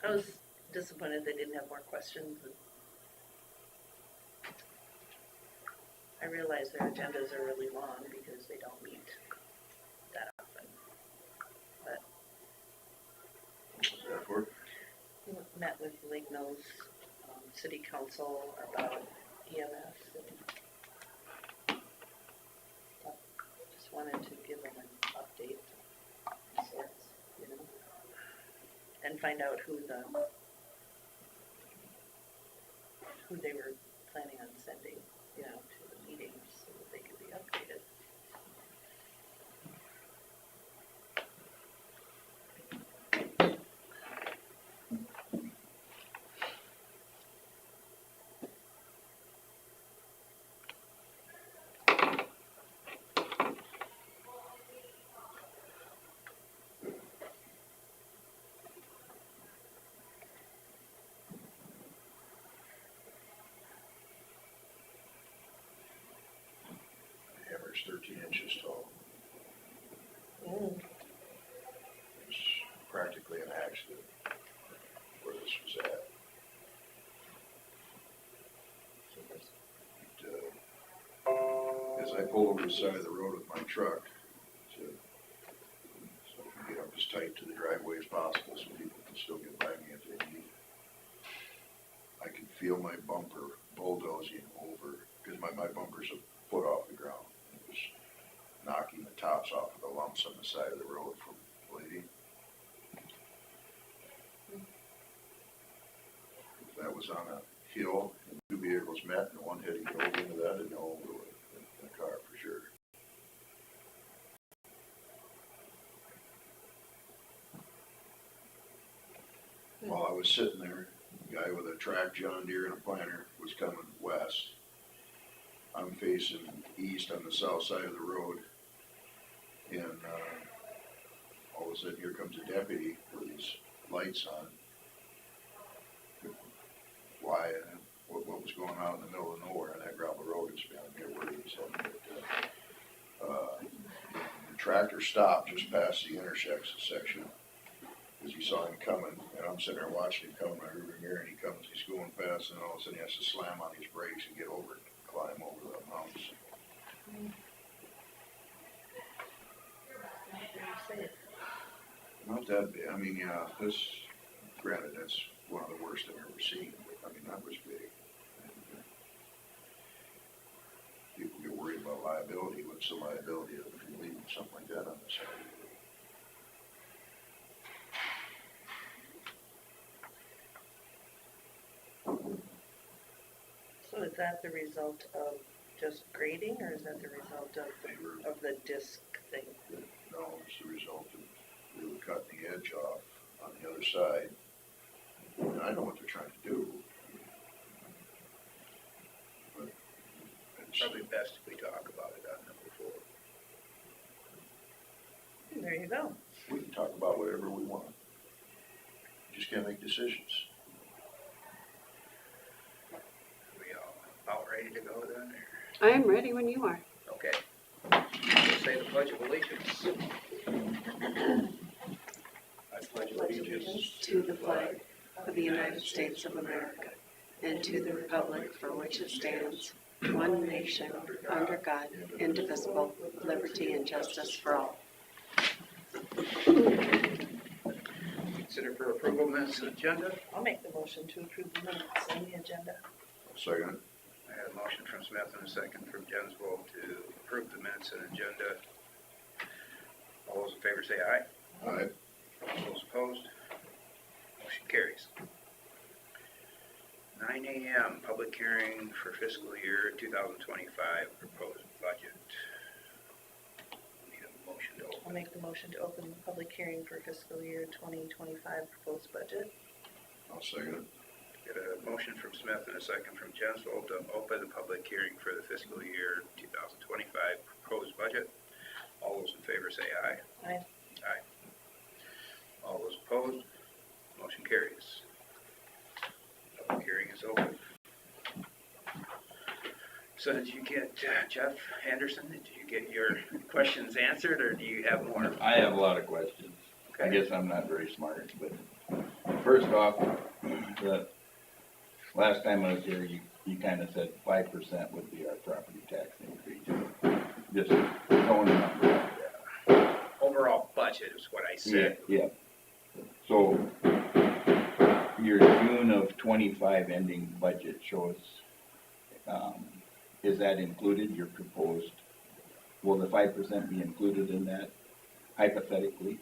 I was disappointed they didn't have more questions. I realize their agendas are really long because they don't meet that often. But What's that for? we met with Lake Mills City Council about EMS and just wanted to give them an update of sorts, you know, and find out who they were planning on sending, you know, to the meetings so that they could be updated. Hammer's 13 inches tall. Mm. It's practically an accident where this was at. As I pull over the side of the road with my truck so I can get up as tight to the driveway as possible so people can still get by me if they need. I can feel my bumper bulldozing over because my bumper's a foot off the ground. It was knocking the tops off of the lumps on the side of the road from bleeding. If that was on a hill and two vehicles met and one heading over into that, I'd know over with in a car for sure. While I was sitting there, a guy with a track John Deere and a planter was coming west. I'm facing east on the south side of the road, and all of a sudden here comes a deputy with his lights on. Why and what was going on in the middle of nowhere on that gravel road is beyond me where he was heading. But, the tractor stopped just past the intersection section because he saw him coming, and I'm sitting there watching him come in my rearview mirror, and he comes, he's going fast, and all of a sudden he has to slam on his brakes and get over it, climb over the mountains. Not that big. I mean, yeah, this, granted, that's one of the worst I've ever seen, but I mean, that was big. People get worried about liability. What's the liability of if you're leaving something like that on the side of the road? So is that the result of just grading, or is that the result of the disc thing? No, it's the result of really cutting the edge off on the other side. And I know what they're trying to do. But it's Probably best if we talk about it on number 4. There you go. we can talk about whatever we want. You just can't make decisions. Are we all about ready to go then? Or? I am ready when you are. Okay. We'll say the Pledge of Allegiance. I pledge allegiance To the flag of the United States of America and to the republic for which it stands, one nation, under God, indivisible, with liberty and justice for all. Consider for approval minutes and agenda. I'll make the motion to approve the minutes on the agenda. Second. I had a motion from Smith and a second from Jensvold to approve the minutes and agenda. All those in favor say aye. Aye. All those opposed? Motion carries. 9 a.m. Public hearing for fiscal year 2025 proposed budget. Need a motion to I'll open. make the motion to open the public hearing for fiscal year 2025 proposed budget. I'll second it. Get a motion from Smith and a second from Jensvold to open the public hearing for the fiscal year 2025 proposed budget. All those in favor say aye. Aye. Aye. All those opposed? Motion carries. Public hearing is open. So did you get, Jeff Anderson, did you get your questions answered, or do you have more? I have a lot of questions. I Okay. guess I'm not very smart, but first off, the last time I was here, you kind of said 5% would be our property tax increase. Just throwing a number out there. Overall budget is what I said. Yeah. So your June of 25 ending budget shows, is that included, your proposed, will the 5% be included in that hypothetically?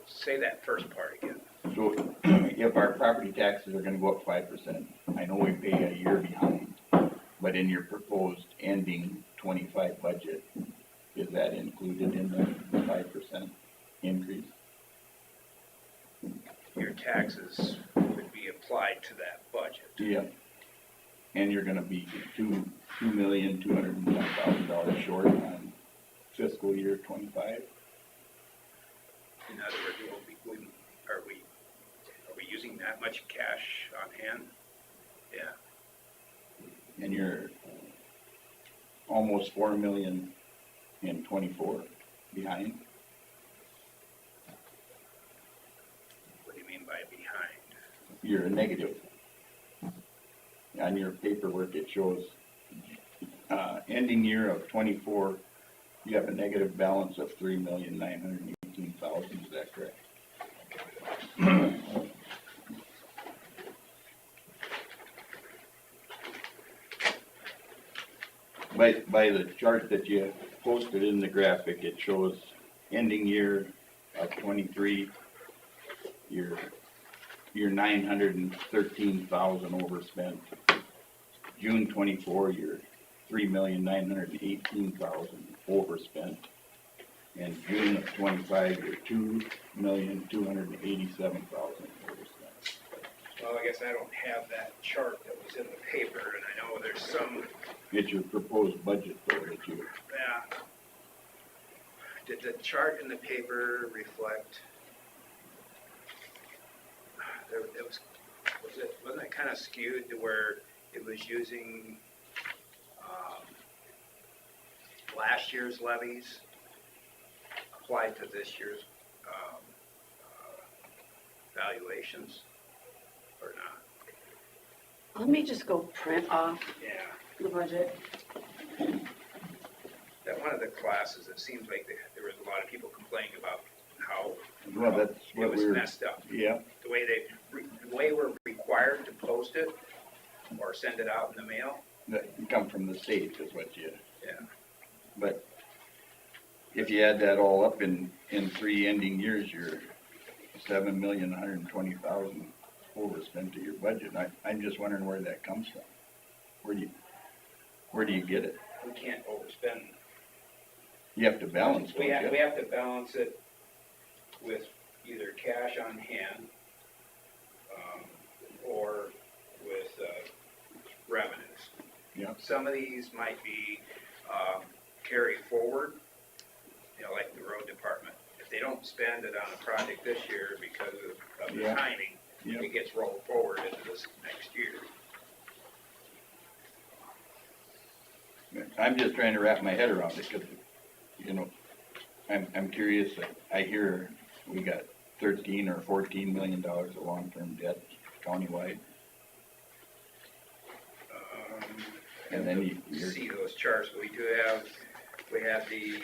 Say that first part again. So if our property taxes are gonna go up 5%, I know we pay a year behind, but in your proposed ending 25 budget, is that included in the 5% increase? Your taxes would be applied to that budget. Yeah. And you're gonna be $2,210,000 short on fiscal year 25? In other words, are we using that much cash on hand? Yeah. And you're almost 4 million in 24 behind? What do you mean by behind? You're a negative. On your paperwork, it shows ending year of 24, you have a negative balance of 3,918,000. Is that correct? By the chart that you posted in the graphic, it shows ending year of 23, you're 913,000 overspent. June 24, you're 3,918,000 overspent. And June of 25, you're 2,287,000 overspent. Well, I guess I don't have that chart that was in the paper, and I know there's some, It's your proposed budget though that you, yeah. Did the chart in the paper reflect, wasn't it kind of skewed to where it was using last year's levies applied to this year's valuations, or not? Let me just go print off Yeah. the budget. That one of the classes, it seems like there was a lot of people complaining about how well, that's it what was we're, messed up. yeah, The way we're required to post it or send it out in the mail. that come from the state is what you, Yeah. but if you add that all up in 3 ending years, you're 7,120,000 overspent to your budget. I'm just wondering where that comes from. Where do you get it? We can't overspend. You have to balance, don't We have you? to balance it with either cash on hand, or with, revenues. Yeah. Some of these might be, carried forward, like the road department. If they don't spend it on a project this year because of the Yeah. timing, Yeah. it gets rolled forward into this next year. I'm just trying to wrap my head around it because, I'm curious. I hear we got 13 or 14 million dollars of long-term debt countywide. And then you're, See those charts, we have the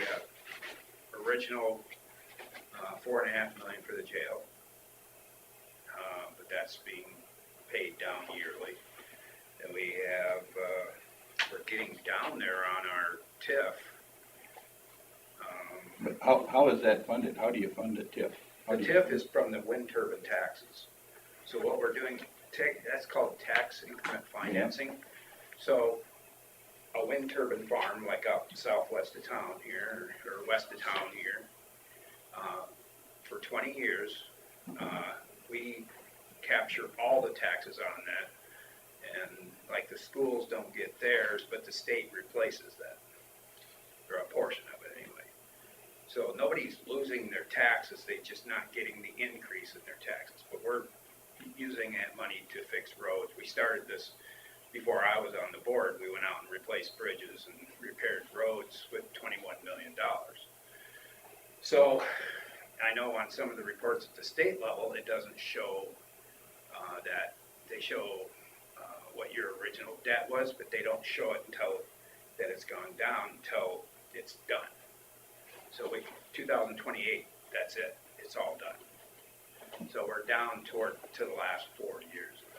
original 4.5 million for the jail, but that's being paid down yearly. And we have, we're getting down there on our TIF. but how is that funded? How do you fund a TIF? The TIF is from the wind turbine taxes. So what we're doing, that's called tax increment financing. So a wind turbine farm, like up southwest of town here, or west of town here, for 20 years, we capture all the taxes on that. And like the schools don't get theirs, but the state replaces that, or a portion of it anyway. So nobody's losing their taxes, they're just not getting the increase in their taxes. But we're using that money to fix roads. We started this before I was on the board. We went out and replaced bridges and repaired roads with $21 million. So I know on some of the reports at the state level, it doesn't show, that, they show, what your original debt was, but they don't show it until, that it's gone down until it's done. So 2028, that's it, it's all done. So we're down to the last 4 years of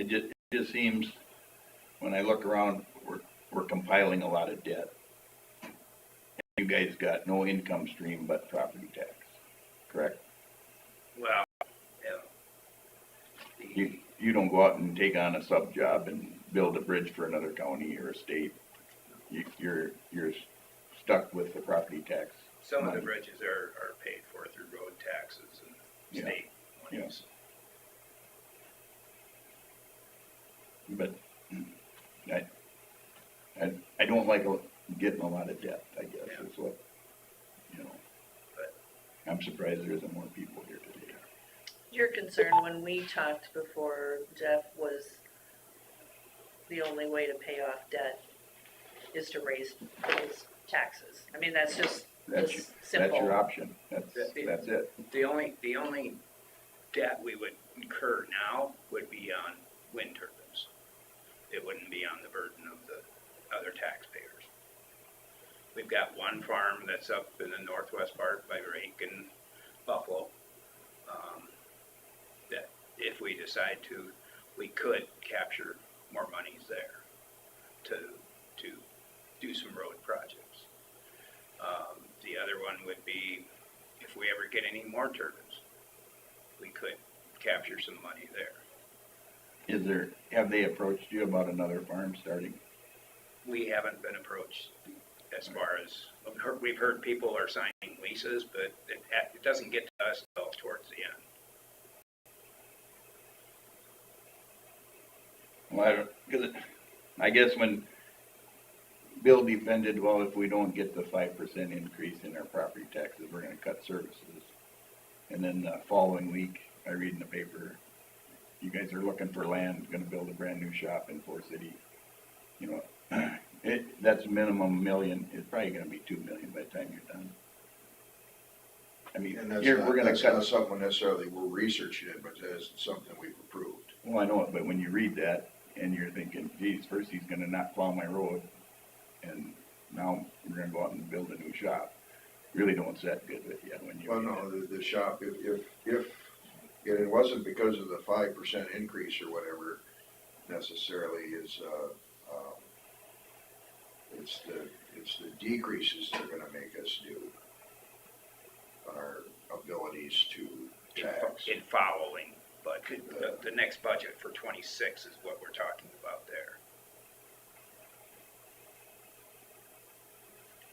that. It just seems, when I look around, we're compiling a lot of debt. You guys got no income stream but property tax, correct? Well, yeah. You don't go out and take on a sub job and build a bridge for another county or a state. You're stuck with the property tax. Some of the money. bridges are paid for through road taxes and Yeah. state monies. But I don't like getting a lot of debt, I guess, Yeah. is what, you know. But- I'm surprised there isn't more people here today. Your concern when we talked before, Jeff, was the only way to pay off debt is to raise those taxes. I mean, that's just That's simple. your option, that's it. The only debt we would incur now would be on wind turbines. It wouldn't be on the burden of the other taxpayers. We've got one farm that's up in the northwest part by Rake and Buffalo, that if we decide to, we could capture more monies there to do some road projects. The other one would be if we ever get any more turbines, we could capture some money there. Have they approached you about another farm starting? We haven't been approached as far as, we've heard people are signing leases, but it doesn't get to us till towards the end. Well, I guess when Bill defended, well, if we don't get the 5% increase in our property taxes, we're gonna cut services. And then the following week, I read in the paper, you guys are looking for land, gonna build a brand new shop in Fort City. You know, that's minimum $1 million, it's probably gonna be $2 million by the time you're done. I mean, And that's we're gonna not cut, something necessarily we're researching it, but it's something we've approved. well, I know it, but when you read that, and you're thinking, geez, first he's gonna not plow my road, and now we're gonna go out and build a new shop. Really don't set good with you when you. Well, no, the shop, if it wasn't because of the 5% increase or whatever necessarily is, it's the decreases that are gonna make us do our abilities to tax. In following, but the next budget for 26 is what we're talking about there.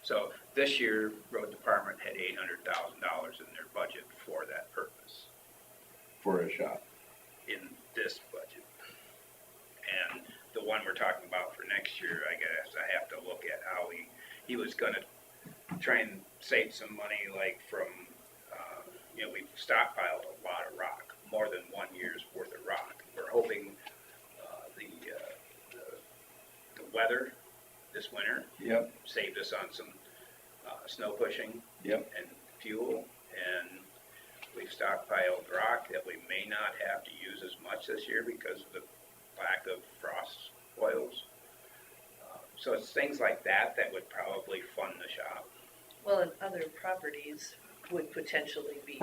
So this year, road department had $800,000 in their budget for that purpose, For a shop. in this budget. And the one we're talking about for next year, I guess I have to look at how he was gonna try and save some money, like from, we've stockpiled a lot of rock, more than 1 year's worth of rock. We're hoping, the weather this winter Yep, saved us on some, snow pushing yep. and fuel, and we've stockpiled rock that we may not have to use as much this year because of the lack of frost oils. So it's things like that that would probably fund the shop. Well, and other properties would potentially be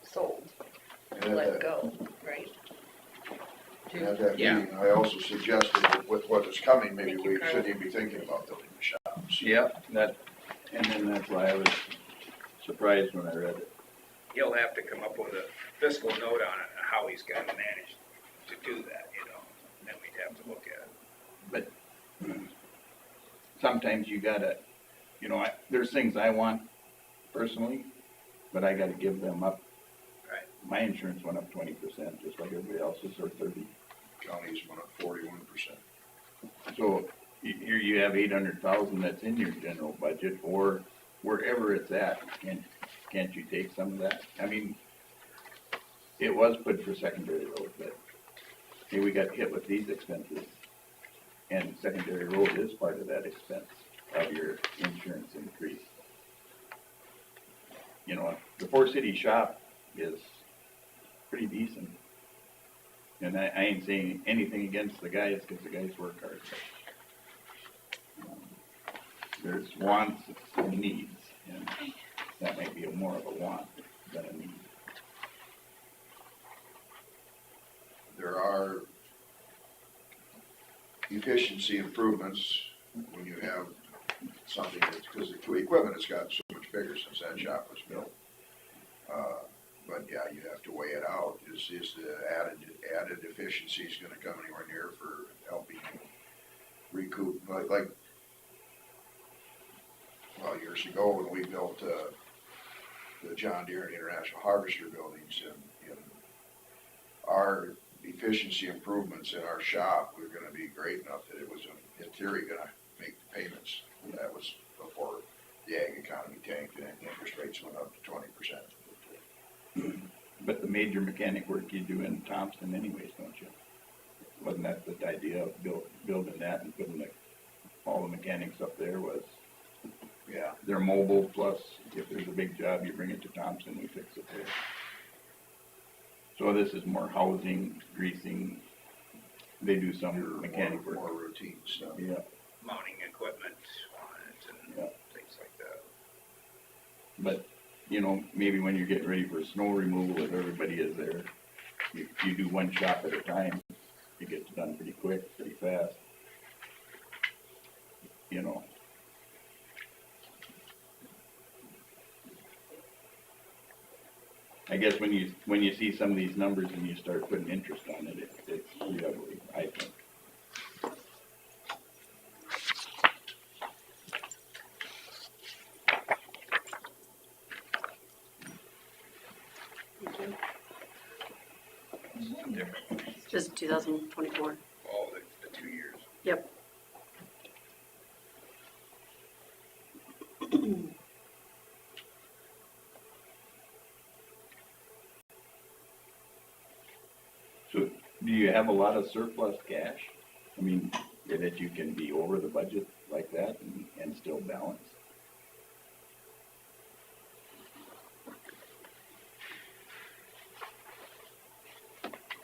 sold, And let at go, right? at that Yeah. meeting, I also suggested that with what is coming, maybe Thank you, we Carl. shouldn't even be thinking about building the shops. Yep, and then that's why I was surprised when I read it. He'll have to come up with a fiscal note on it, and how he's gonna manage to do that, and then we'd have to look at it. But sometimes you gotta, there's things I want personally, but I gotta give them up. Right. My insurance went up 20%, just like everybody else's, or 30. Counties went up 41%. So here you have 800,000 that's in your general budget, or wherever it's at, can't you take some of that? I mean, it was put for secondary road, but hey, we got hit with these expenses. And secondary road is part of that expense of your insurance increase you know, the Four City shop is pretty decent. And I ain't saying anything against the guys, cause the guys work hard. There's wants and needs, and that might be more of a want than a need. There are efficiency improvements when you have something that's, because the equipment has gotten so much bigger since that shop was built. But yeah, you have to weigh it out. Is the added efficiencies gonna come anywhere near for helping recoup, like, well, years ago when we built, the John Deere and International Harvester buildings in our efficiency improvements in our shop were gonna be great enough that it was in theory gonna make the payments. That was before the ag economy tanked and interest rates went up to 20%. But the major mechanic work you do in Thompson anyways, don't you? Wasn't that the idea of building that and putting all the mechanics up there was Yeah, they're mobile, plus if there's a big job, you bring it to Thompson, we fix it there. So this is more housing, greasing, they do some mechanic work. more routine stuff. Yeah, Mounting equipment on it and Yeah. things like that. but, you know, maybe when you're getting ready for snow removal, if everybody is there, you do one shop at a time, it gets done pretty quick, pretty fast. You know. I guess when you see some of these numbers and you start putting interest on it, it's pretty ugly, I think. Different, Just 2024. all the 2 years. Yep. So, do you have a lot of surplus cash? I mean, that you can be over the budget like that and still balance?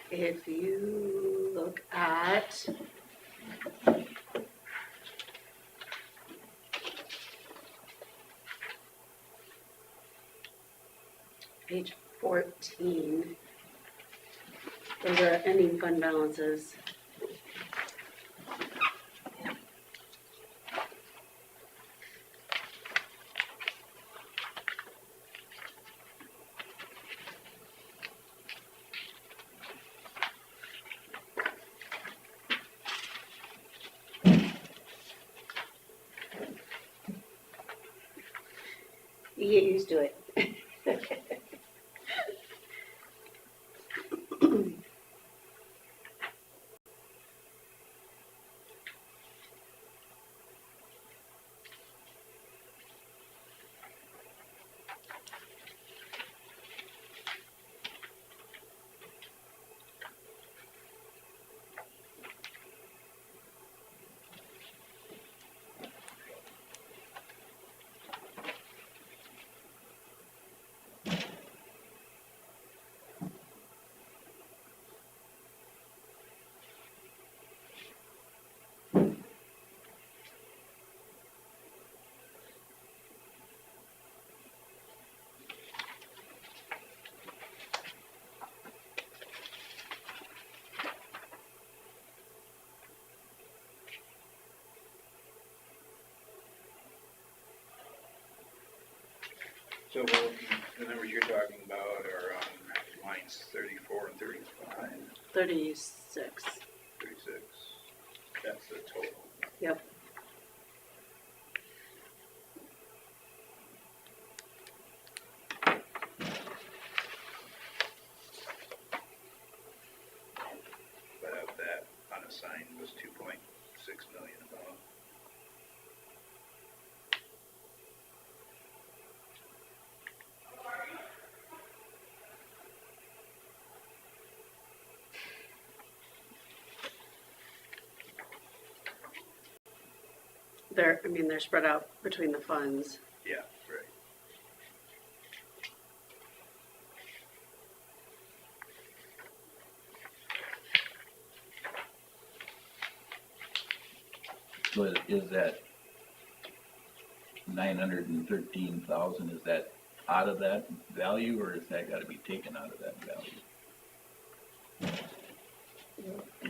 If you look at page 14, those are ending fund balances. You get used to it. So the numbers you're talking about are on lines 34 and 35, 36. 36. That's the total. Yep. But of that, unassigned was 2.6 million about. They're spread out between the funds. Yeah, right. So is that 913,000, is that out of that value, or is that gotta be taken out of that value?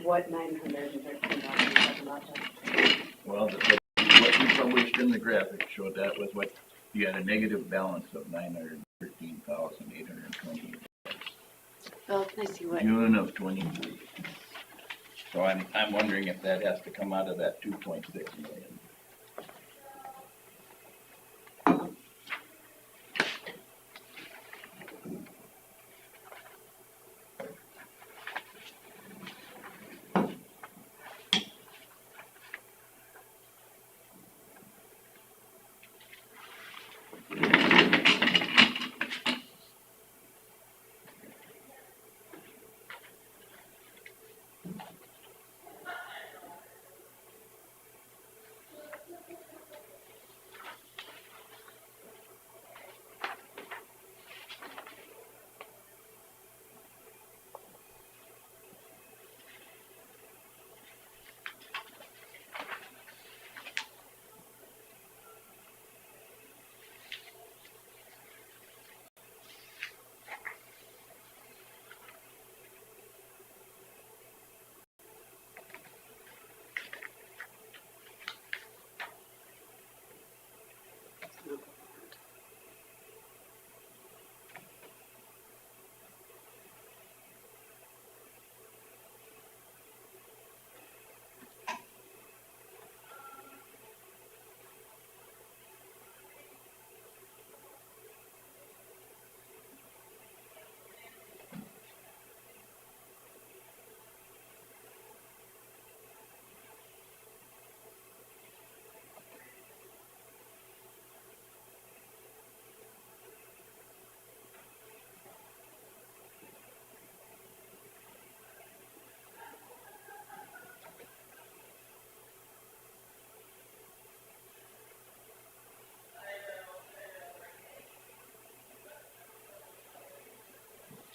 What 913,000 about that? Well, what you published in the graphic showed that was what, you had a negative balance of 913,820, Well, can I see what, June of 23. So I'm wondering if that has to come out of that 2.6 million.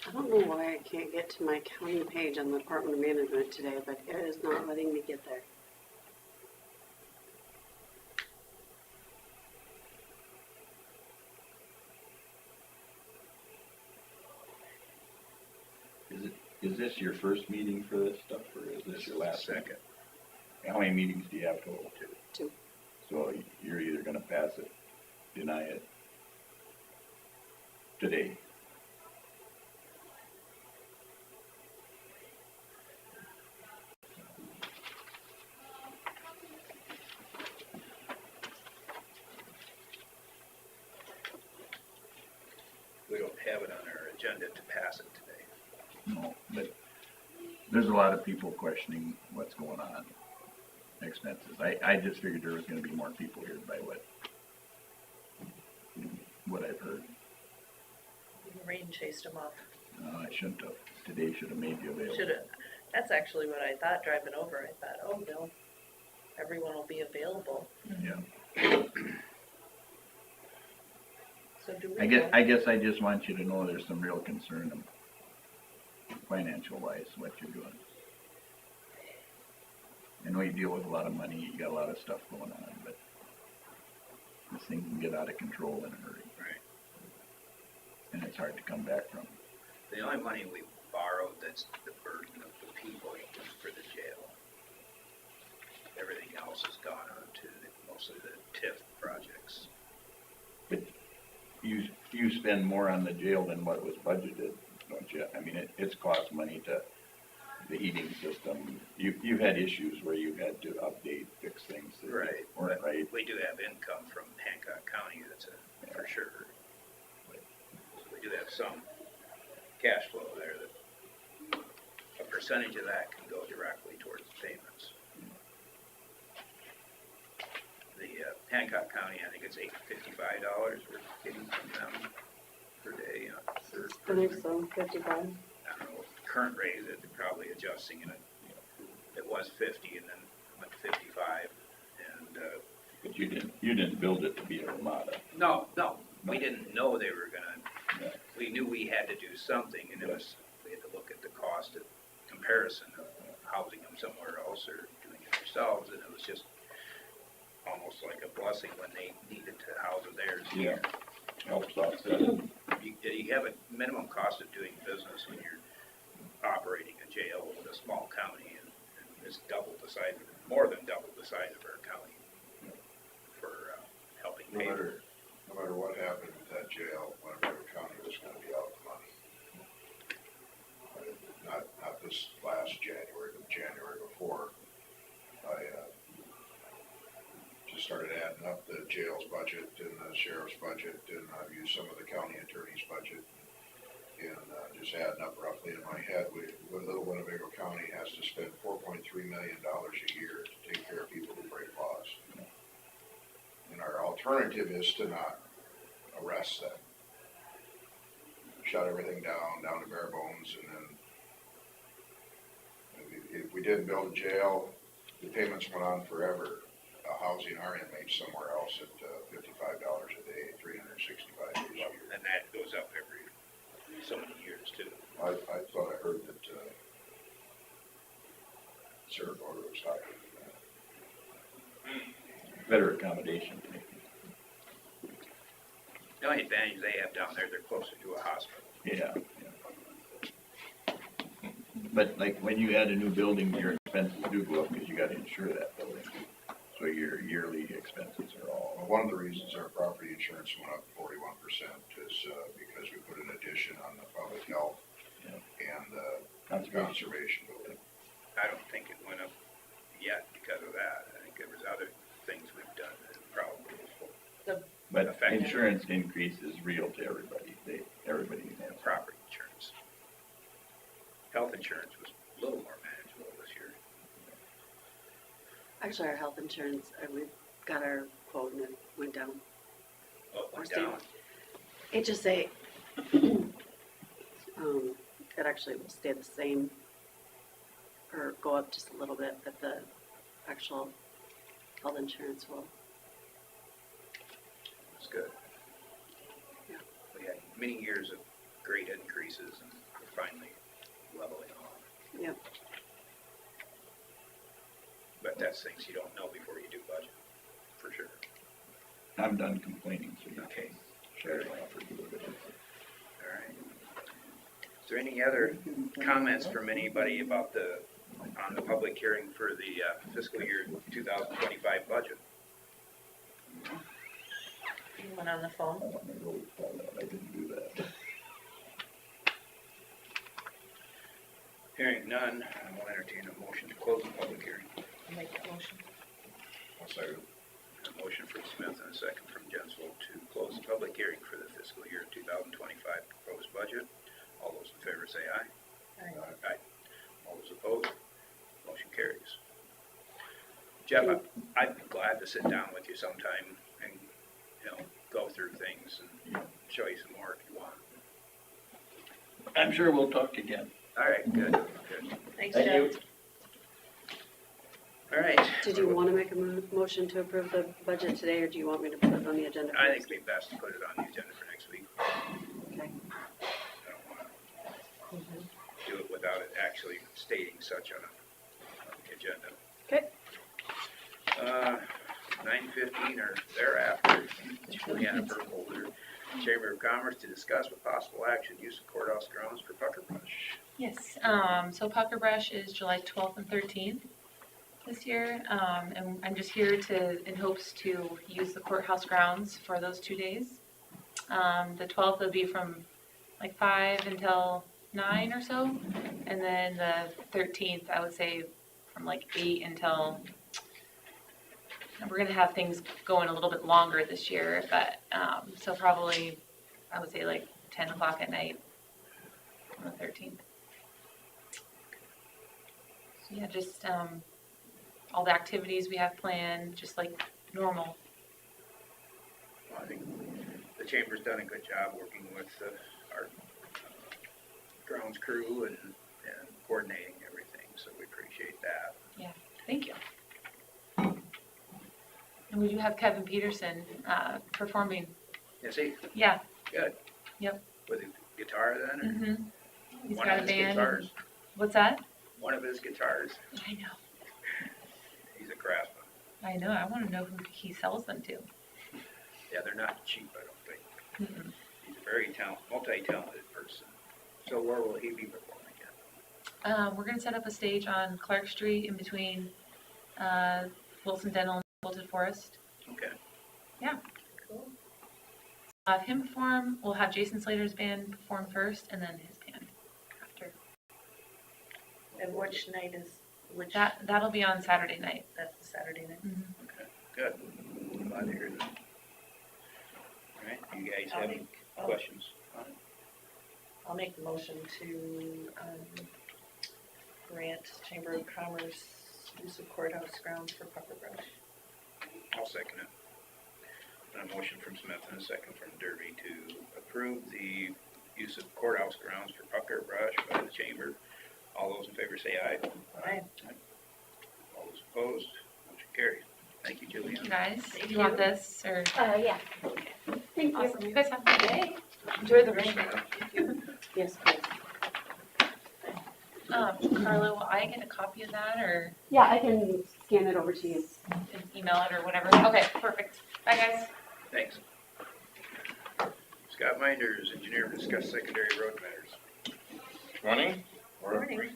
I don't know why I can't get to my county page on the Department of Management today, but it is not letting me get there. Is this your first meeting for this stuff, or is this your last? Second. How many meetings do you have total? Two. So you're either gonna pass it, deny it today. We don't have it on our agenda to pass it today. No, but there's a lot of people questioning what's going on, expenses. I just figured there was gonna be more people here by what I've heard. The rain chased them off. I shouldn't have. Today should have made you available. Should've, that's actually what I thought driving over. I thought, oh, no, everyone will be available. Yeah. So do we? I guess I just want you to know there's some real concern financial wise, what you're doing. I know you deal with a lot of money, you got a lot of stuff going on, but this thing can get out of control in a hurry. Right. And it's hard to come back from. The only money we borrowed that's the burden of the people is for the jail. Everything else has gone on to mostly the TIF projects. But you spend more on the jail than what was budgeted, don't you? I mean, it's cost money to the heating system. You've had issues where you had to update, fix things that Right. weren't But right. we do have income from Hancock County, that's for sure. So we do have some cash flow there that a percentage of that can go directly towards payments. The Hancock County, I think it's $855 we're getting from them per day on third. I think so, 55. I don't know, current rate, they're probably adjusting it. It was 50 and then went to 55. And, But you didn't build it to be a Ramada. no, we didn't know they were gonna, Yeah. we knew we had to do something and we had to look at the cost of comparison of housing them somewhere else or doing it ourselves. And it was just, almost like a blessing when they needed to house theirs Yeah. here. Helps offset. You have a minimum cost of doing business when you're operating a jail with a small county, and it's double the size, more than double the size of our county for helping No pay. matter what happened with that jail, Winnebago County was gonna be out the money. Not this last January, but January before, I, just started adding up the jail's budget and the sheriff's budget, and I've used some of the county attorney's budget, and, just adding up roughly in my head, little Winnebago County has to spend $4.3 million a year to take care of people who break laws. And our alternative is to not arrest them. Shut everything down to bare bones, and then if we didn't build a jail, the payments went on forever, housing our inmates somewhere else at $55 a day, 365 days a year. And that goes up every so many years too. I thought I heard that Saratoga was higher than that. Better accommodation. The only advantage they have down there, they're closer to a hospital. Yeah. But like when you add a new building, your expenses do go up because you gotta insure that building. So your yearly expenses are all, Well, one of the reasons our property insurance went up 41% is because we put an addition on the public health Yeah. and conservation. conservation building. I don't think it went up yet because of that. I think there was other things we've done that probably But Effective. insurance increase is real to everybody. Everybody has. property insurance. Health insurance was a little more manageable this year. Actually, our health insurance, we got our quote and it went down. Oh, it went Or down. It just say, it actually will stay the same or go up just a little bit, but the actual health insurance will. It's good. Yeah. We had many years of great increases and we're finally leveling off. Yep. But that's things you don't know before you do budget, for sure. I'm done complaining, so you Okay. can share it off or do it. All right. Is there any other comments from anybody about on the public hearing for the fiscal year 2025 budget? Anyone on the phone? I want my road called out. I didn't do that. Hearing none, I will entertain a motion to close the public hearing. Make that motion. I'll second. A motion from Smith and a second from Jenslow to close the public hearing for the fiscal year 2025 proposed budget. All those in favor say aye. Aye. All those opposed, motion carries. Jeff, I'd be glad to sit down with you sometime and, go through things and show you some more if you want. I'm sure we'll talk again. All right, good, good. Thanks, Thank Jeff. you. All right. Did you want to make a motion to approve the budget today, or do you want me to put it on the agenda? I think first? it'd be best to put it on the agenda for next week. Okay. I don't want to do it without it actually stating such on the agenda. Okay. 9:15 or thereafter, yeah, for holder, Chamber of Commerce to discuss with possible action use of courthouse grounds for pucker brush. Yes, so Pucker Brush is July 12th and 13th this year, and I'm just here in hopes to use the courthouse grounds for those 2 days. The 12th will be from like 5 until 9 or so, and then the 13th, I would say from like 8 until, we're gonna have things going a little bit longer this year, but, so probably, I would say like 10 o'clock at night on the 13th. So yeah, just all the activities we have planned, just like normal. Well, I think the Chamber's done a good job working with our grounds crew and coordinating everything, so we appreciate that. Thank you. And we do have Kevin Peterson performing. Is he Yeah. good? Yep. With a guitar then, or Mm-hmm. He's one got of a his band. guitars? What's that? One of his guitars. I know. He's a craftsman. I know, I wanna know who he sells them to. Yeah, they're not cheap, I don't think. Mm-mm. He's a very multi-talented person. So where will he be performing at? We're gonna set up a stage on Clark Street in between, Wilson Dental and Bolted Forest. Okay. Cool. Have him perform, we'll have Jason Slater's band perform first, and then his band after. And which night is, That'll be on Saturday night. that's the Saturday night? Okay, good. Glad to hear that. All right, you guys I'll have any make- questions on it? I'll make the motion to, grant Chamber of Commerce use of courthouse grounds for Pucker Brush. I'll second it. And a motion from Smith and a second from Derby to approve the use of courthouse grounds for pucker brush by the chamber. All those in favor say aye. Aye. All those opposed, motion carried. Thank you, Thank you Julianne. guys. Thank Do you want you. this, or? Yeah. Thank Awesome. You guys have a good day. Enjoy the rain. Yes, please. Carla, will I get a copy of that, or Yeah, I can scan it over to you. email it, or whatever? Okay, perfect. Bye, guys. Thanks. Scott Minders, engineer, discuss secondary road matters. Morning. Morning.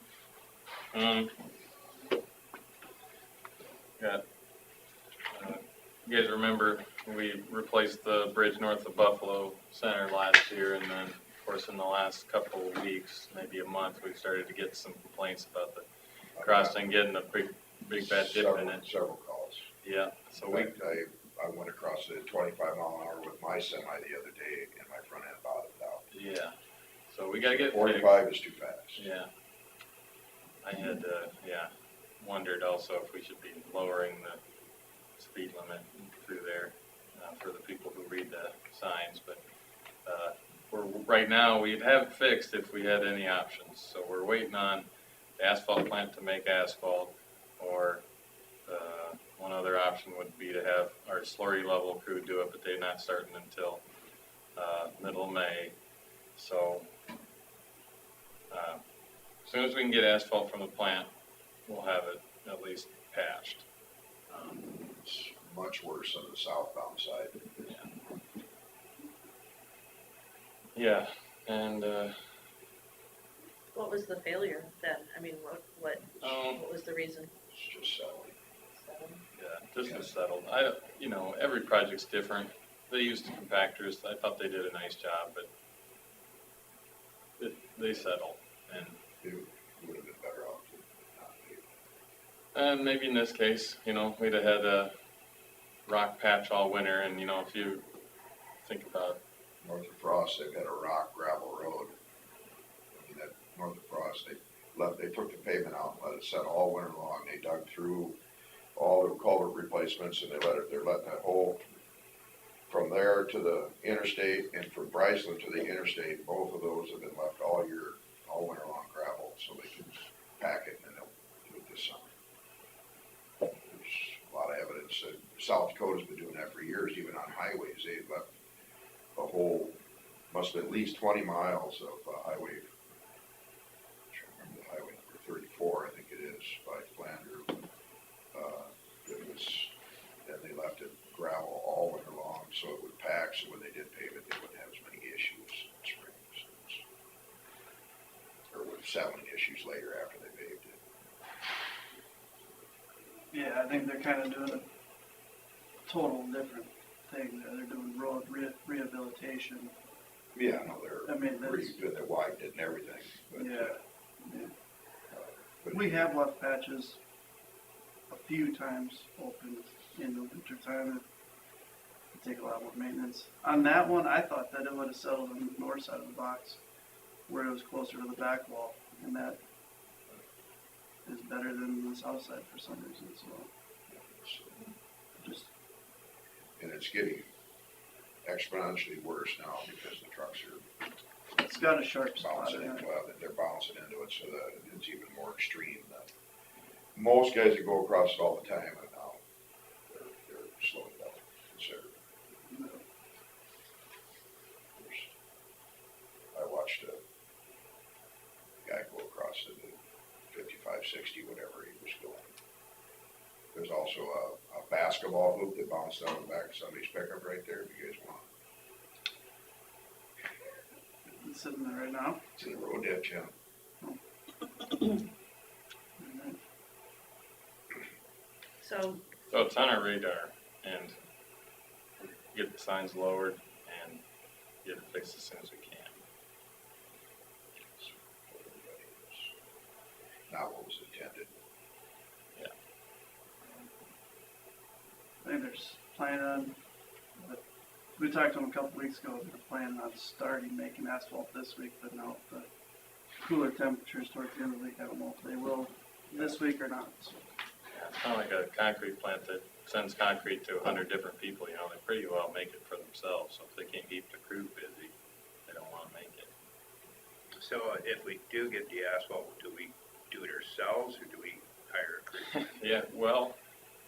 Got, you guys remember we replaced the bridge north of Buffalo Center last year, and then, of course, in the last couple of weeks, maybe a month, we started to get some complaints about the crossing getting a big bad dip in it. Several calls. Yeah, so In we, fact, I went across it at 25 mile an hour with my semi the other day and my front end bottomed out. yeah, so we gotta get fixed. 45 is too fast. Yeah. I had, wondered also if we should be lowering the speed limit through there, for the people who read the signs, but, right now, we'd have it fixed if we had any options, so we're waiting on the asphalt plant to make asphalt, or, one other option would be to have our slurry level crew do it, but they're not starting until, middle of May, so, as soon as we can get asphalt from the plant, we'll have it at least patched. It's much worse on the southbound side. Yeah, and, What was the failure then? I mean, what Um, was the reason? It's just settling. yeah, this is settled. Every project's different. They used compactors. I thought they did a nice job, but they settled. And It would have been better off to not pay. And maybe in this case, we'd have had a rock patch all winter, and, if you think about, North of Frost, they've got a rock gravel road. I mean, that north of Frost, they took the pavement out and let it set all winter long. They dug through all the culvert replacements and they're letting that whole, from there to the interstate and from Bryceland to the interstate, both of those have been left all year, all winter long gravel, so they can pack it and then they'll do it this summer. There's a lot of evidence that South Dakota's been doing that for years, even on highways. They've left a whole, must have at least 20 miles of highway. I'm trying to remember the highway number 34, I think it is, by Flanders. And they left it gravel all winter long, so it would pack, so when they did pave it, they wouldn't have as many issues in spring. Or with settling issues later after they paved it. Yeah, I think they're kind of doing a total different thing there. They're doing road rehabilitation. Yeah, no, they're I mean, that's, they widened it and everything. But, yeah. but We have left patches a few times open in the winter time. It take a lot more maintenance. On that one, I thought that it would have settled on the north side of the box, where it was closer to the back wall, and that is better than the south side for some reason. So, just and it's getting exponentially worse now because the trucks are it's got a sharp spot bouncing in into it. they're bouncing into it, so that it's even more extreme. Most guys that go across it all the time, and now they're slowing down considerably. I watched a guy go across it at 55, 60, whatever he was going. There's also a battle basketball hoop that bounced out of the back of somebody's pickup right there, if you guys want. It's sitting there right now. It's in the road ditch, yeah. Alright. So, So it's on our radar, and get the signs lowered and get it fixed as soon as we can. Not what was intended. I think there's plan on, but we talked to them a couple weeks ago, they're planning on starting making asphalt this week, but now the cooler temperatures towards the end of the week, I don't know if they will this week or not, so. Yeah, it's kind of like a concrete plant that sends concrete to 100 different people, you know, they pretty well make it for themselves, so if they can't keep the crew busy, they don't want to make it. So if we do get the asphalt, do we do it ourselves or do we hire a crew? Yeah, well,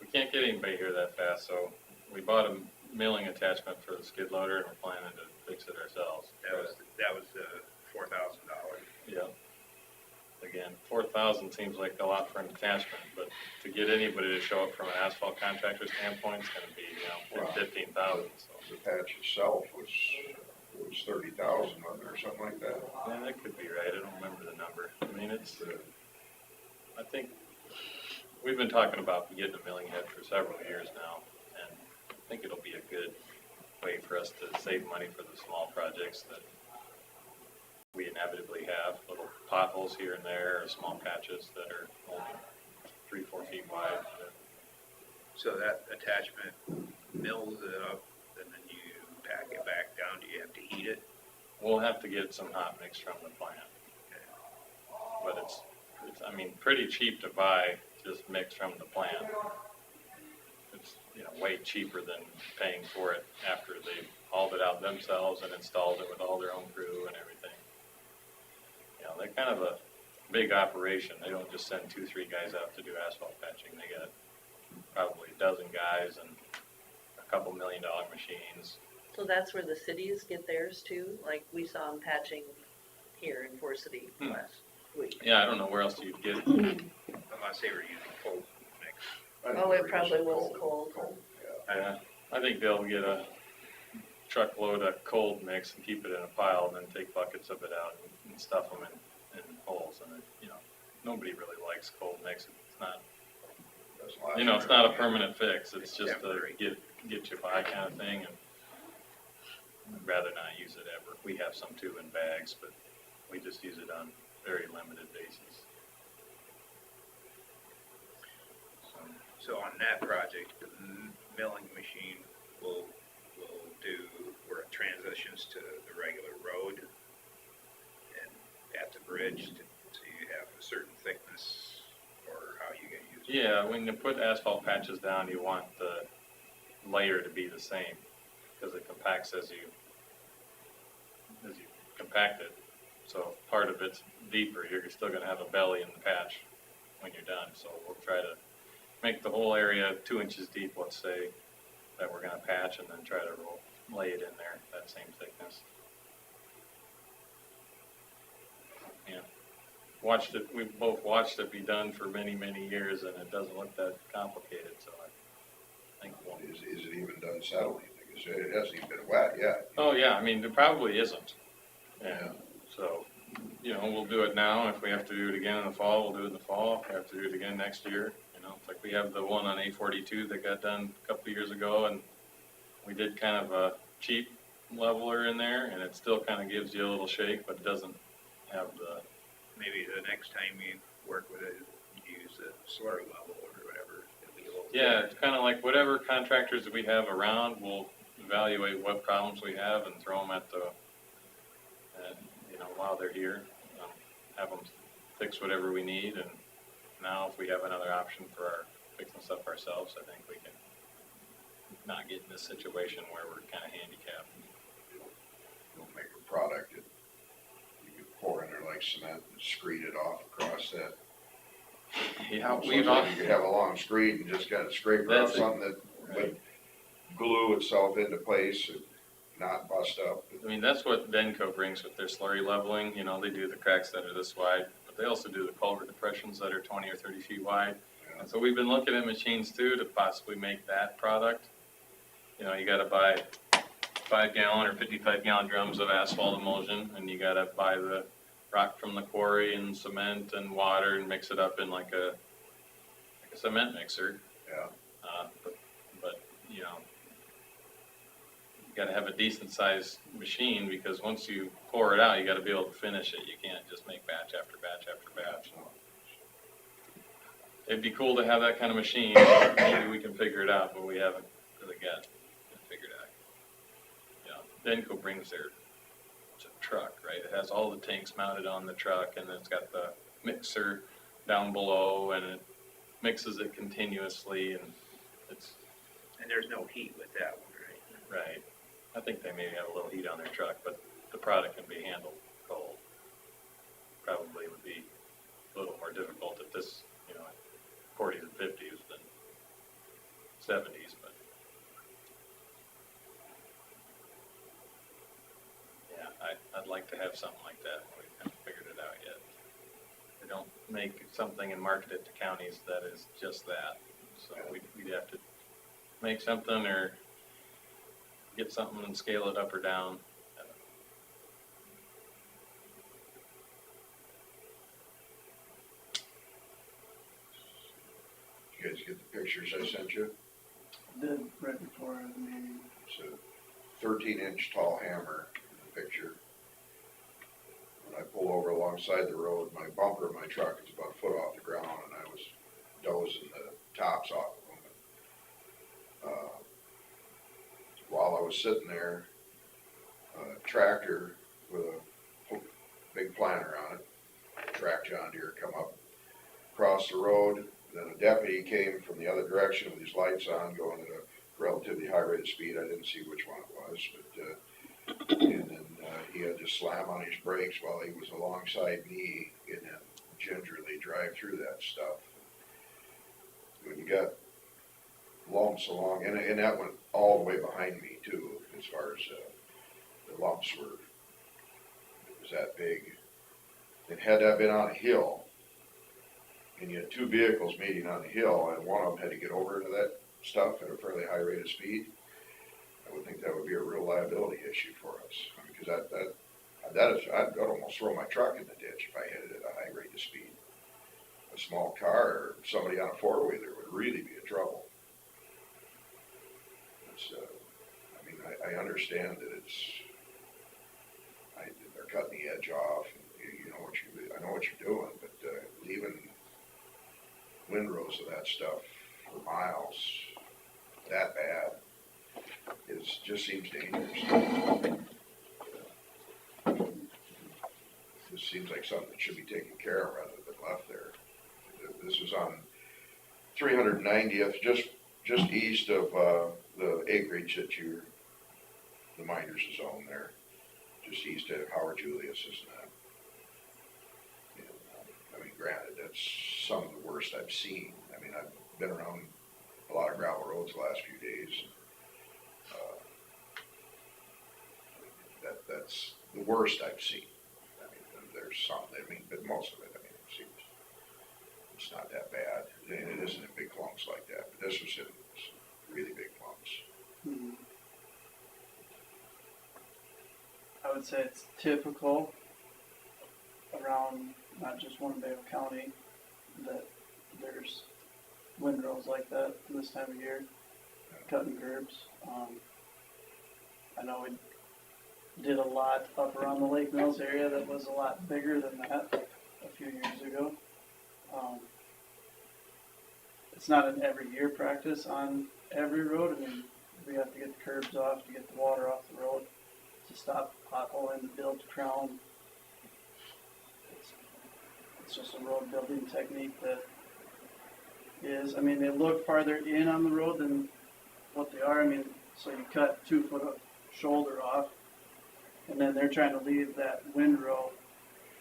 we can't get anybody here that fast, so we bought a milling attachment for the skid loader and we're planning to fix it ourselves. That was the $4,000. Yeah. Again, 4,000 seems like a lot for an attachment, but to get anybody to show up from an asphalt contractor standpoint, it's gonna be, you know, Wow. 15,000, so. The patch itself was 30,000, wasn't there, or something like that? Yeah, that could be right, I don't remember the number. I mean, it's, I think, we've been talking about getting a milling head for several years now, and I think it'll be a good way for us to save money for the small projects that we inevitably have, little potholes here and there, or small patches that are only 3-4 feet wide. So that attachment mills it up and then you pack it back down. Do you have to heat it? We'll have to get some hot mix from the plant. But it's, I mean, pretty cheap to buy just mix from the plant. It's, you know, way cheaper than paying for it after they've hauled it out themselves and installed it with all their own crew and everything. You know, they're kind of a big operation. They don't just send 2-3 guys out to do asphalt patching. They got probably a dozen guys and a couple $1 million machines. so that's where the cities get theirs too? Like, we saw them patching here in Forest City last week. Yeah, I don't know where else you'd get it. Unless they were using cold mix. I think Oh, they it were probably just was cold. Yeah. I think they'll get a truckload of cold mix and keep it in a pile and then take buckets of it out and stuff them in holes. And, you know, nobody really likes cold mix. It's not, Doesn't last you know, it's very not a long. permanent fix. It's just a Temporary. get you by kind of thing. And I'd rather not use it ever. We have some too in bags, but we just use it on very limited basis. So on that project, the milling machine will do where it transitions to the regular road and at the bridge, so you have a certain thickness or how you gonna use it. Yeah, when you put asphalt patches down, you want the layer to be the same because it compacts as you compact it. So if part of it's deeper, you're still gonna have a belly in the patch when you're done. So we'll try to make the whole area 2 inches deep, let's say, that we're gonna patch and then try to lay it in there, that same thickness. Yeah, we both watched it be done for many, many years and it doesn't look that complicated, so I think we'll. Is it even done settling? Because it hasn't even been wet yet. Oh, yeah, I mean, there probably isn't. Yeah. So, you know, we'll do it now. If we have to do it again in the fall, we'll do it in the fall. If we have to do it again next year, you know, it's like we have the one on A42 that got done a couple of years ago, and we did kind of a cheap leveler in there, and it still kind of gives you a little shake, but it doesn't have the, Maybe the next time you work with it, use the slurry level or whatever. It'll be a little yeah, it's kind of like whatever contractors that we have around, we'll evaluate what problems we have and throw them you know, while they're here, have them fix whatever we need. And now if we have another option for fixing stuff ourselves, I think we can not get in this situation where we're kind of handicapped. You'll make a product that you can pour in there like cement and screed it off across that. Yeah, So we've you could have a long screed and just kind of scrape it off That's it. something that would glue itself into place and not bust up. I mean, that's what Denko brings with their slurry leveling. You know, they do the cracks that are this wide, but they also do the culvert depressions that are 20 or 30 feet wide. And so we've been looking at machines too to possibly make that product. You know, you gotta buy 5-gallon or 55-gallon drums of asphalt emulsion, and you gotta buy the rock from the quarry and cement and water and mix it up in like a cement mixer. Yeah. But you know, you gotta have a decent sized machine, because once you pour it out, you gotta be able to finish it. You can't just make batch after batch after batch. It'd be cool to have that kind of machine. Maybe we can figure it out, but we haven't really got it figured out. You know, Denko brings their truck, right? It has all the tanks mounted on the truck, and it's got the mixer down below, and it mixes it continuously, and it's And there's no heat with that one, right? right. I think they maybe have a little heat on their truck, but the product can be handled cold. Probably would be a little more difficult at this, you know, 40s and 50s than 70s, but yeah, I'd like to have something like that. We haven't figured it out yet. We don't make something and market it to counties that is just that. So we'd have to make something or get something and scale it up or down. You guys get the pictures I sent you? Did right before the meeting. It's a 13-inch tall hammer in the picture. When I pull over alongside the road, my bumper of my truck is about a foot off the ground, and I was dozing the tops off of them. While I was sitting there, a tractor with a big planter on it, track John Deere, come up across the road. Then a deputy came from the other direction with his lights on, going at a relatively high rate of speed. I didn't see which one it was, but and then he had to slam on his brakes while he was alongside me, and then gingerly drive through that stuff. When you got lumps along, and that went all the way behind me too, as far as the lumps were. It was that big. And had that been on a hill, and you had two vehicles meeting on the hill, and one of them had to get over into that stuff at a fairly high rate of speed, I would think that would be a real liability issue for us. Because I'd almost throw my truck in the ditch if I hit it at a high rate of speed. A small car or somebody on a four-wheeler would really be in trouble. I understand that they're cutting the edge off, and you know I know what you're doing, but leaving windrows of that stuff for miles that bad just seems dangerous. This seems like something that should be taken care of rather than left there. This was on 390th, just east of the acreage that the miners zone there, just east of Howard Julius, isn't that? I mean, granted, that's some of the worst I've seen. I mean, I've been around a lot of gravel roads the last few days. That's the worst I've seen. I mean, there's some, but most of it, it seems it's not that bad. And it isn't in big clumps like that, but this was in some really big clumps. Mm-hmm. I would say it's typical around not just Winnebago County that there's windrows like that this time of year, cutting curbs. I know we did a lot up around the Lake Mills area that was a lot bigger than that a few years ago. It's not an every year practice on every road. I mean, we have to get the curbs off to get the water off the road, to stop potholing, to build to crown. It's just a road building technique that is, I mean, they look farther in on the road than what they are. I mean, so you cut 2 foot of shoulder off, and then they're trying to leave that windrow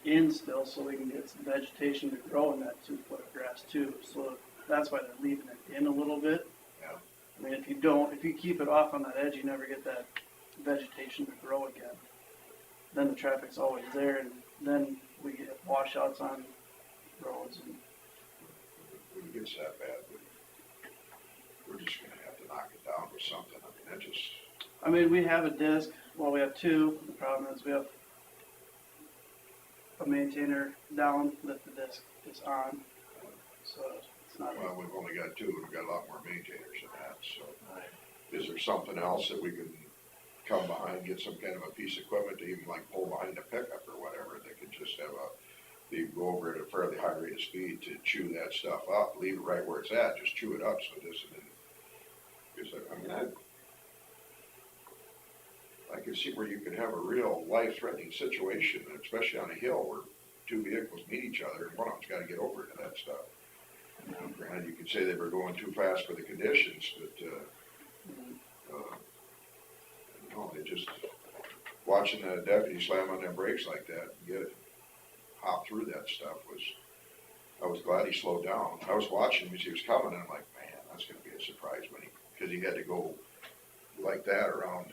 in still so we can get some vegetation to grow in that 2 foot of grass too. So that's why they're leaving it in a little bit. Yeah. I mean, if you keep it off on that edge, you never get that vegetation to grow again. Then the traffic's always there, and then we get washouts on roads. And it gets that bad, we're just gonna have to knock it down with something. I mean, that just, I mean, we have a disc, well, we have two, the problem is we have a maintainer down that the disc is on, so it's not. well, we've only got two, and we've got a lot more maintainers than that, so. Right. Is there something else that we can come behind, get some kind of a piece of equipment to even like pull behind a pickup or whatever, that could just have you go over at a fairly high rate of speed to chew that stuff up, leave it right where it's at, just chew it up so it doesn't, because I mean, I can see where you can have a real life-threatening situation, especially on a hill where two vehicles meet each other and one of them's gotta get over to that stuff. Granted, you could say they were going too fast for the conditions, but, no, it just, watching the deputy slam on them brakes like that, and get it, hop through that stuff I was glad he slowed down. I was watching him as he was coming, and I'm like, man, that's gonna be a surprise when because he had to go like that around.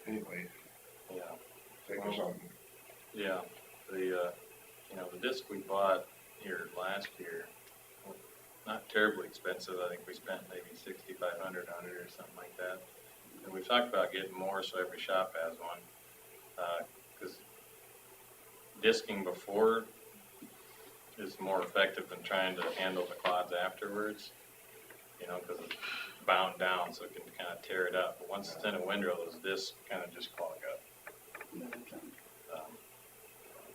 Anyway, Yeah. think of something. Yeah, the disc we bought here last year, not terribly expensive. I think we spent maybe $6,500 on it or something like that. And we've talked about getting more, so every shop has one. Because disking before is more effective than trying to handle the quads afterwards. Because it's bound down, so it can kind of tear it up. But once it's in a windrow, those discs kind of just clog up.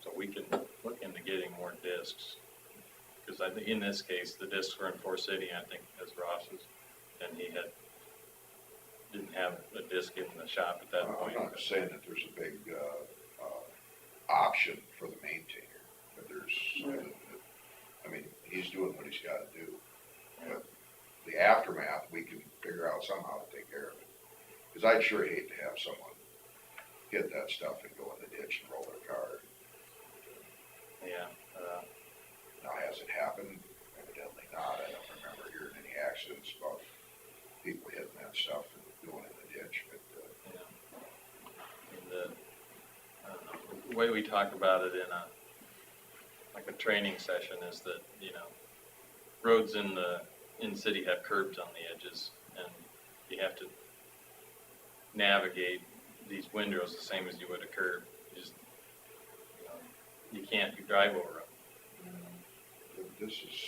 So we can look into getting more discs. Because I think in this case, the discs were in Forest City, I think, as Ross's, and he didn't have a disc in the shop at that point. I'm not saying that there's a big option for the maintainer, but there's, I mean, he's doing what he's got to do. But the aftermath, we can figure out somehow to take care of it. Because I'd sure hate to have someone hit that stuff and go in the ditch and roll their car. Yeah. Now, has it happened? Evidently not. I don't remember hearing any accidents about people hitting that stuff and going in the ditch, but, Yeah. And I don't know, the way we talk about it in a training session is that, roads in the city have curbs on the edges, and you have to navigate these windrows the same as you would a curb. You can't drive over them. this is,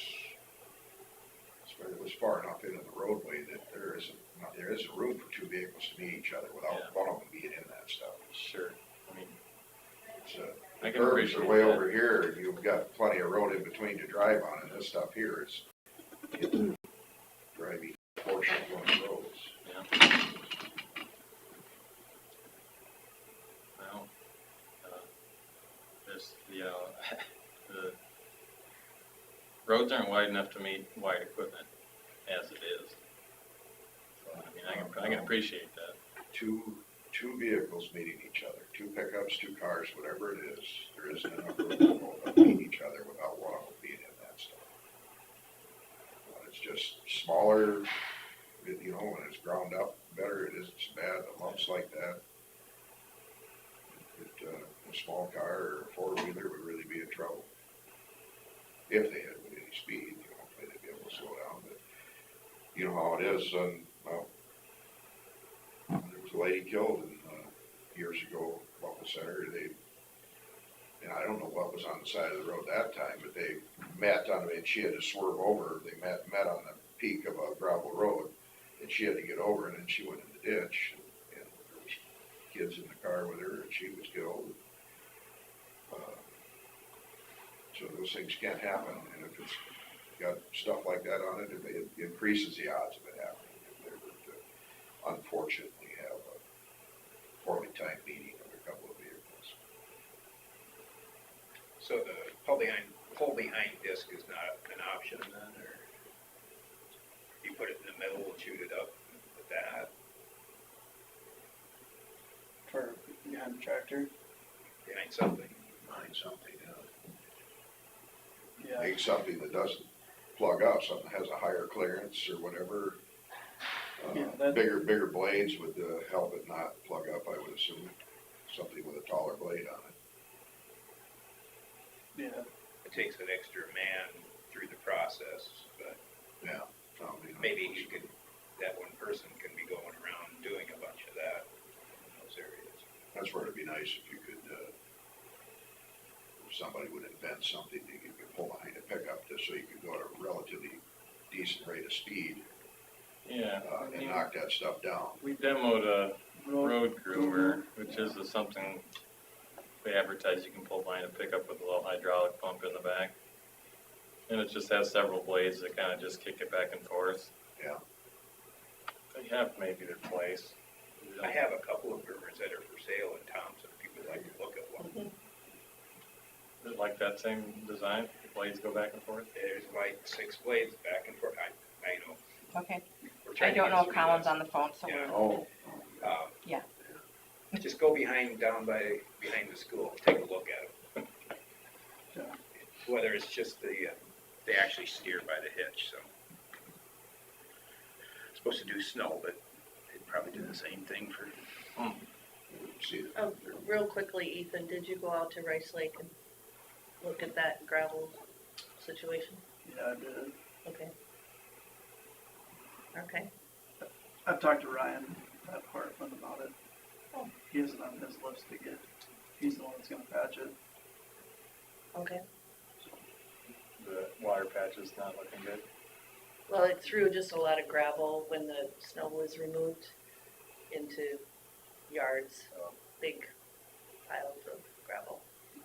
it was far enough into the roadway that there isn't room for two vehicles to meet each other without one of them being in that stuff. Sure. I mean, It's, I the can curbs appreciate are way that. over here, and you've got plenty of road in between to drive on, and this stuff here is driving portion of one of the roads. Yeah. Well, the roads aren't wide enough to meet wide equipment as it is. So, I mean, I can appreciate that. Two vehicles meeting each other, two pickups, two cars, whatever it is, there isn't enough room to both of them meet each other without one of them being in that stuff. When it's just smaller, when it's ground up better, it isn't so bad, the lumps like that. A small car or a four-wheeler would really be in trouble. If they hit with any speed, hopefully they'd be able to slow down, but you know how it is, well, there was a lady killed years ago, Buffalo Center, and I don't know what was on the side of the road that time, but they met on it, and she had to swerve over, they met on the peak of a gravel road, and she had to get over, and then she went in the ditch, and there was kids in the car with her, and she was killed. So those things can't happen, and if it's got stuff like that on it, it increases the odds of it happening. If they were to unfortunately have a poorly timed meeting of a couple of vehicles. So the pull behind disc is not an option then, or you put it in the middle and shoot it up with that? For behind the tractor. Behind something? Find something, Yeah. make something that doesn't plug up, something that has a higher clearance or whatever. Bigger blades would help it not plug up, I would assume. Something with a taller blade on it. Yeah. takes an extra man through the process, but Yeah. probably not. maybe he could, that one person can be going around doing a bunch of that in those areas. That's where it'd be nice if you could, if somebody would invent something that you could pull behind a pickup just so you could go at a relatively decent rate of speed, Yeah, I and mean, knock that stuff down. we demoed a road groomer, which is something they advertise you can pull behind a pickup with a little hydraulic pump in the back. And it just has several blades that kind of just kick it back and forth. Yeah. They have maybe their place. I have a couple of groomers that are for sale in Thompson, if people would like to look at one. Is it like that same design? The blades go back and forth? There's like 6 blades back and forth, I know. Okay, We're I trying to don't get know if through Colin's this. on the phone, so Yeah. we're, Oh. Yeah. Just go behind the school, take a look at them. Whether it's just they actually steer by the hitch, so. Supposed to do snow, but they'd probably do the same thing for, See, Real quickly, Ethan, did you go out to Rice Lake and look at that gravel situation? Yeah, I did. Okay. Okay, I've talked to Ryan at Hartman about it. Oh. He has it on his list to get, he's the one that's gonna patch it. okay. The water patch is not looking good. Well, it threw just a lot of gravel when the snow was removed into yards, big piles of gravel.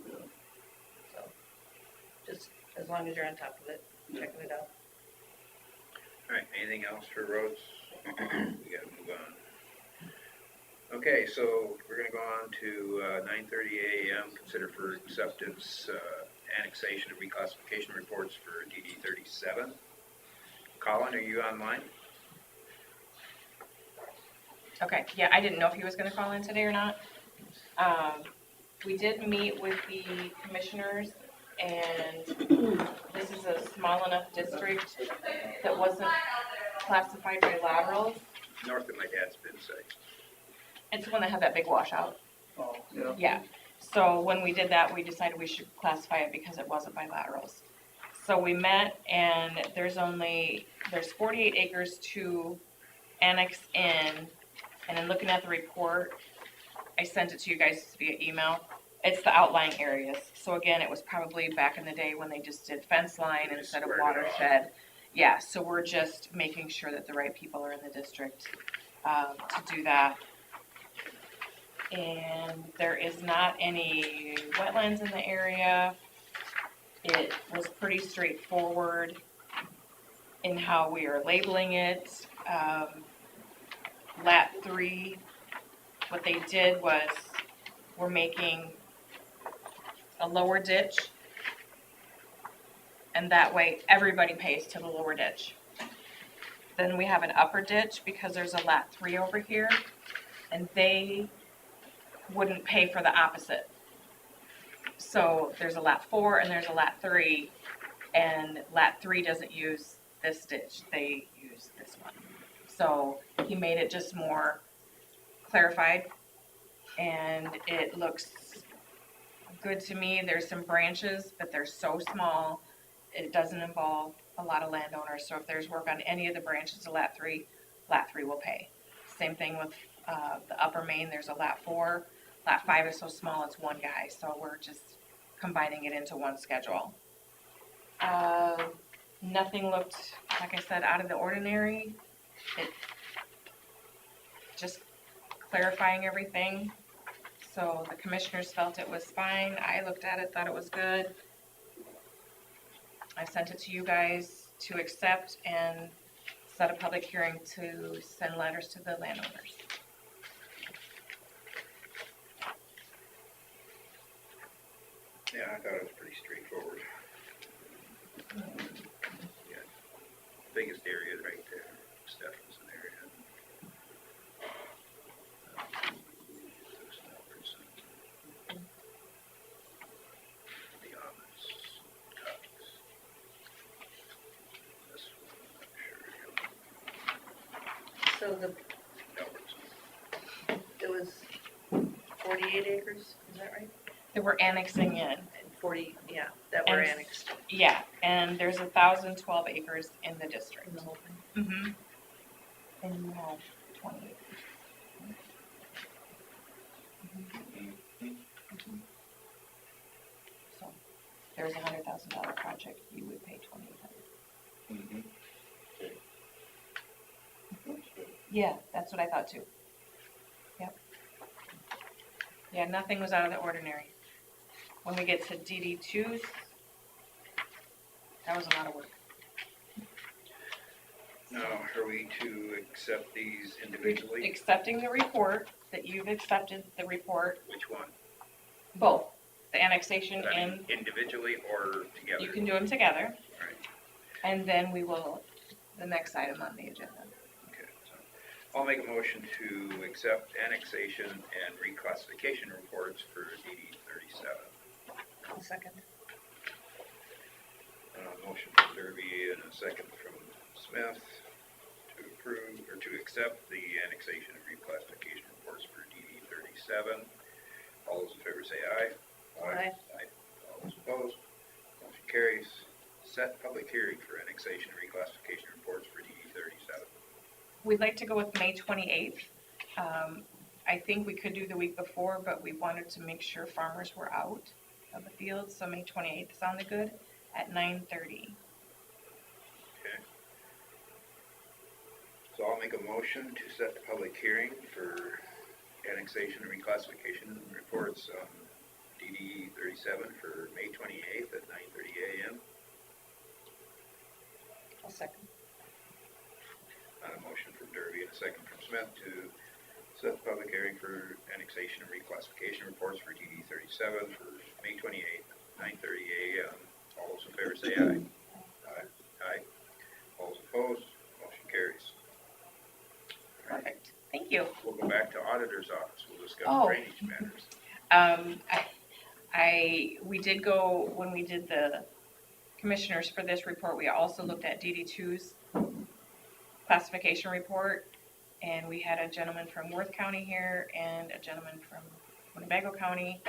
Yeah. So, just as long as you're on top of it, checking it out. all right, anything else for roads? We gotta move on. Okay, so we're gonna go on to 9:30 a.m., consider for acceptance, annexation and reclassification reports for DD 37. Colin, are you online? Okay, yeah, I didn't know if he was gonna call in today or not. We did meet with the commissioners, and this is a small enough district that wasn't classified by laterals. North of my dad's bin site. It's the one that had that big washout. Oh, yeah. Yeah, so when we did that, we decided we should classify it because it wasn't by laterals. So we met, and there's 48 acres to annex in, and then looking at the report, I sent it to you guys via email. It's the outlying areas. So again, it was probably back in the day when they just did fence line instead of Squared it off. watershed. Yeah, so we're just making sure that the right people are in the district to do that. And there is not any wetlands in the area. It was pretty straightforward in how we are labeling it. Lat 3, what they did was, we're making a lower ditch, and that way everybody pays to the lower ditch. Then we have an upper ditch because there's a Lat 3 over here, and they wouldn't pay for the opposite. So there's a Lat 4 and there's a Lat 3, and Lat 3 doesn't use this ditch, they use this one. So he made it just more clarified, and it looks good to me. There's some branches, but they're so small, it doesn't involve a lot of landowners, so if there's work on any of the branches of Lat 3 will pay. Same thing with the upper main, there's a Lat 4. Lat 5 is so small, it's one guy, so we're just combining it into one schedule. Nothing looked, like I said, out of the ordinary. It just clarifying everything. So the commissioners felt it was fine. I looked at it, thought it was good. I sent it to you guys to accept and set a public hearing to send letters to the landowners. Yeah, I thought it was pretty straightforward. Yeah, biggest area right there, Stephenson area. The Amish cuts. This one, I'm sure, So Albertson. it was 48 acres, is that right? That we're annexing in. that were And- annexed Yeah, and there's 1,012 acres in the district. in the whole thing. Mm-hmm. And you have 20 acres. So, there's a $100,000 project, you would pay $2,800. Yeah, that's what I thought too. Yep. Yeah, nothing was out of the ordinary. When we get to DD2s, that was a lot of work. Now, are we to accept these individually? Accepting the report, that you've accepted the report, Which one? both, the annexation I and mean, individually or together? you can do them together. Right. And then we will, the next item on the agenda. Okay, so I'll make a motion to accept annexation and reclassification reports for DD 37. I'll second. Motion from Derby and a second from Smith to approve, or to accept the annexation and reclassification reports for DD 37. All those in favor say aye. Aye. All those opposed, motion carries. Set public hearing for annexation and reclassification reports for DD 37. We'd like to go with May 28th. I think we could do the week before, but we wanted to make sure farmers were out of the field, so May 28th sounded good at 9:30. Okay. So I'll make a motion to set the public hearing for annexation and reclassification reports on DD 37 for May 28th at 9:30 a.m. I'll second. A motion from Derby and a second from Smith to set the public hearing for annexation and reclassification reports for DD 37 for May 28th, 9:30 a.m. All those in favor say aye. Aye. All those opposed, motion carries. All right, Perfect. Thank you. we'll go back to auditor's office. We'll discuss Oh. drainage matters. We did go, when we did the commissioners for this report, we also looked at DD2's classification report. And we had a gentleman from Worth County here and a gentleman from Winnebago County,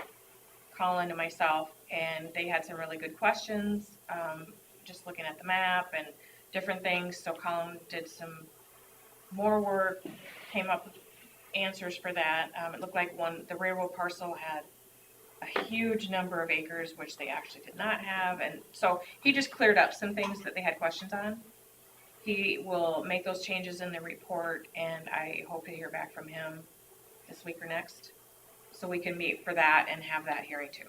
Colin and myself, and they had some really good questions, just looking at the map and different things. So Colin did some more work, came up with answers for that. It looked like the railroad parcel had a huge number of acres, which they actually did not have. And so he just cleared up some things that they had questions on. He will make those changes in the report, and I hope to hear back from him this week or next, so we can meet for that and have that hearing too.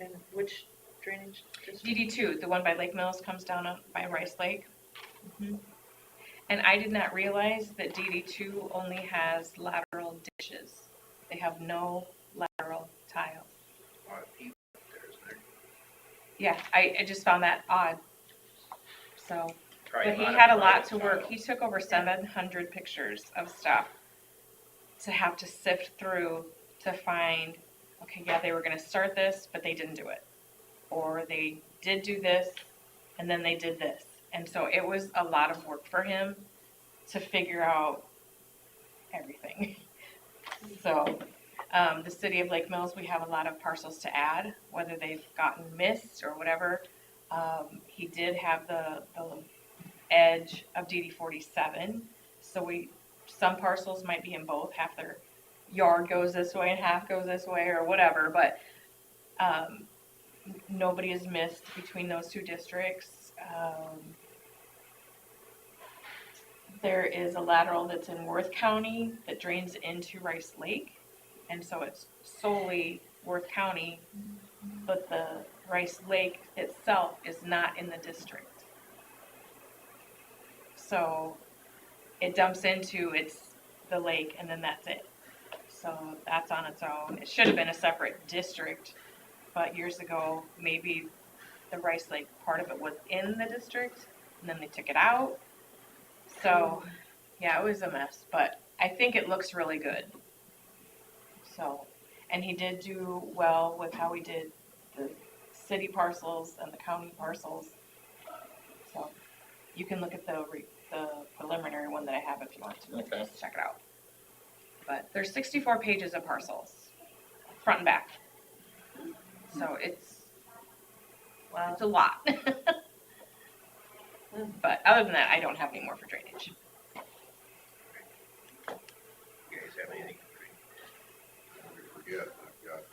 And which drainage district? DD2, the one by Lake Mills, comes down by Rice Lake. And I did not realize that DD2 only has lateral ditches. They have no lateral tiles. A lot of people up there, isn't there? Yeah, I just found that odd. So, Probably but he of had a lot private to work. tile. He took over 700 pictures of stuff to have to sift through to find, okay, yeah, they were gonna start this, but they didn't do it. Or they did do this, and then they did this. And so it was a lot of work for him to figure out everything. So, the city of Lake Mills, we have a lot of parcels to add, whether they've gotten missed or whatever. He did have the edge of DD 47, so some parcels might be in both, half their yard goes this way and half goes this way or whatever, but, nobody is missed between those two districts. There is a lateral that's in Worth County that drains into Rice Lake, and so it's solely Worth County, but the Rice Lake itself is not in the district. So it dumps into the lake and then that's it. So that's on its own. It should have been a separate district, but years ago, maybe the Rice Lake part of it was in the district and then they took it out. So, yeah, it was a mess, but I think it looks really good. So, and he did do well with how he did the city parcels and the county parcels. So, you can look at the preliminary one that I have if you want to. Okay. Just check it out. But there's 64 pages of parcels. front and back. So it's a lot. But other than that, I don't have any more for drainage. You guys have anything? Let me forget, I've got,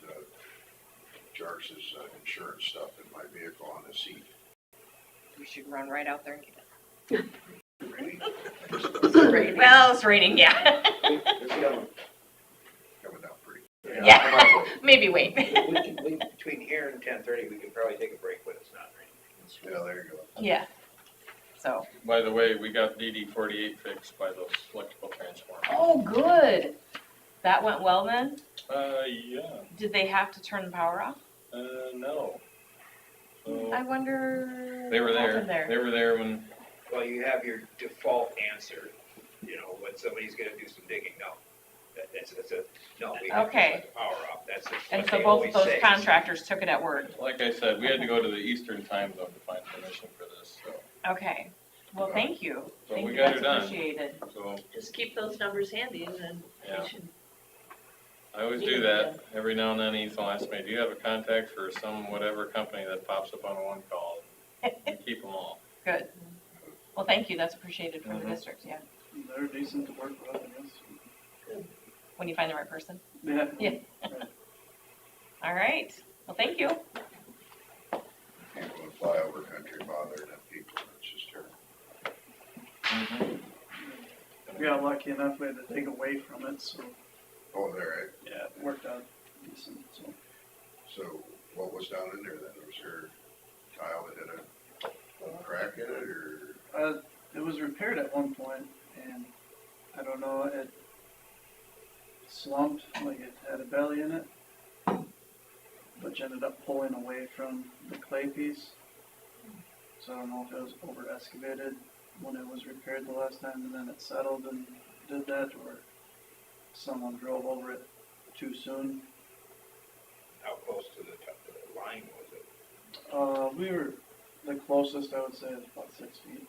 Jarvis's insurance stuff in my vehicle on the seat. We should run right out there and get Really? it. Well, it's raining, yeah. Coming down pretty. Yeah, maybe wait. Between here and 10:30, we could probably take a break when it's not raining. Yeah, there you go. Yeah. So. By the way, we got DD 48 fixed by those electrical transformers. Oh, good. That went well then? Yeah, Did they have to turn the power off? no. So, I wonder. they were what happened there, they were there when, Well, you have your default answer, when somebody's gonna do some digging, no. That's a, no, we have to Okay. shut the power off, that's And what so they both always of those say. contractors took it at word. like I said, we had to go to the eastern time zone to find permission for this, so. Okay. Well, thank you. So Thank we you, got that's her done. appreciated. So Just keep those numbers handy and then Yeah. we should, I always do that. Every now and then Ethan will ask me, do you have a contact for some whatever company that pops up on a one call? We keep them all. Good. Well, thank you, that's appreciated from the Mhm. district, yeah. They're decent to work with, I guess. When you find the right person. Yeah. Yeah. All right. Well, thank you. People that fly over country bothering them people, it's just terrible. We got lucky enough, we had to take away from it, so Oh, there, yeah, it worked out decent, so. so what was down in there then? Was there tile that had a crack in it or? It was repaired at one point, and I don't know, it slumped, like it had a belly in it, which ended up pulling away from the clay piece. So I don't know if it was over excavated when it was repaired the last time, and then it settled and did that, or someone drove over it too soon. How close to the top of the line was it? We were the closest, I would say, is about 6 feet.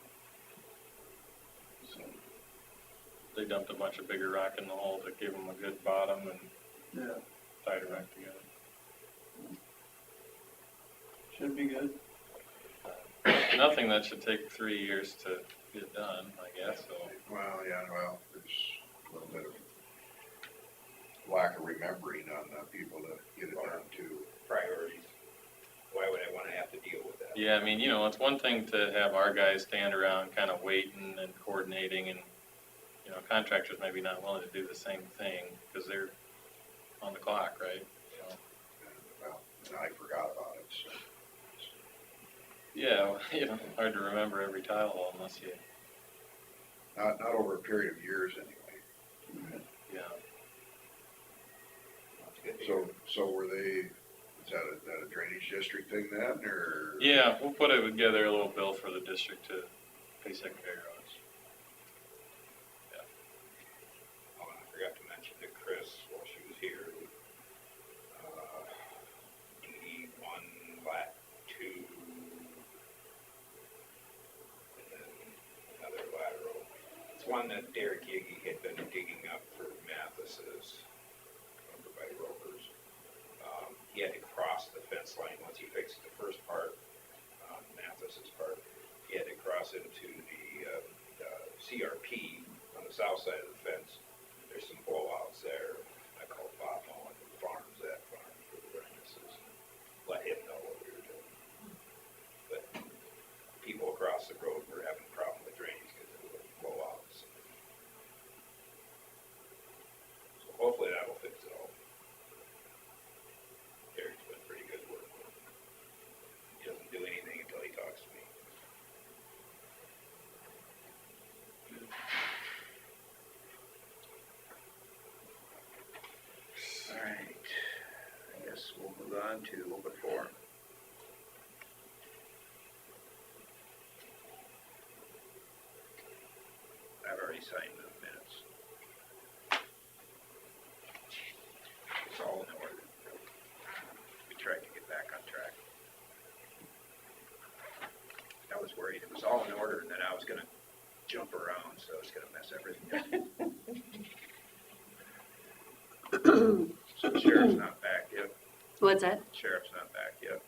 So, They dumped a bunch of bigger rock in the hole to give them a good bottom and yeah, tied it back together. should be good. Nothing that should take 3 years to get done, I guess, so. Well, yeah, well, there's a little bit of lack of remembering on people to get it done too. Priorities. Why would I wanna have to deal with that? Yeah, I mean, it's one thing to have our guys stand around kind of waiting and coordinating and, contractors maybe not willing to do the same thing because they're on the clock, right? So, Well, and I forgot about it, so. yeah, hard to remember every tile hole unless you, Not over a period of years anyway. yeah. That's good to So, hear. so were they, is that a drainage district thing then, or? Yeah, we'll put it together a little bill for the district to pay secondary roads. Oh, and I forgot to mention to Chris while she was here, DD1, Lat 2, and then another lateral. It's one that Derek Yiggy had been digging up for Mathis's, over by Rovers. He had to cross the fence line once he fixed the first part, Mathis's part. He had to cross into the CRP on the south side of the fence. There's some blowouts there. I called Bob Mullen, who farms that farm for the Renaissance. Let him know what we were doing. But people across the road were having a problem with drainage because of the blowouts. So hopefully that'll fix it all. Derek's been pretty good working with it. He doesn't do anything until he talks to me. All right, I guess we'll move on to open forum. I've already signed the minutes. It's all in order. We tried to get back on track. I was worried it was all in order and then I was gonna jump around, so I was gonna mess everything up. So the sheriff's not back yet. What's that? Sheriff's not back yet.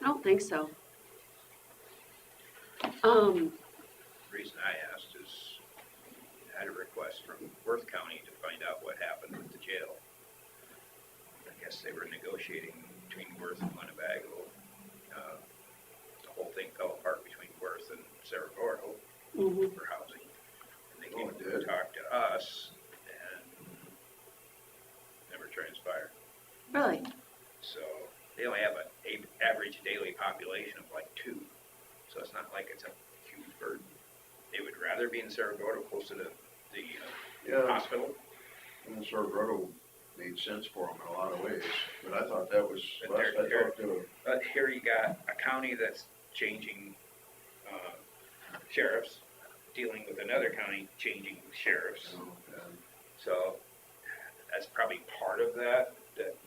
I don't think so. The reason I asked is I had a request from Worth County to find out what happened with the jail. I guess they were negotiating between Worth and Winnebago. The whole thing fell apart between Worth and Cerro Gordo Mhm. for housing. And they Oh, came it to did? talk to us and never transpired. Really? So they only have an average daily population of like 2. So it's not like it's a huge burden. They would rather be in Cerro Gordo close to the Yeah, hospital. and Cerro Gordo made sense for them in a lot of ways, but I thought that was, But last I they're- talked to, But here you got a county that's changing sheriffs, dealing with another county changing sheriffs. and So that's probably part of that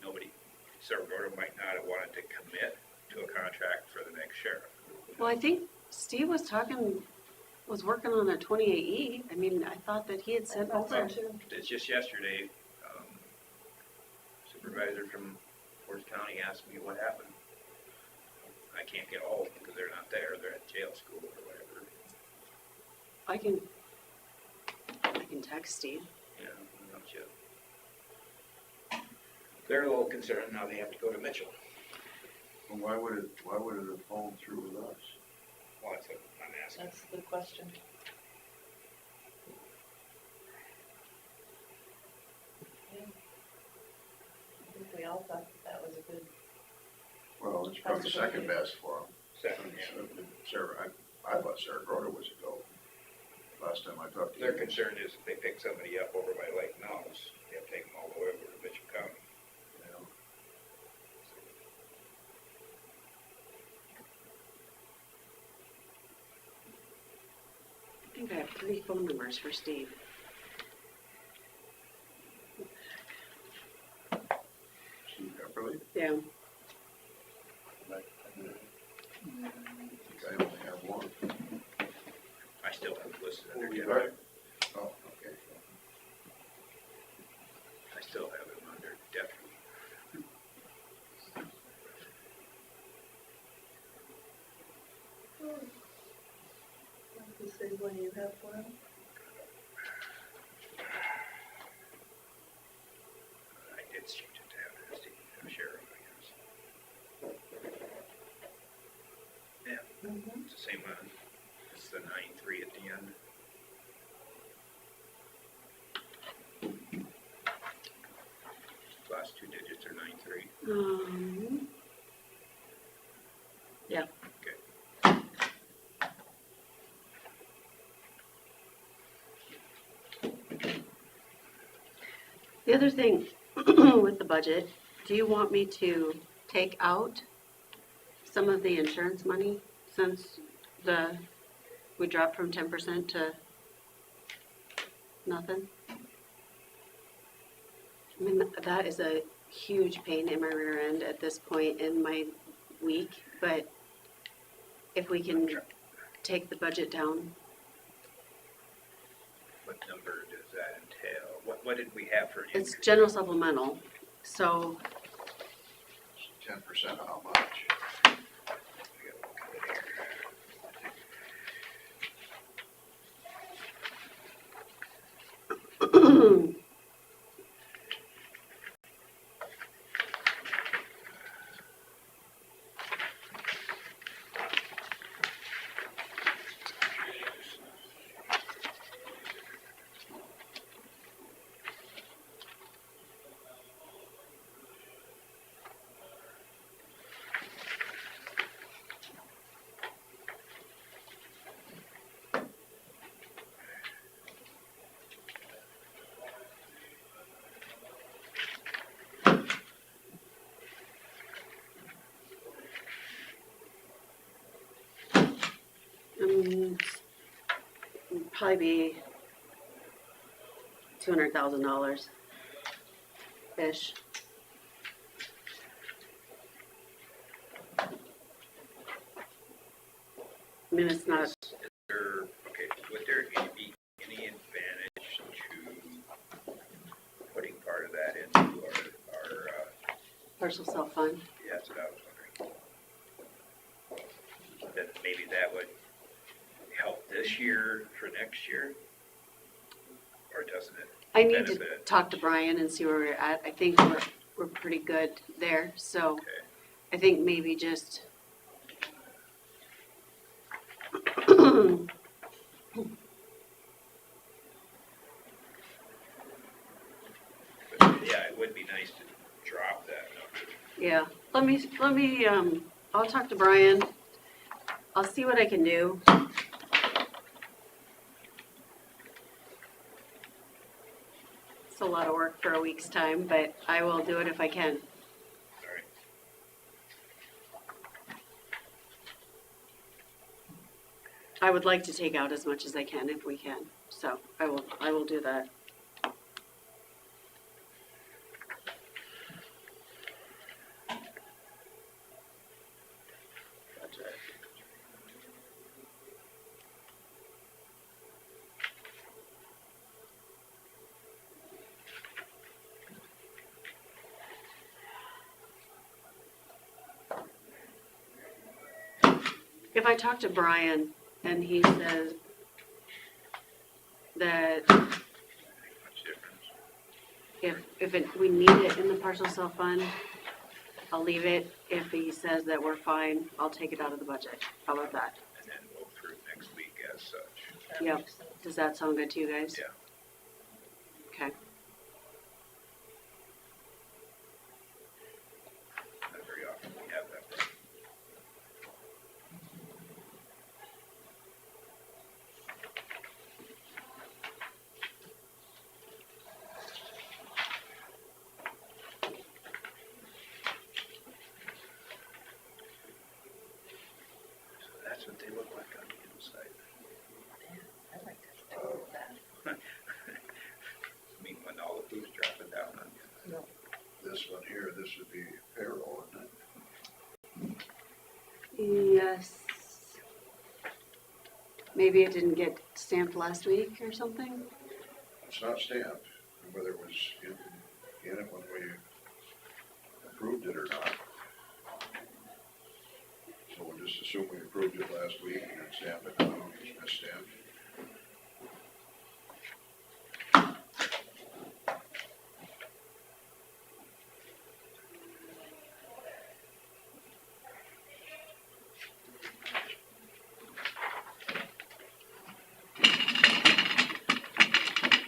nobody, Cerro Gordo might not have wanted to commit to a contract for the next sheriff. Well, I think Steve was working on a 28E. I mean, I thought that he had sent over. It's just yesterday, supervisor from Worth County asked me what happened. I can't get a hold of them because they're not there. They're at jail school or whatever. I can text Steve. You know, don't you? They're a little concerned now they have to go to Mitchell. well, why would it have fallen through with us? Well, that's what I'm asking. That's the question. Yeah. I think we all thought that was a good, Well, it's probably second best for them. Second, yeah. I thought Cerro Gordo was a go. Last time I talked to Their you. concern is if they pick somebody up over by Lake Nels, they have to take them all the way over to Mitchell County. You know, I think I have 3 phone numbers for Steve. Steve Pepperly, Yeah. I think I only have one. I still have it listed under You deputy. got- Oh, okay. I still have it under deputy. the same one you have for him? I did change it to have it as the sheriff, I guess. Yeah, it's the same one. It's the 9-3 at the end. Last 2 digits are 9-3. Yeah. Okay. The other thing with the budget, do you want me to take out some of the insurance money since we dropped from 10% to nothing? I mean, that is a huge pain in my rear end at this point in my week, but if we can take the budget down, What number does that entail? What did we have for it's increase? general supplemental, so 10% of how much? We gotta look at it here. probably be $200,000-ish. I mean, it's not, Would there be any advantage to putting part of that into our partial self-fund. Yeah, that's what I was wondering. Then maybe that would help this year for next year? Or doesn't it? I need to Benefit. talk to Brian and see where we're at. I think we're pretty good there, so Okay. I think maybe just But yeah, it would be nice to drop that number. yeah. Let me I'll talk to Brian. I'll see what I can do. It's a lot of work for a week's time, but I will do it if I can. All right. I would like to take out as much as I can if we can, so I will do that. If I talk to Brian and he says that Much difference. if we need it in the partial self-fund, I'll leave it. If he says that we're fine, I'll take it out of the budget. How about that? And then we'll through next week as such. That Yep. makes sense. Does that sound good to you guys? Yeah. Okay. Not very often we have that. But so that's what they look like on the inside. I'd like to have that. I mean, when all the food's dropping down on you. No, This one here, this would be payroll, isn't it? Yes. Maybe it didn't get stamped last week or something? It's not stamped, whether it was in it when we approved it or not. So we'll just assume we approved it last week and then stamp it now, it's misstamped.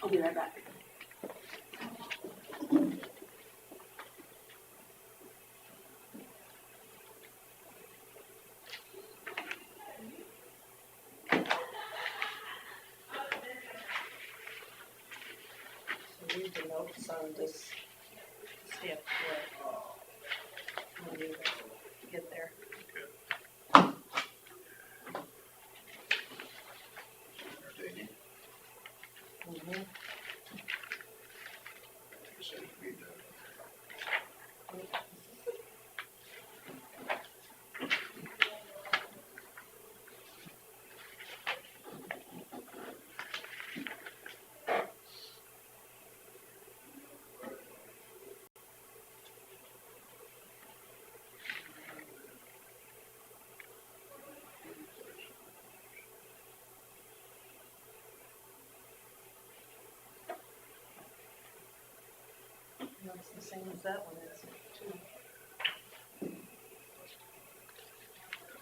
I'll be right back. so read the notes on this stamp here. When you get there. Entertaining, Mm-hmm. you said it'd be done. Looks the same as that one is too.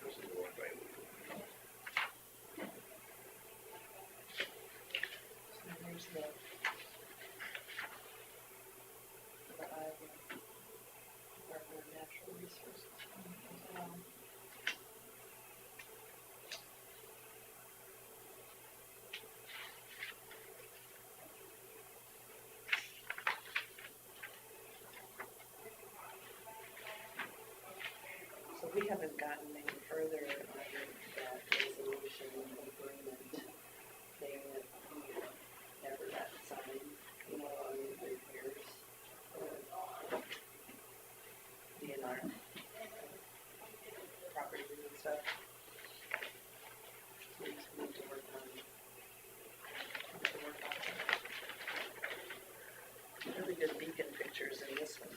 This is the one by So here's the Iowa Department of Natural Resources. So we haven't gotten any further on that resolution agreement thing that we never got signed, you know, on the repairs. DNR. Properties and stuff. So we just need to work on that. Really good beacon pictures in this one.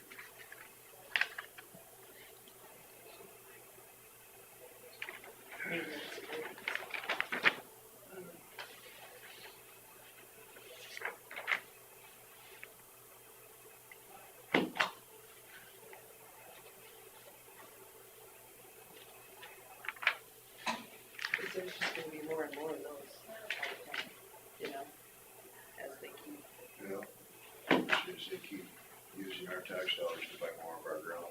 there's just gonna be more and more of those all the time, you know, as they keep. Yeah. As they keep using our tax dollars to buy more of our ground.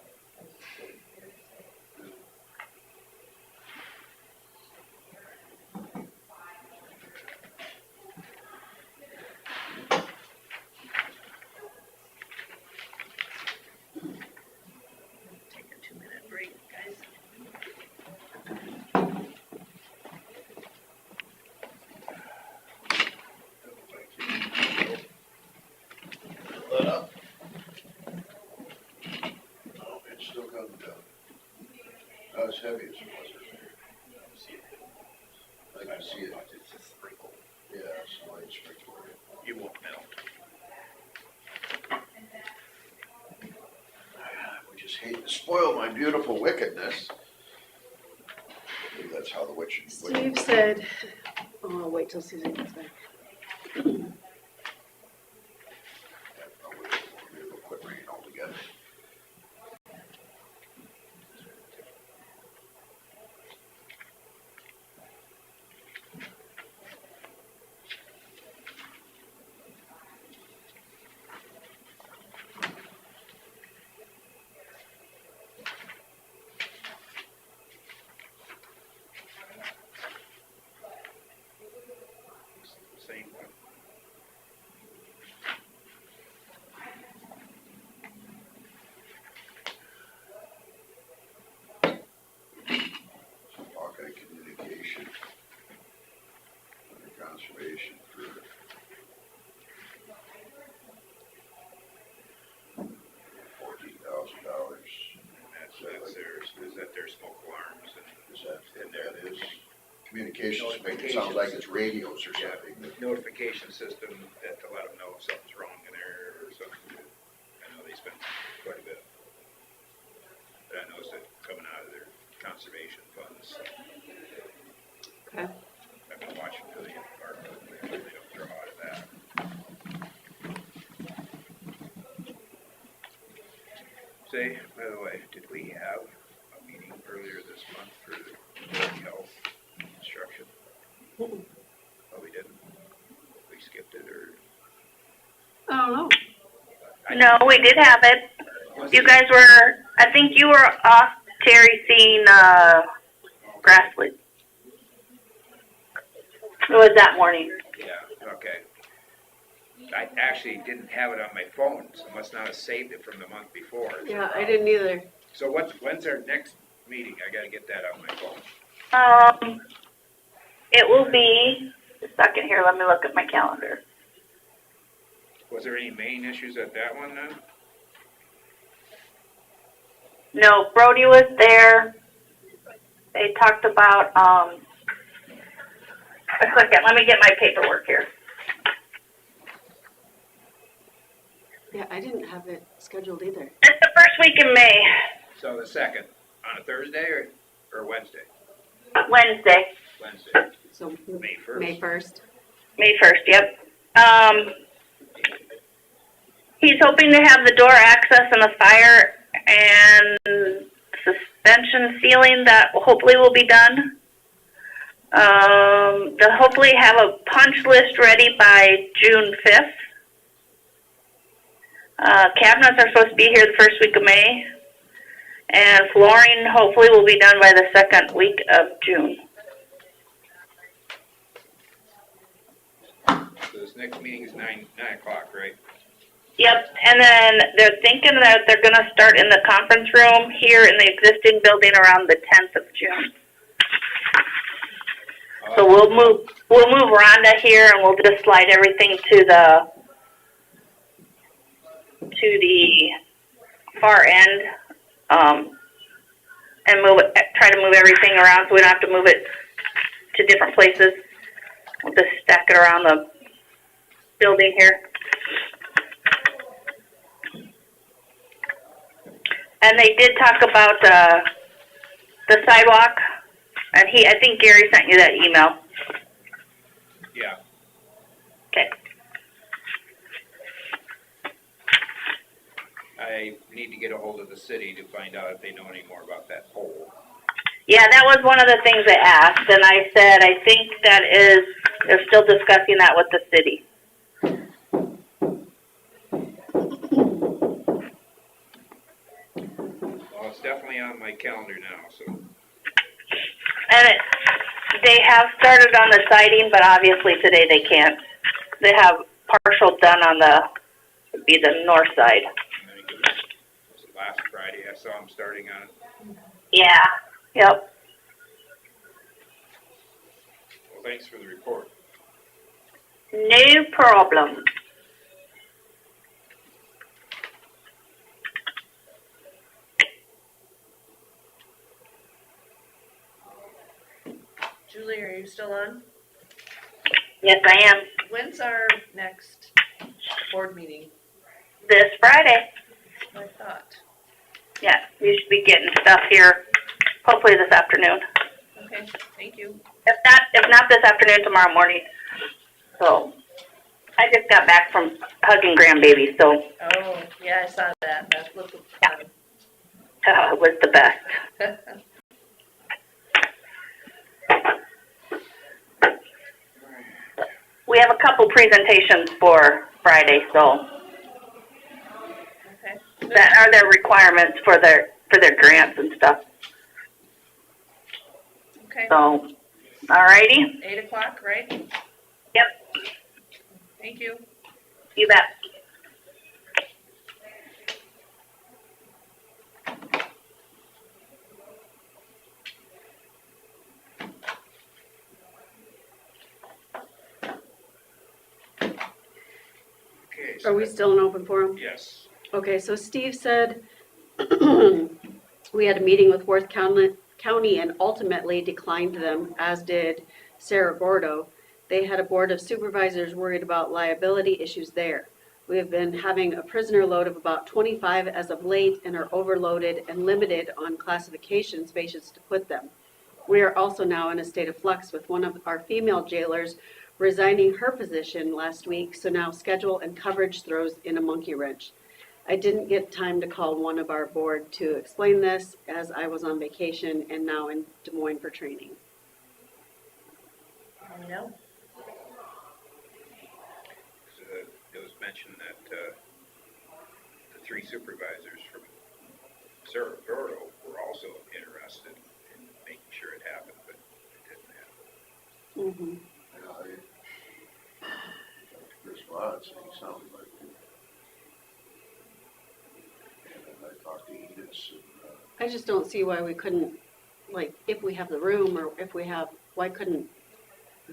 Take a 2-minute break, guys. Let up. No, it's still coming down. Not as heavy as it was earlier. I can see it. It's just sprinkle. Yeah, it's a light sprinkle. You won't melt. We just hate to spoil my beautiful wickedness. Maybe that's how the witch. Steve said, oh, I'll wait till Susan gets back. We'll quit raining altogether. Same one. Hawkeye Communication under conservation for $14,000. That's theirs, is that their smoke alarms and Is that is? Communications, make it sound like it's radios or Yeah. something. notification system that to let them know if something's wrong in there or something. I know they spend quite a bit. But I noticed it coming out of their conservation funds. Okay. I've been watching for the department, they don't throw out of that. Say, by the way, did we have a meeting earlier this month for the health instruction? Oh, we didn't? We skipped it or? I don't know. No, we did have it. You guys were, I think you were off, Terry, seeing, Grassley. It was that morning. Yeah, okay. I actually didn't have it on my phone, so I must not have saved it from the month before. Yeah, I didn't either. So when's our next meeting? I gotta get that on my phone. It will be, a second here, let me look at my calendar. Was there any main issues at that one then? No, Brody was there. They talked about, a second, let me get my paperwork here. Yeah, I didn't have it scheduled either. It's the first week in May, So the second, on a Thursday or Wednesday? Wednesday, Wednesday, So May 1st. May 1st. May 1st, yep. He's hoping to have the door access and the fire and suspension sealing that hopefully will be done. They'll hopefully have a punch list ready by June 5th. Cabinets are supposed to be here the first week of May. And flooring hopefully will be done by the second week of June. So this next meeting is 9 o'clock, right? Yep, and then they're thinking that they're gonna start in the conference room here in the existing building around the 10th of June. So we'll move Rhonda here and we'll just slide everything to the far end, and try to move everything around so we don't have to move it to different places. We'll just stack it around the building here. And they did talk about, the sidewalk, and I think Gary sent you that email. Yeah. Okay. I need to get a hold of the city to find out if they know any more about that pole. Yeah, that was one of the things I asked, and I said, I think that is, they're still discussing that with the city. Well, it's definitely on my calendar now, so. And they have started on the siding, but obviously today they can't. They have partial done on would be the north side. I think was it last Friday I saw them starting on it. Yeah, yep. Well, thanks for the report. No problem. Julie, are you still on? Yes, I am. When's our next board meeting? This Friday. I thought. Yeah, you should be getting stuff here, hopefully this afternoon. Okay, thank you. If not this afternoon, tomorrow morning. So, I just got back from hugging grandbabies, so Oh, yeah, I saw that. That looked fun. it was the best. We have a couple presentations for Friday, so Okay. that are their requirements for their grants and stuff. Okay, So, alrighty. 8 o'clock, right? Yep, Thank you. you bet. Okay. So Are we still in open forum? Yes. Okay, so Steve said we had a meeting with Worth County and ultimately declined them, as did Sarah Gordo. They had a board of supervisors worried about liability issues there. We have been having a prisoner load of about 25 as of late and are overloaded and limited on classification spaces to put them. We are also now in a state of flux with one of our female jailers resigning her position last week, so now schedule and coverage throws in a monkey wrench. I didn't get time to call one of our board to explain this as I was on vacation and now in Des Moines for training. No. It was mentioned that the 3 supervisors from Cerro Gordo were also interested in making sure it happened, but it didn't happen. Mm-hmm. Yeah, I talked to Chris Watts, and he sounded like it. And then I talked to Edith, and, I just don't see why we couldn't, like, if we have the room or if we have, why couldn't,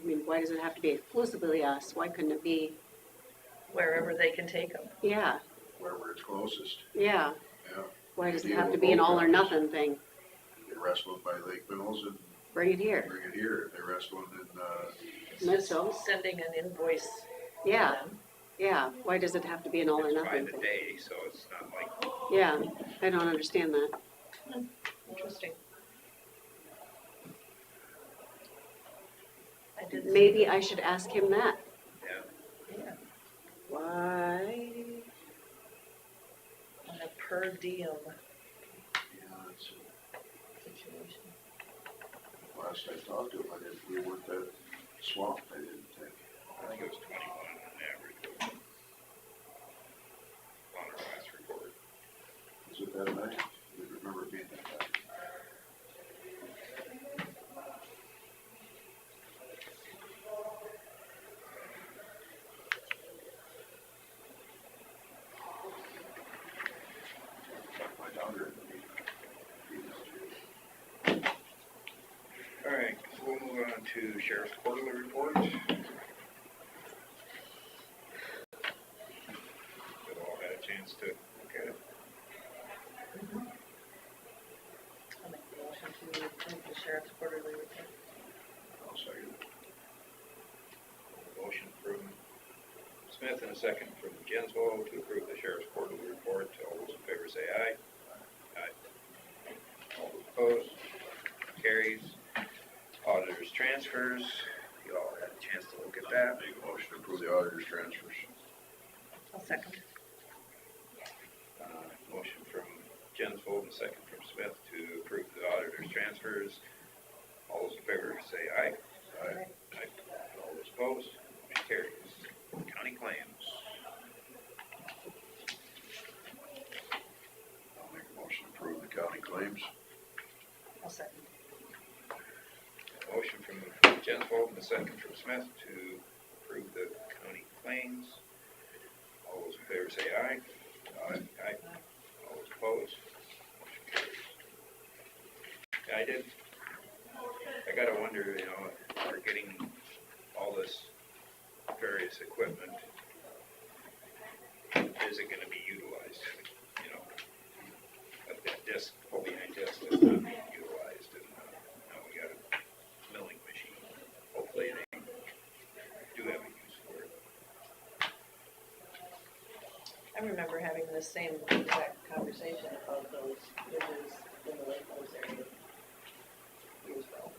I mean, why does it have to be exclusively us? Why couldn't it be, Wherever they can take them. yeah, wherever it's closest, yeah. yeah. Why does it Deal have to with be an both all or counties. nothing thing? You can wrestle it by Lake Mills and Bring it here. bring it here. If they wrestle it in, It's No, just so, sending an invoice. to yeah, them. yeah. Why does it have to be an all or It's by nothing the thing? day, so it's not like, Yeah, I don't understand that. Interesting. I did. see Maybe I should ask him that. yeah. that. Yeah, Why? on a per diem yeah, it's, situation. last I talked to him, I didn't, we weren't that swamped, I didn't think. I think it was 21 on average on our last report. Was it that night? I remember it being that night. My daughter in the meeting. All right, so we'll move on to Sheriff's Quarterly Report. We've all had a chance to look at it. I'll make the motion to approve the sheriff's quarterly report. I'll second it. Motion from Smith and a second from Jensvold to approve the Sheriff's Quarterly Report. All those in favor say aye. Aye. All those opposed? Carries. Auditors transfers. You all had a chance to look at that. Make a motion to approve the auditor's transfers. I'll second. Motion from Jensvold and a second from Smith to approve the auditor's Supervisors transfers. All those in favor say aye. Aye. Aye. All those opposed, motion carries. County claims. I'll make a motion to approve the county claims. I'll second. Motion from Jensvold and a second from Smith to approve the county claims. All those in favor say aye. Aye. Aye. All those opposed, motion carries. Yeah, I gotta wonder, you know, if we're getting all this various equipment, is it gonna be utilized? You know, that disc, pull behind disc is not being utilized, and now we got a milling machine. Hopefully they do have a use for it. I remember having the same exact conversation about those bridges in the Lake Hills area years ago.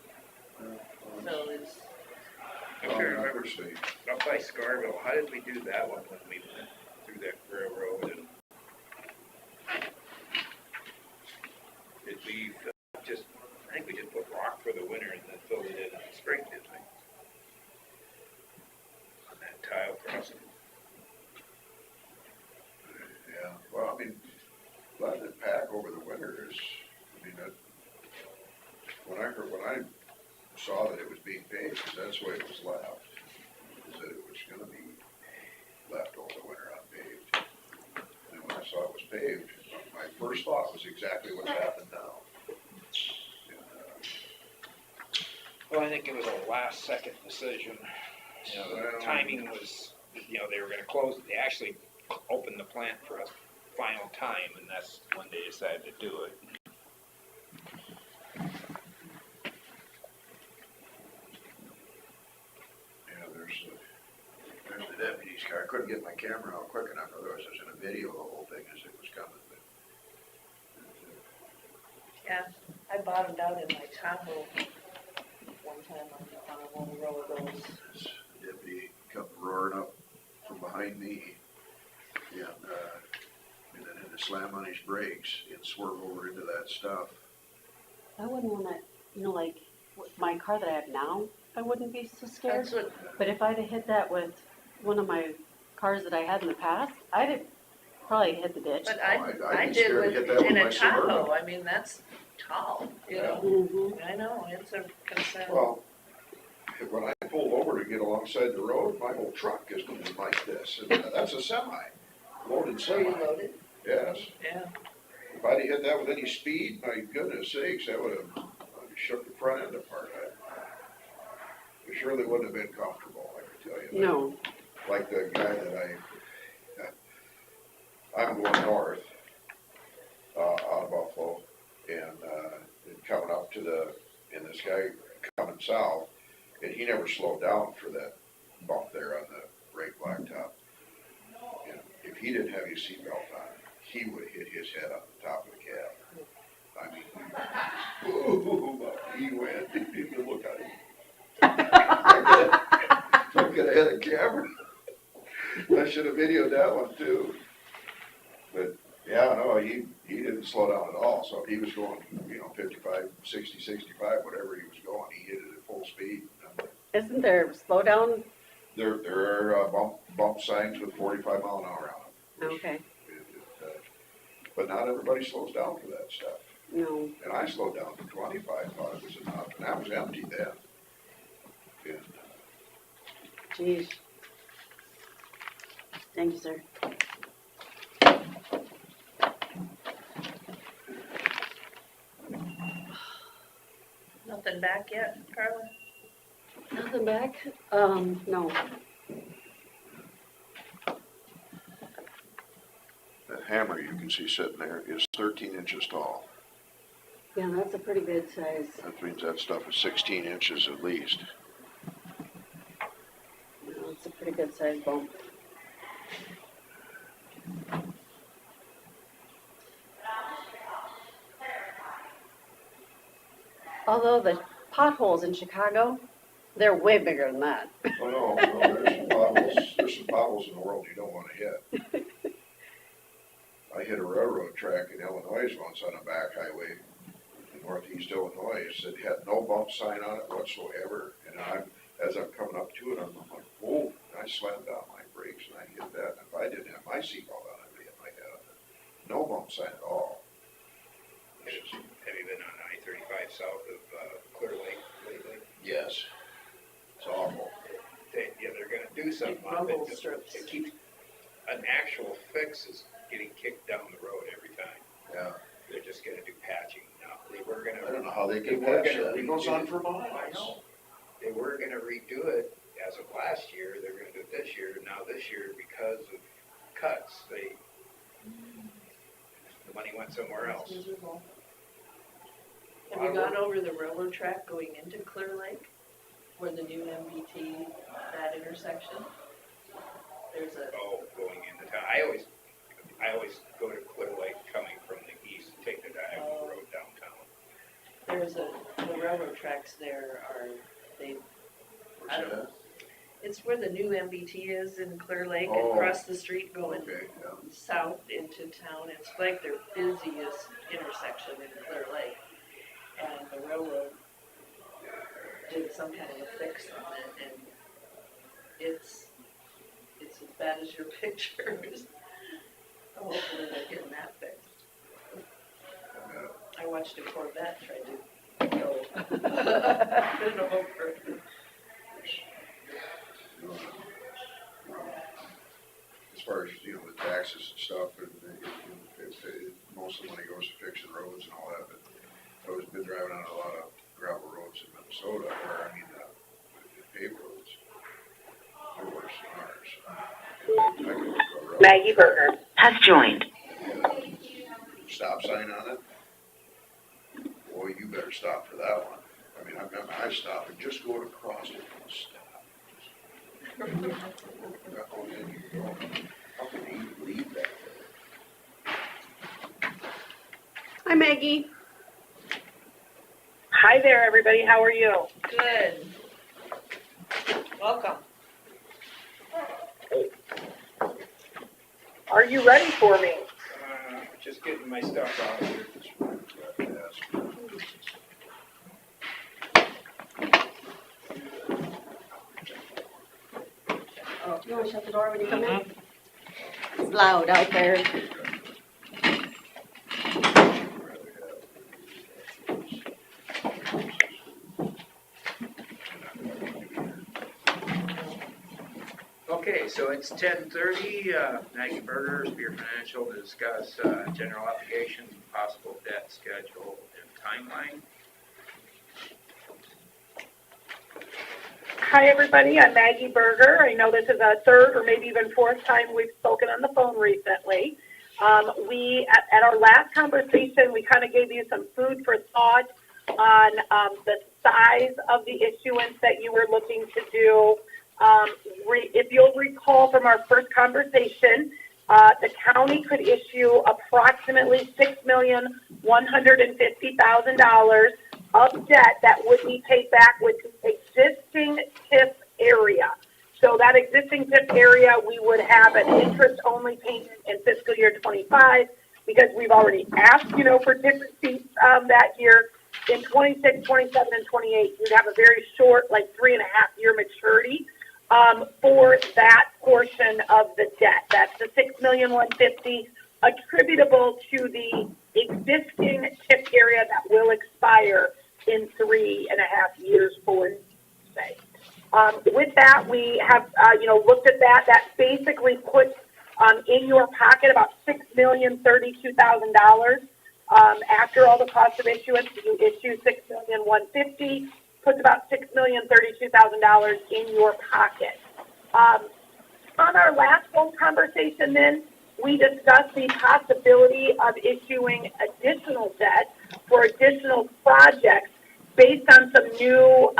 So it's, I'm Well, sure you I remember would say, up by Scarville, how did we do that one when we went through that railroad and did we just, I think we just put rock for the winter and then filled it in the spring, didn't we? On that tile crossing. yeah, well, I mean, letting it pack over the winter is, I mean, that, when I saw that it was being paved, 'cause that's the way it was left, is that it was gonna be left over the winter unpaved. And when I saw it was paved, my first thought was exactly what's happened now. And, Well, I think it was a last second decision. You know, Well- the timing was, you know, they were gonna close, they actually opened the plant for a final time and that's when they decided to do it. yeah, there's the deputy's car. I couldn't get my camera out quick enough, otherwise I was gonna video the whole thing as it was coming, but. yeah, I bottomed out in my Tahoe one time on one row of those. This deputy come roaring up from behind me, and then had to slam on his brakes and swerve over into that stuff. I wouldn't wanna, you know, like, with my car that I have now, I wouldn't be so scared. That's what, But if I'd have hit that with one of my cars that I had in the past, I'd have probably hit the ditch. but I'd I be did scared to with, hit that with in my a Tahoe, Suburban. I mean, that's tall, you know? Mm-hmm. I know, it's a concern. Well, when I pulled over to get alongside the road, my whole truck is like this, and that's a semi, loaded Were semi. you loaded? Yes, Yeah. if I'd have hit that with any speed, my goodness sakes, that would have shook the front end apart. It surely wouldn't have been comfortable, I can tell you that. No, Like the guy that I'm going north, out of Buffalo, and coming up to and this guy coming south, and he never slowed down for that bump there on the right blacktop. And if he didn't have his seatbelt on, he would have hit his head on the top of the cab. I mean, ooh, he went, you look at him. I could have had a camera. I should have videoed that one too. But, yeah, no, he didn't slow down at all, so if he was going, 55, 60, 65, whatever he was going, he hit it at full speed. isn't there slow down? There are bump signs with 45 mile an hour on them. Okay, But not everybody slows down for that stuff. no. And I slowed down to 25, thought it was enough, and that was empty then. And, Geez. Thank you, sir. Nothing back yet, Carla? Nothing back? No. that hammer you can see sitting there is 13 inches tall. Yeah, that's a pretty good size. That means that stuff is 16 inches at least. It's a pretty good size bump. Although the potholes in Chicago, they're way bigger than that. Oh, no, there's some potholes in the world you don't want to hit. I hit a railroad track in Illinois once on a back highway in Northeast Illinois, it had no bump sign on it whatsoever, and as I'm coming up to it, I'm like, whoa, and I slammed down my brakes and I hit that, and if I didn't have my seatbelt on, I'd be hit my head on it. No bump sign at all. It's just, Have you been on I-35 south of Clear Lake lately? yes, it's awful. They're gonna do something It on it. rumbles strips. It keeps, an actual fix is getting kicked down the road every time. Yeah, They're just gonna do patching now. They were I gonna, don't know how they They can were patch gonna that, it goes on for I miles. know. They were gonna redo it as of last year, they're gonna do it this year. Now this year, because of cuts, the money went somewhere else. It's miserable. Have you gone over the railroad track going into Clear Lake, where the new MBT, that intersection? There's a, Oh, going into town. I always go to Clear Lake coming from the east and take the diagonal road downtown. the railroad tracks there are, I What's don't know. that? It's where the new MBT is in Clear Lake and Oh. across the street going Okay, yeah. south into town. It's like their busiest intersection in Clear Lake. And the railroad did some kind of a fix on it, and it's as bad as your pictures. So hopefully they're getting that fixed. Yeah. I watched a Corvette try to go. Couldn't hope for it. As far as, the taxes and stuff, and most of the money goes to fixing roads and all that, but I've been driving on a lot of gravel roads in Minnesota, the paved roads. They're worse than ours. I can look at a road, Maggie Berger has joined. stop sign on it. Boy, you better stop for that one. I mean, I've got my eyes stopping, just going across it, stop. Oh, then you go. How can you leave that there? Hi, Maggie. Hi there, everybody. How are you? Good. Welcome. Are you ready for me? Just getting my stuff out of here. Oh, you want to shut the door when you come in? It's loud out there. Okay, so it's 10:30, Maggie Berger, Spear Financial, to discuss general obligation, possible debt schedule, and timeline. Hi, everybody. I'm Maggie Berger. I know this is a third or maybe even fourth time we've spoken on the phone recently. At our last conversation, we kind of gave you some food for thought on the size of the issuance that you were looking to do. If you'll recall from our first conversation, the county could issue approximately $6,150,000 of debt that would be paid back with the existing TIF area. So that existing TIF area, we would have an interest-only payment in fiscal year 25 because we've already asked, for TIF receipts that year. In 26, 27, and 28, you'd have a very short, 3.5-year maturity for that portion of the debt. That's the $6,150,000 attributable to the existing TIF area that will expire in 3.5 years, for say. With that, we have, looked at that. That basically puts in your pocket about $6,032,000. After all the cost of issuance, you issue $6,150,000, puts about $6,032,000 in your pocket. On our last phone conversation then, we discussed the possibility of issuing additional debt for additional projects based on some new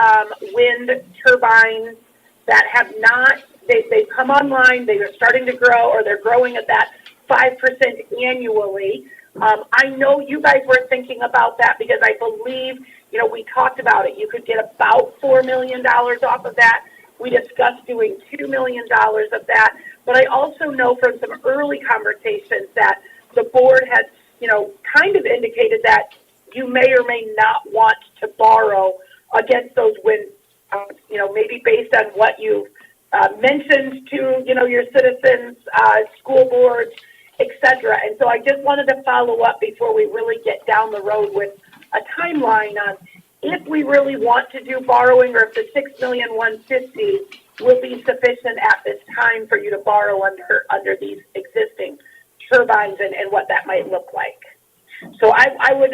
wind turbines that have not, they've come online, they are starting to grow, or they're growing at that 5% annually. I know you guys were thinking about that because I believe, we talked about it. You could get about $4 million off of that. We discussed doing $2 million of that. But I also know from some early conversations that the board had, kind of indicated that you may or may not want to borrow against those wind, maybe based on what you've mentioned to, your citizens, school boards, et cetera. And so I just wanted to follow up before we really get down the road with a timeline on if we really want to do borrowing, or if the $6,150,000 will be sufficient at this time for you to borrow under these existing turbines and what that might look like. So I would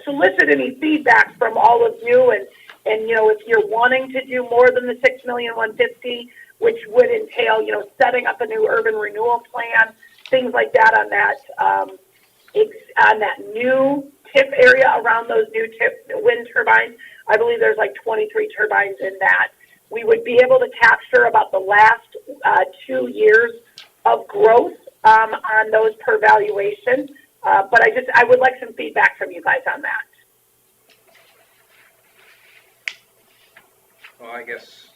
solicit any feedback from all of you, and if you're wanting to do more than the $6,150,000, which would entail setting up a new urban renewal plan, things like that on that new tip area around those new tip wind turbines. I believe there's like 23 turbines in that. We would be able to capture about the last 2 years of growth on those per valuation. But I would like some feedback from you guys on that. Well, I guess,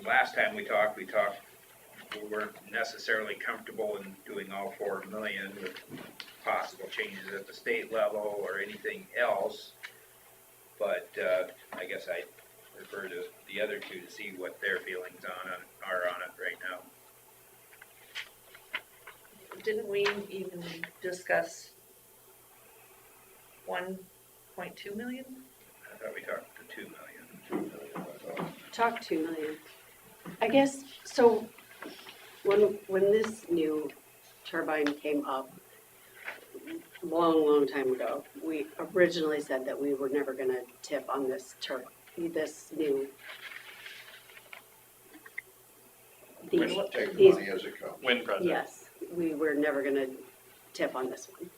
last time we talked, we weren't necessarily comfortable in doing all 4 million with possible changes at the state level or anything else. But I guess I refer to the other two to see what their feelings are on it right now. Didn't we even discuss 1.2 million? I thought we talked to 2 million. Talk 2 million. I guess, so when this new turbine came up, long time ago, we originally said that we were never gonna tip on this new. Take the money as it comes. Wind project. Yes, we were never gonna tip on this one.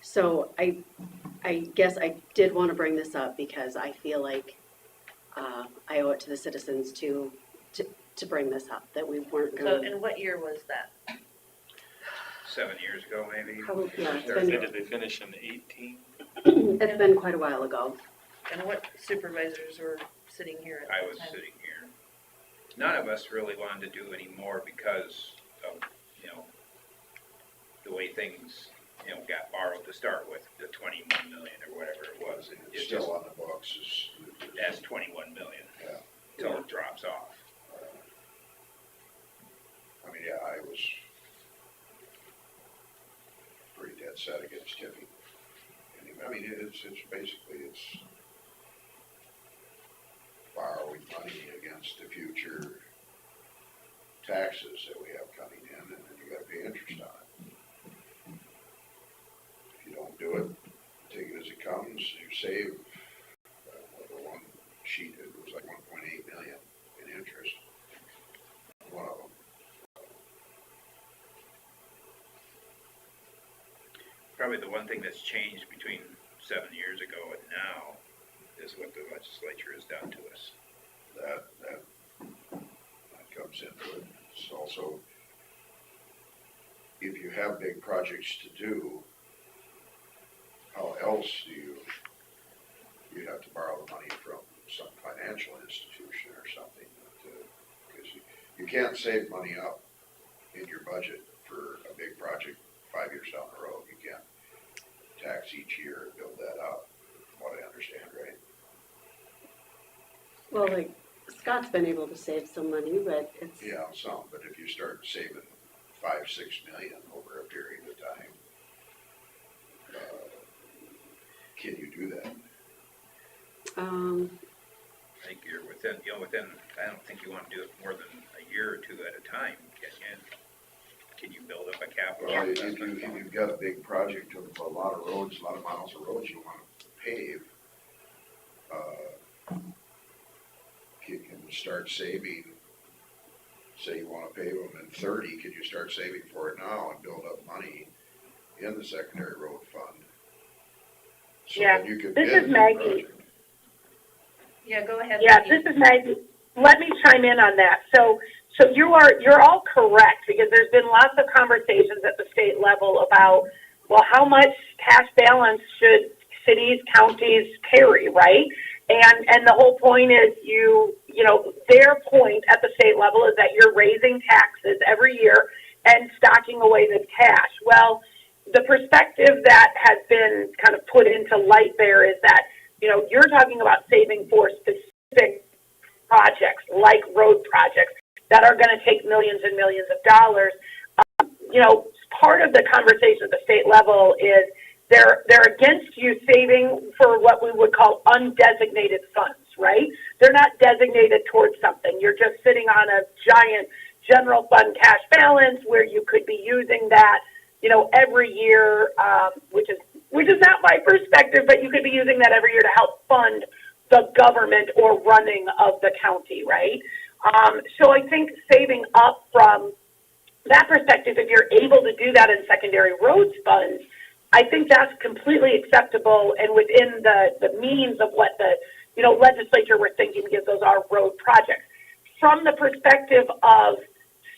So I guess I did want to bring this up because I feel like I owe it to the citizens to bring this up, that we weren't So, going. and what year was that? 7 years ago, maybe. Probably, yeah, Did they finish in 18? it's been quite a while ago. And what supervisors were sitting here at I that was time? sitting here. None of us really wanted to do any more because of, the way things, got borrowed to start with, the 21 million or whatever it was. It's still on the books. That's 21 million. Yeah. Till it drops off. I was pretty dead set against tipping. It's basically borrowing money against the future taxes that we have coming in, and then you gotta pay interest on it. If you don't do it, take it as it comes, you save, the one sheet, it was like 1.8 million in interest. One of them. Probably the one thing that's changed between 7 years ago and now is what the legislature has done to us. That comes into it. It's also, if you have big projects to do, how else do you'd have to borrow the money from some financial institution or something, because you can't save money up in your budget for a big project 5 years down the road. You can't tax each year and build that up, from what I understand, right? Well, like Scott's been able to save some money, but it's. Yeah, some, but if you start saving 5-6 million over a period of time, can you do that? I think you're within, I don't think you want to do it more than a year or two at a time, can you? Can you build up a capital Well, if investment fund? you've got a big project of a lot of roads, a lot of miles of roads you want to pave, can you start saving, say you want to pave them in 30, can you start saving for it now and build up money in the secondary road fund? So Yeah, that you can this bid is the Maggie. project. Yeah, go ahead. Yeah, Vicki. this is Maggie. Let me chime in on that. So you're all correct, because there's been lots of conversations at the state level about, well, how much cash balance should cities, counties carry, right? And the whole point is their point at the state level is that you're raising taxes every year and stocking away this cash. Well, the perspective that has been been kind of put into light there is that, you know, you're talking about saving for specific projects like road projects that are going to take millions and millions of dollars. You know, part of the conversation at the state level is they're against you saving for what we would call undesignated funds, right? They're not designated towards something. You're just sitting on a giant general fund cash balance where you could be using that, you know, every year, which is not my perspective, but you could be using that every year to help fund the government or running of the county, right? So I think saving up from that perspective, if you're able to do that in secondary roads funds, I think that's completely acceptable and within the means of what the, you know, legislature were thinking, because those are road projects. From the perspective of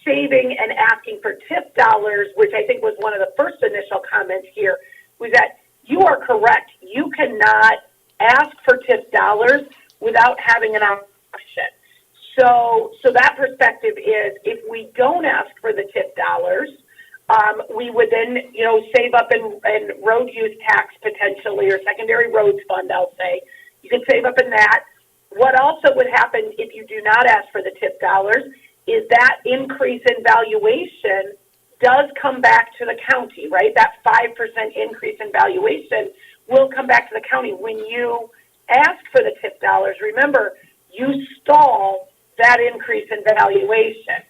saving and asking for TIF dollars, which I think was one of the first initial comments here, was that you are correct. You cannot ask for TIF dollars without having an option. So that perspective is, if we don't ask for the TIF dollars, we would then, you know, save up in road use tax potentially, or secondary roads fund, I'll say. You can save up in that. What also would happen if you do not ask for the TIF dollars is that increase in valuation does come back to the county, right? That 5% increase in valuation will come back to the county. When you ask for the TIF dollars, remember, you stall that increase in valuation.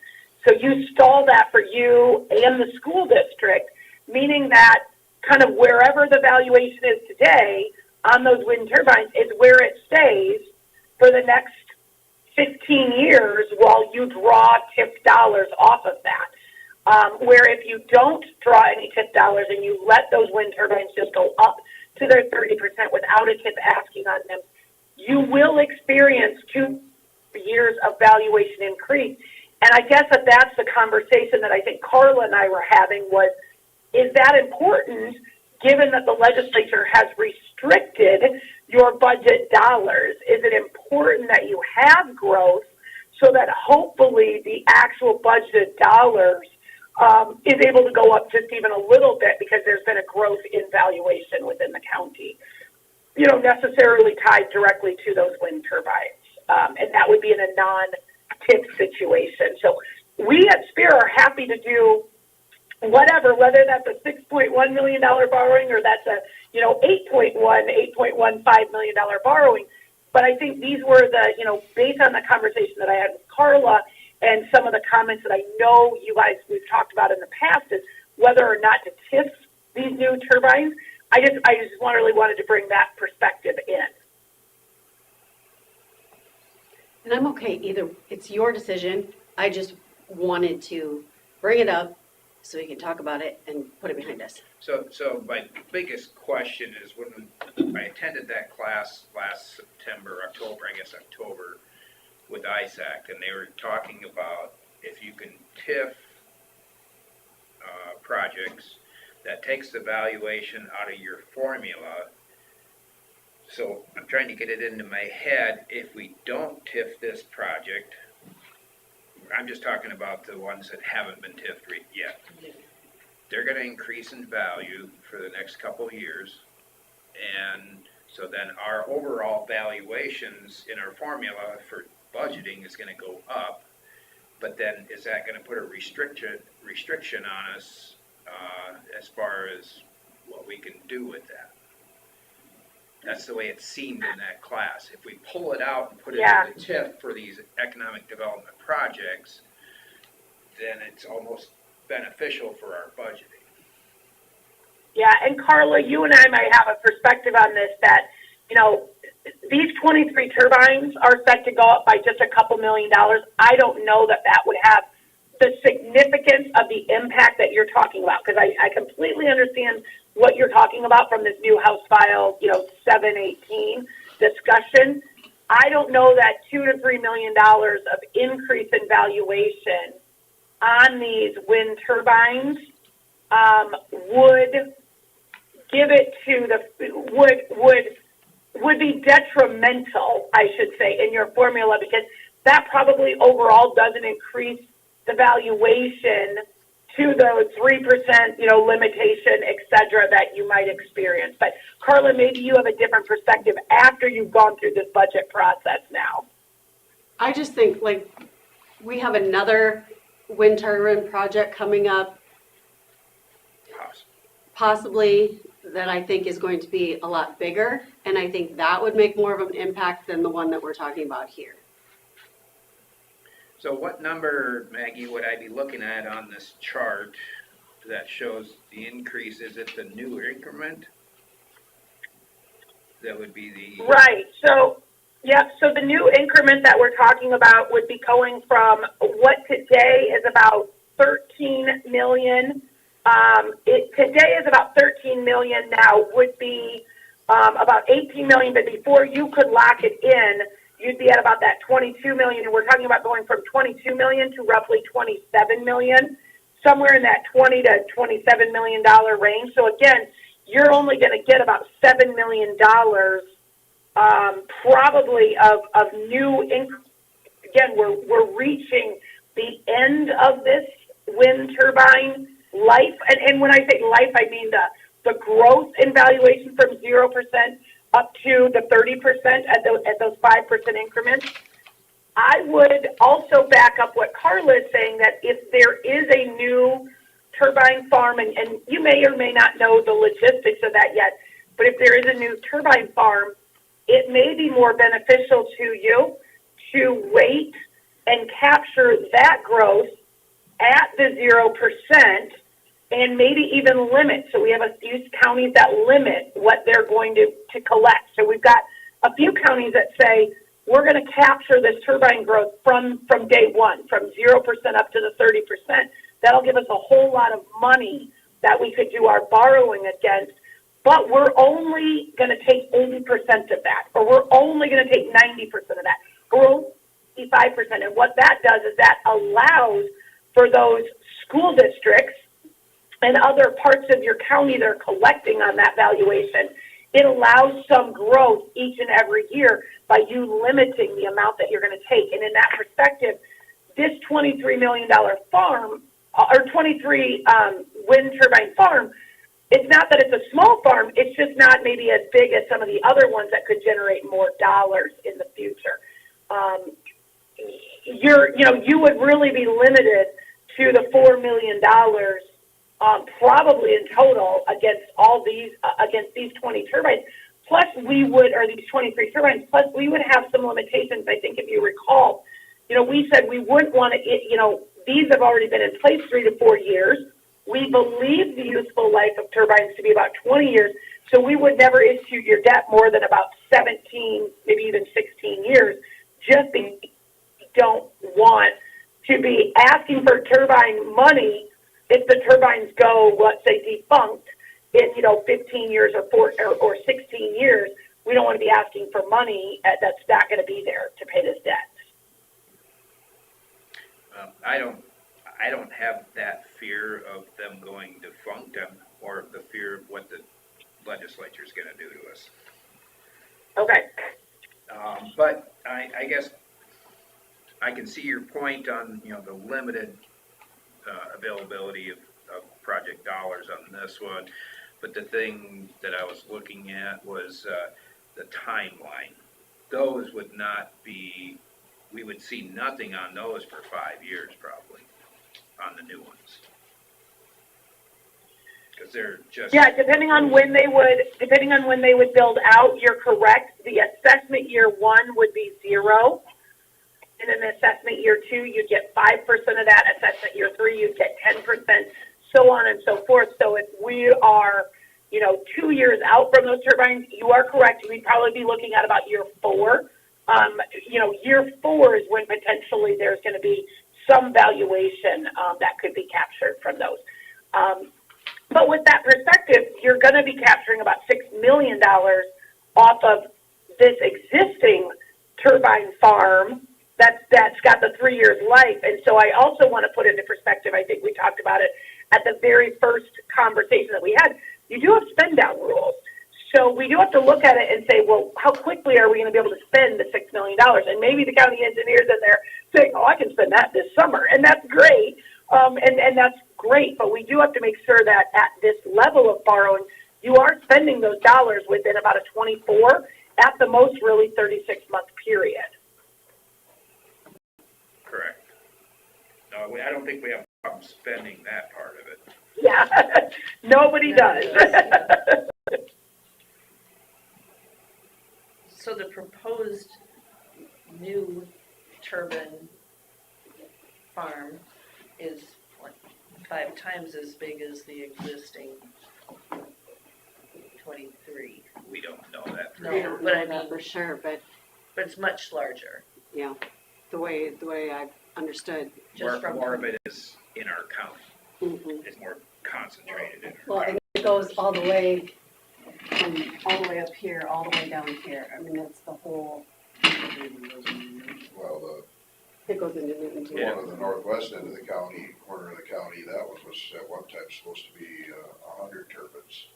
So you stall that for you and the school district, meaning that kind of wherever the valuation is today on those wind turbines is where it stays for the next 15 years while you draw TIF dollars off of that. Where if you don't draw any TIF dollars and you let those wind turbines just go up to their 30% without a TIF asking on them, you will experience 2 years of valuation increase. And I guess that's the conversation that I think Carla and I were having was, is that important given that the legislature has restricted your budget dollars? Is it important that you have growth so that hopefully the actual budget dollars is able to go up just even a little bit because there's been a growth in valuation within the county, you know, necessarily tied directly to those wind turbines? And that would be in a non-TIF situation. So we at SPEAR are happy to do whatever, whether that's a $6.1 million borrowing or that's a, you know, $8.15 million borrowing. But I think these were the, you know, based on the conversation that I had with Carla and some of the comments that I know you guys, we've talked about in the past, is whether or not to TIF these new turbines. I just really wanted to bring that perspective in. And I'm okay, either, it's your decision. I just wanted to bring it up so we can talk about it and put it behind us. So my biggest question is when I attended that class last October, with ISAC, and they were talking about if you can TIF projects, that takes the valuation out of your formula. So I'm trying to get it into my head, if we don't TIF this project, I'm just talking about the ones that haven't been TIF'd yet. They're going to increase in value for the next couple of years. And so then our overall valuations in our formula for budgeting is going to go up. But then is that going to put a restriction on us as far as what we can do with that? That's the way it seemed in that class. If we pull it out and put it in the TIF for these economic development projects, then it's almost beneficial for our budgeting. Yeah, and Carla, you and I might have a perspective on this that, you know, these 23 turbines are set to go up by just a couple $1 million. I don't know that that would have the significance of the impact that you're talking about, because I completely understand what you're talking about from this new House File, you know, 718 discussion. I don't know that $2 to $3 million of increase in valuation on these wind turbines would give it to the would be detrimental, I should say, in your formula, because that probably overall doesn't increase the valuation to the 3%, limitation, et cetera, that you might experience. But Carla, maybe you have a different perspective after you've gone through this budget process now. I just think like we have another wind turbine project coming up, possibly that I think is going to be a lot bigger. And I think that would make more of an impact than the one that we're talking about here. So what number, Maggie, would I be looking at on this chart that shows the increase? Is it the new increment? That would be the... Right, so the new increment that we're talking about would be going from what today is about 13 million. Today is about 13 million now, would be about 18 million, but before you could lock it in, you'd be at about that 22 million, and we're talking about going from 22 million to roughly 27 million, somewhere in that 20 to 27 million dollar range. So again, you're only going to get about $7 million, probably of new. Again, we're reaching the end of this wind turbine life, and when I say life, I mean the growth in valuation from 0% up to the 30% at those 5% increments. I would also back up what Carla is saying, that if there is a new turbine farm, and you may or may not know the logistics of that yet, but if there is a new turbine farm, it may be more beneficial to you to wait and capture that growth at the 0% and maybe even limit. So we have a few counties that limit what they're going to collect. So we've got a few counties that say, we're going to capture this turbine growth from day one, from 0% up to the 30%. That'll give us a whole lot of money that we could do our borrowing against, but we're only going to take 80% of that, or we're only going to take 90% of that, or only 5%. And what that does is that allows for those school districts and other parts of your county that are collecting on that valuation. It allows some growth each and every year by you limiting the amount that you're going to take. And in that perspective, this $23 million farm, or 23 wind turbine farm, it's not that it's a small farm, it's just not maybe as big as some of the other ones that could generate more dollars in the future. You would really be limited to the $4 million probably in total against these 20 turbines. Plus these 23 turbines, plus we would have some limitations, I think, if you recall. We said we wouldn't want to, these have already been in place 3 to 4 years. We believe the useful life of turbines to be about 20 years, so we would never issue your debt more than about 17, maybe even 16 years, just because we don't want to be asking for turbine money if the turbines go, let's say, defunct in 15 years or 16 years. We don't want to be asking for money that's not going to be there to pay this debt. I don't have that fear of them going defunct, or the fear of what the legislature is going to do to us. Okay. But I guess I can see your point on the limited availability of project dollars on this one. But the thing that I was looking at was the timeline. Those would not be. We would see nothing on those for 5 years probably on the new ones. Because they're just... Yeah, depending on when they would build out, you're correct. The assessment year 1 would be 0. And then the assessment year 2, you'd get 5% of that. Assessment year 3, you'd get 10%, so on and so forth. So if we are, 2 years out from those turbines, you are correct. We'd probably be looking at about year 4. Year 4 is when potentially there's going to be some valuation that could be captured from those. But with that perspective, you're going to be capturing about $6 million off of this existing turbine farm that's got the 3 years life. And so I also want to put into perspective, I think we talked about it at the very first conversation that we had, you do have spend down rules. So we do have to look at it and say, well, how quickly are we going to be able to spend the $6 million? And maybe the county engineers in there saying, oh, I can spend that this summer. And that's great. And that's great, but we do have to make sure that at this level of borrowing, you are spending those dollars within about a 24, at the most, really 36-month period. Correct. No, I don't think we have a problem spending that part of it. Yeah, nobody does. So the proposed new turbine farm is what, 5 times as big as the existing 23. We don't know that. No, We don't but know I that mean- for sure, but, But it's much larger, yeah, the way I've understood. just from. More of it is in our county. Mhm. It's more concentrated in our Well, county. and it goes all the way, all the way up here, all the way down here. I mean, that's the whole, Well, it goes into Newton the too. one on the northwest end of the county, corner of the county, that one was at one time supposed to be 100 turbines.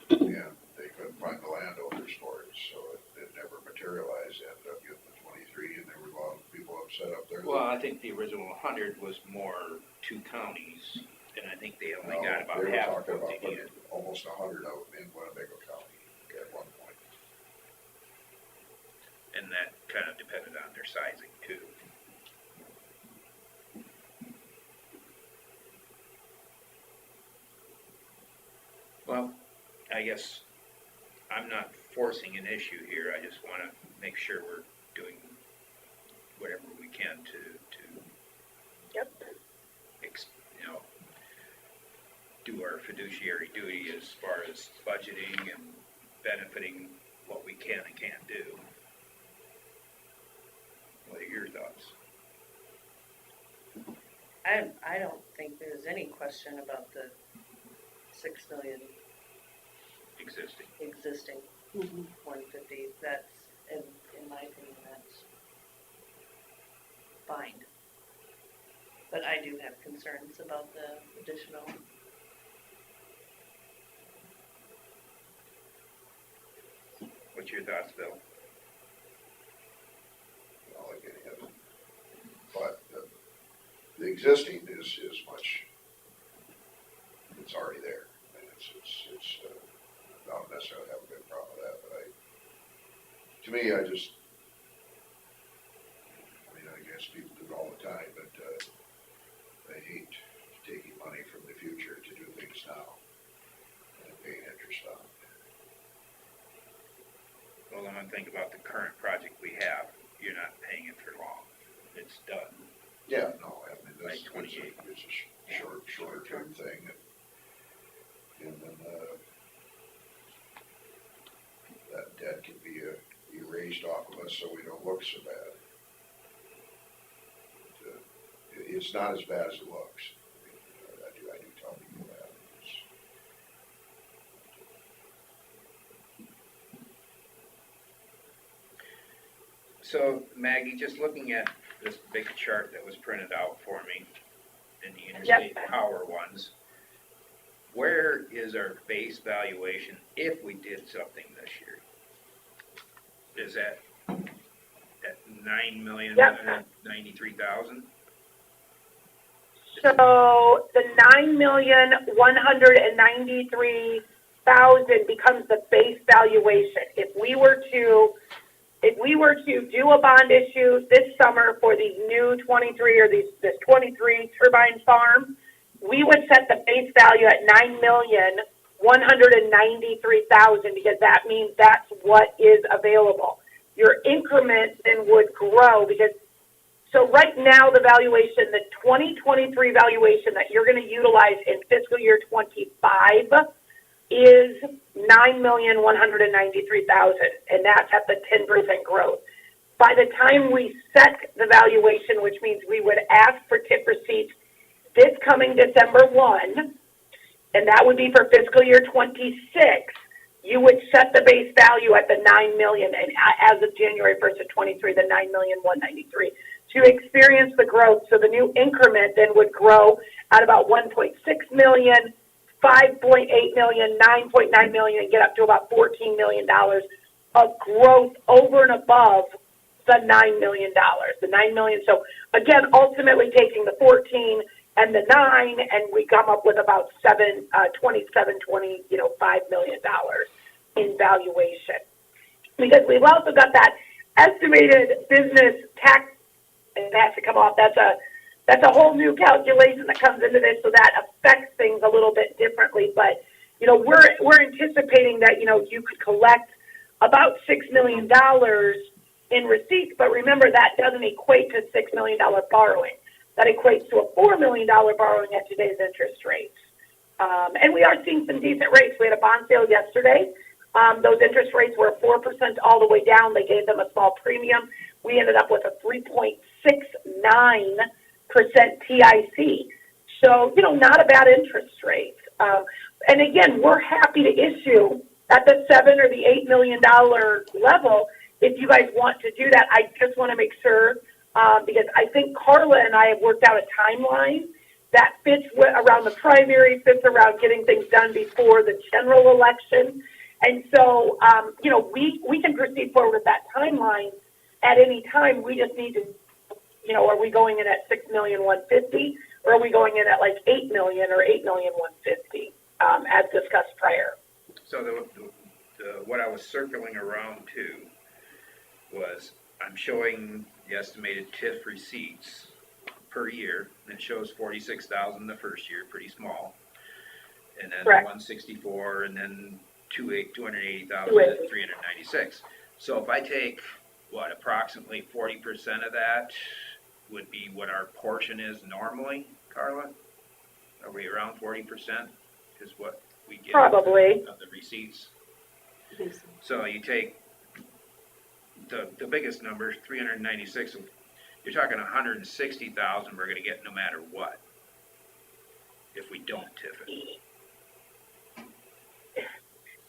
And they couldn't find the landowners for it, so it never materialized, ended up getting the 23, and there were a lot of people upset up there. Well, I think the original 100 was more 2 counties, and I think they only got about They were half of talking what about they needed. putting almost 100 out in Winnebago County at one point. And that kind of depended on their sizing too. Well, I guess I'm not forcing an issue here. I just want to make sure we're doing whatever we can to Yep. you know, do our fiduciary duty as far as budgeting and benefiting what we can and can't do. What are your thoughts? I don't think there's any question about the 6 million Existing. existing Mhm. 150. That's, in my opinion, that's fine. But I do have concerns about the additional. What's your thoughts, Bill? Well, like any of it. But the existing is much, it's already there. And it's I don't necessarily have a big problem with that, but to me, I mean, I guess people do it all the time, but I hate taking money from the future to do things now and paying interest on it. Well, then I think about the current project we have. You're not paying it for long. It's done. Yeah, no, I mean, By it's 28. it's a shorter term thing, and then, that debt can be erased off of us so we don't look so bad. It's not as bad as it looks. I do tell people that. So Maggie, just looking at this big chart that was printed out for me in the interstate power ones, where is our base valuation if we did something this year? Is that at 9,193,000? So the 9,193,000 becomes the base valuation. If we were to do a bond issue this summer for these new 23 or this 23 turbine farm, we would set the base value at 9,193,000 because that means that's what is available. Your increment then would grow because, so right now the valuation, the 2023 valuation that you're going to utilize in fiscal year 25 is 9,193,000, and that's at the 10% growth. By the time we set the valuation, which means we would ask for tip receipts this coming December 1, and that would be for fiscal year 26, you would set the base value at the 9 million, and as of January 1st of 23, the 9,193,000 to experience the growth. So the new increment then would grow at about 1.6 million, 5.8 million, 9.9 million, and get up to about $14 million of growth over and above the $9 million. The $9 million. So again, ultimately taking the 14 and the 9, and we come up with about $5 million in valuation. Because we've also got that estimated business tax, and that has to come off. That's a whole new calculation that comes into this, so that affects things a little bit differently. But we're anticipating that you could collect about $6 million in receipts, but remember that doesn't equate to $6 million borrowing. That equates to a $4 million borrowing at today's interest rates. And we are seeing some decent rates. We had a bond sale yesterday. Those interest rates were 4% all the way down. They gave them a small premium. We ended up with a 3.69% TIC. So, not a bad interest rate. And again, we're happy to issue at the $7 or the $8 million level if you guys want to do that. I just want to make sure, because I think Carla and I have worked out a timeline that fits around the primary, fits around getting things done before the general election. And so, we can proceed forward with that timeline at any time. We just need to, are we going in at $6,150,000, or are we going in at like $8 million or $8,150,000, as discussed prior? So what I was circling around to was, I'm showing the estimated TIF receipts per year, and it shows 46,000 the first year, pretty small, and then Correct. 164, and then 280,000 at 396. So if I take approximately 40% of that would be what our portion is normally, Carla? Are we around 40% is what we get Probably. of the receipts? So you take the biggest number, 396, you're talking 160,000 we're gonna get no matter what, if we don't TIF it.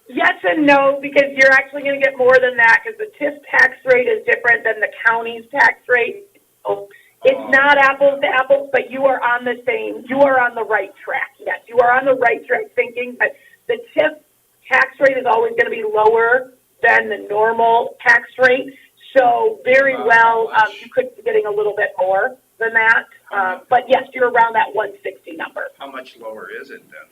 Yes and no, because you're actually going to get more than that, because the TIF tax rate is different than the county's tax rate. So it's not apples to apples, but you are on the right track. Yes, you are on the right track thinking, but the TIF tax rate is always going to be lower than the normal tax rate. So very well, you could be getting a little bit more than that. But yes, you're around that 160 number. How much lower is it then?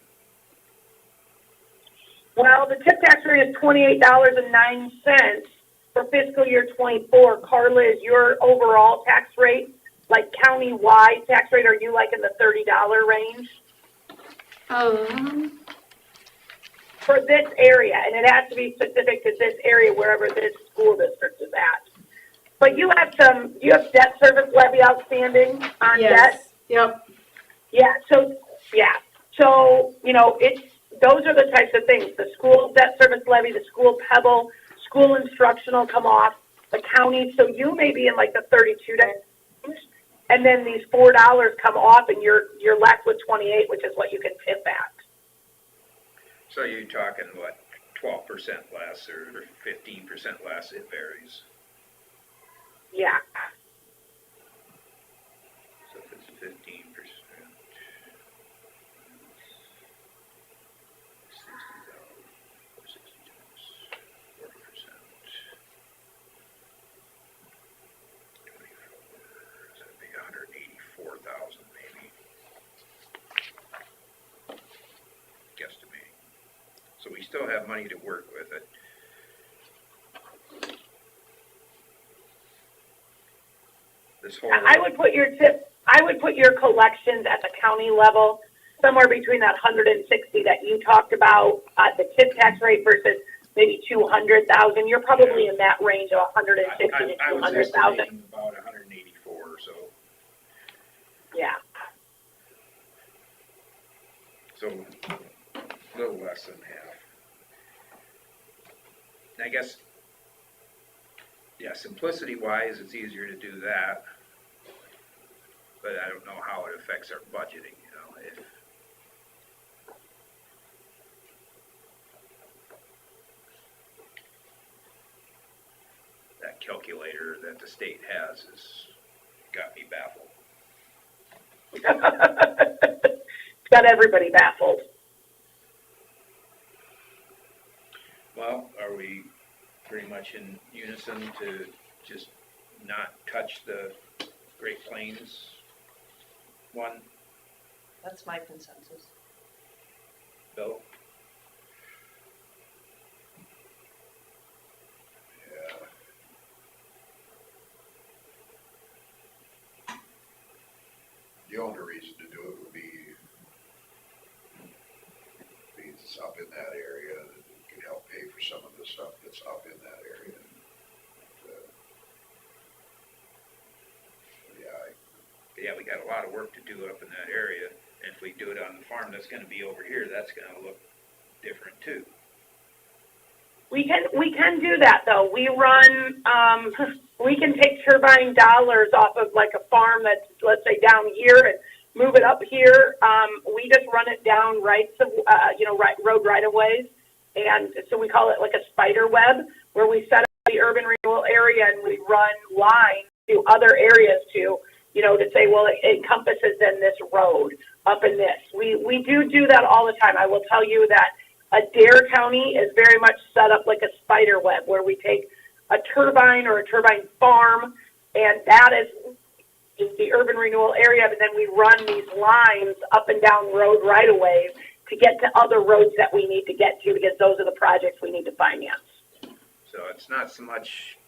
Well, the tip tax rate is $28.09 for fiscal year 24. Carla, is your overall tax rate, like county-wide tax rate, are you like in the $30 range? For this area, and it has to be specific to this area, wherever this school district is at. But you have debt service levy outstanding on debt? Yep. Yeah, so, those are the types of things. The school debt service levy, the school pebble, school instructional come off, the county, so you may be in like the 32 range, and then these $4 come off, and you're left with 28, which is what you can tip at. So you're talking, 12% less or 15% less, it varies. Yeah. So if it's 15%, 60,000, 60 times 40%, 24, so that'd be 184,000 maybe. Guesstimating. So we still have money to work with it. This whole. I would put your collections at the county level, somewhere between that 160 that you talked about, the tip tax rate versus maybe 200,000. You're probably in that range of 160 to I was 200,000. estimating about 184 or so. Yeah. So a little less than half. And I guess, simplicity wise, it's easier to do that. But I don't know how it affects our budgeting, if that calculator that the state has has got me baffled. It's got everybody baffled. Well, are we pretty much in unison to just not touch the Great Plains one? That's my consensus. Bill? Yeah. The only reason to do it would be it's up in that area, that it could help pay for some of the stuff that's up in that area. Yeah, we got a lot of work to do up in that area. And if we do it on the farm that's gonna be over here, that's gonna look different too. We can do that though. We run, we can take turbine dollars off of like a farm that's, let's say, down here and move it up here. We just run it down rights of, road right of ways. And so we call it like a spider web, where we set up the urban renewal area and we run lines to other areas to say, well, it encompasses then this road up in this. We do that all the time. I will tell you that Adair County is very much set up like a spider web, where we take a turbine or a turbine farm, and that is the urban renewal area, but then we run these lines up and down road right-of-ways to get to other roads that we need to get to, because those are the projects we need to finance. So it's not so much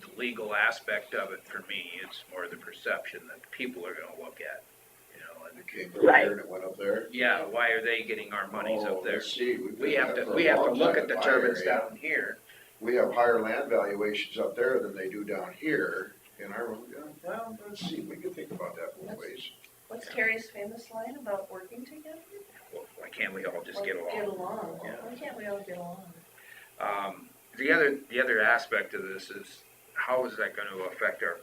the legal aspect of it for me, it's more the perception that people are gonna look at, and It came from here and it went up there. yeah, why are they getting our monies Oh, up there? let's see, We have to look at the turbines down here. We have higher land valuations up there than they do down here in our, well, let's see, we can think about that both ways. What's Terry's famous line about working together? Well, why can't we all just Or get along? Get along. Yeah. Why can't we all get along? The other aspect of this is, how is that gonna affect our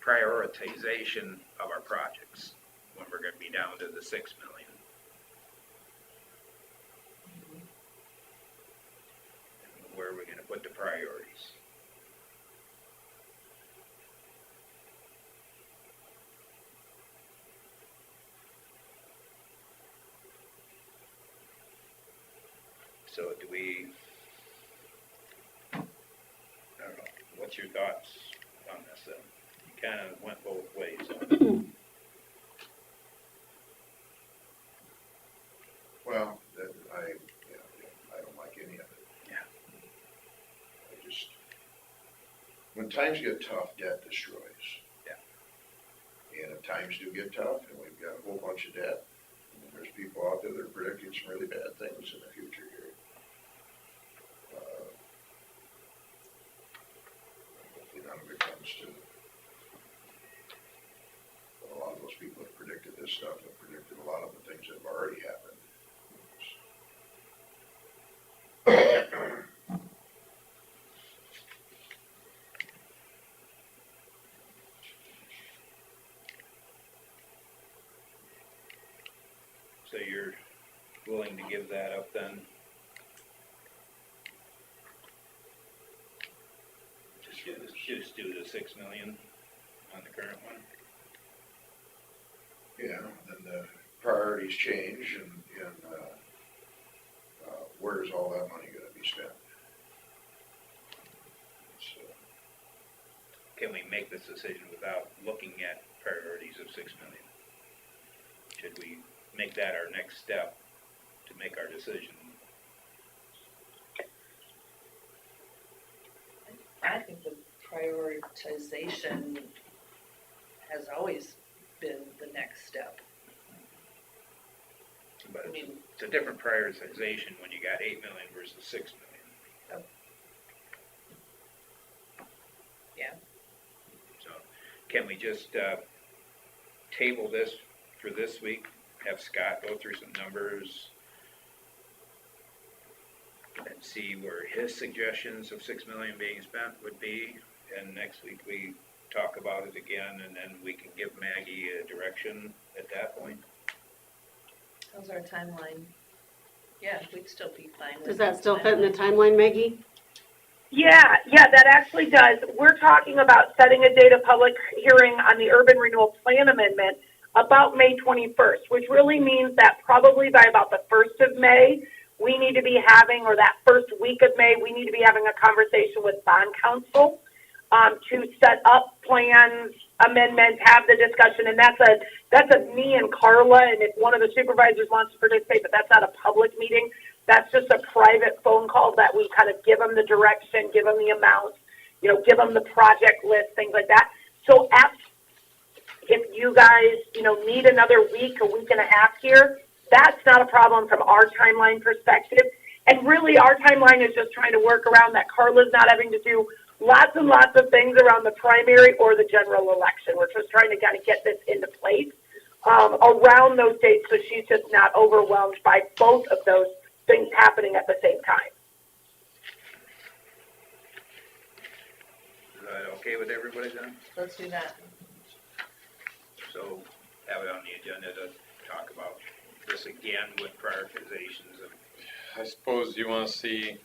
prioritization of our projects when we're gonna be down to the 6 million? Where are we gonna put the priorities? So do we, I don't know, what's your thoughts on this then? You kinda went both ways on it. Well, I don't like any of it. Yeah. I just, when times get tough, debt destroys. Yeah. And if times do get tough, and we've got a whole bunch of debt, and there's people out there that are predicting some really bad things in the future here. Hopefully none of it comes to, but a lot of those people that predicted this stuff have predicted a lot of the things that have already happened. So you're willing to give that up then? Just do the 6 million on the current one? Yeah, then the priorities change and where's all that money gonna be spent? So, Can we make this decision without looking at priorities of 6 million? Should we make that our next step to make our decision? I think the prioritization has always been the next step. But I mean, it's a different prioritization when you got 8 million versus 6 million. Yeah. So can we just table this for this week, have Scott go through some numbers and see where his suggestions of 6 million being spent would be, and next week we talk about it again, and then we can give Maggie a direction at that point? how's our timeline? Yeah, we'd still be fine with. Does that still fit in the timeline, Maggie? Yeah, that actually does. We're talking about setting a date of public hearing on the urban renewal plan amendment about May 21st, which really means that probably by about the 1st of May, we need to be having, or that first week of May, we need to be having a conversation with bond counsel to set up plans amendment, have the discussion, and that's a me and Carla, and if one of the supervisors wants to participate, but that's not a public meeting. That's just a private phone call that we kind of give them the direction, give them the amounts, give them the project list, things like that. So if you guys, need another week, a week and a half here, that's not a problem from our timeline perspective. And really, our timeline is just trying to work around that Carla's not having to do lots and lots of things around the primary or the general election. We're just trying to kind of get this into place around those dates so she's just not overwhelmed by both of those things happening at the same time. Is that okay with everybody then? Let's do that. So have it on the agenda to talk about this again with prioritizations and I suppose you wanna see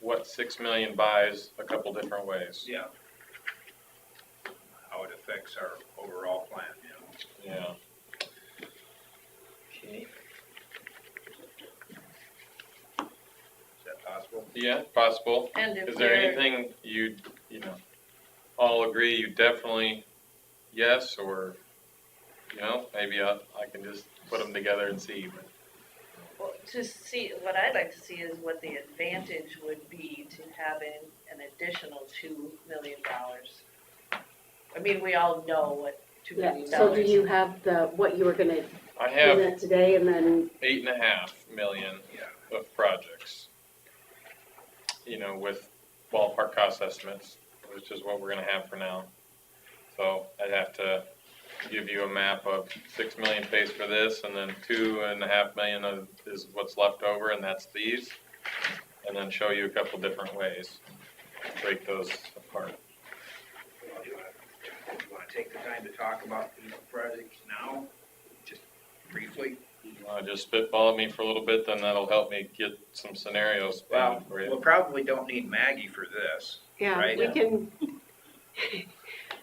what 6 million buys a couple different ways. yeah, how it affects our overall plan, Yeah. Okay. Is that possible? Yeah, possible. And if Is there we're- anything you all agree you definitely yes, or, maybe I can just put them together and see, but. Well, to see, what I'd like to see is what the advantage would be to having an additional $2 million. I mean, we all know what $2 Yeah, million. so do you have what you were gonna I have present today and then, 8.5 million Yeah. of projects. With ballpark cost estimates, which is what we're gonna have for now. So I'd have to give you a map of 6 million pays for this, and then 2.5 million is what's left over, and that's these. And then show you a couple different ways, break those apart. Well, do you want to take the time to talk about these projects now, just briefly? You wanna just spitball at me for a little bit, then that'll help me get some scenarios Well, for you. we'll probably don't need Maggie for this. yeah, Right. we can,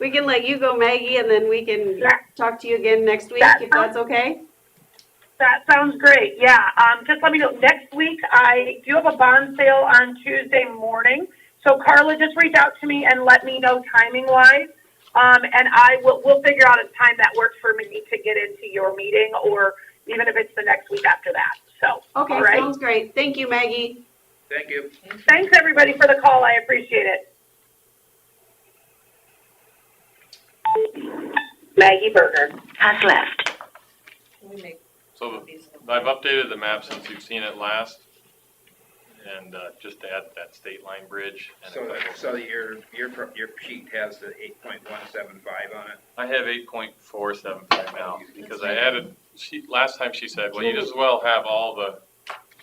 we can let you go, Maggie, and then we can talk to you again next week, if that's okay? That sounds great. Yeah. Just let me know. Next week, I do have a bond sale on Tuesday morning. So Carla, just reach out to me and let me know timing wise. And we'll figure out a time that works for me to get into your meeting, or even if it's the next week after that. So, Okay, all right. sounds great. Thank you, Maggie. Thank you. Thanks everybody for the call. I appreciate it. Maggie Berger has left. Can we make So copies of I've updated the map since you've seen it last, and just to add that state line bridge. And So your sheet has the 8.175 on it? I have 8.475 now, because I added, last time she said, well, you just as well have all the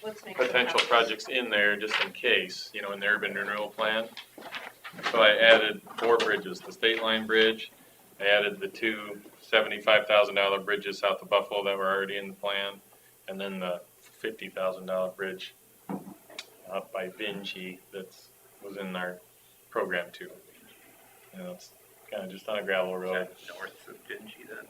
let's make some potential copies. projects in there just in case, in the urban renewal plan. So I added 4 bridges, the state line bridge, I added the 2 $75,000 bridges south of Buffalo that were already in the plan, and then the $50,000 bridge up by Vinci was in our program too. It's kind of just on a gravel Is road, that north of Dingy then?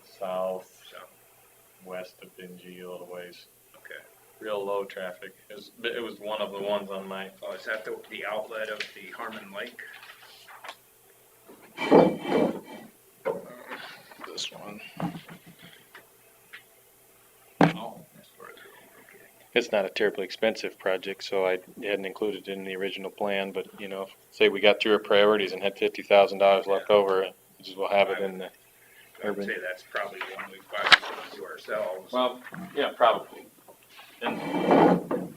west of Vinci a little ways. Okay. Real low traffic. It was one of the ones on my. Oh, is that the outlet of the Harmon Lake? This one. Oh, that's where it's okay. It's not a terribly expensive project, so I hadn't included it in the original plan, but, say we got through our priorities and had $50,000 left over, we'll have it in the I would urban. say that's probably one we probably should do ourselves. Well, yeah, probably. And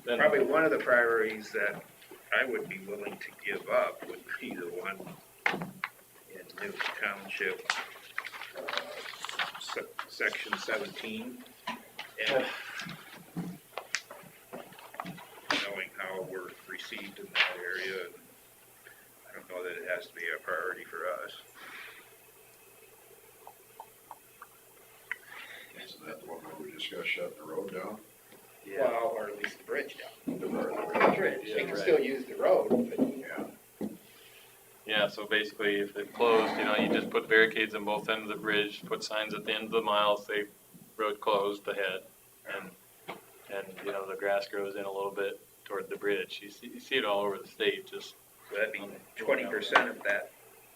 then, Probably one of the priorities that I would be willing to give up would be the one in Newton Township, section 17. And knowing how we're received in that area, I don't know that it has to be a priority for us. Isn't that the one where we discussed shutting the road down? Well, or at least the bridge down. The road. The bridge, they can still use the road, but Yeah. yeah, so basically if it closed, you just put barricades on both ends of the bridge, put signs at the end of the mile, say road closed ahead. And the grass grows in a little bit toward the bridge. You see it all over the state, just. that'd be 20% of that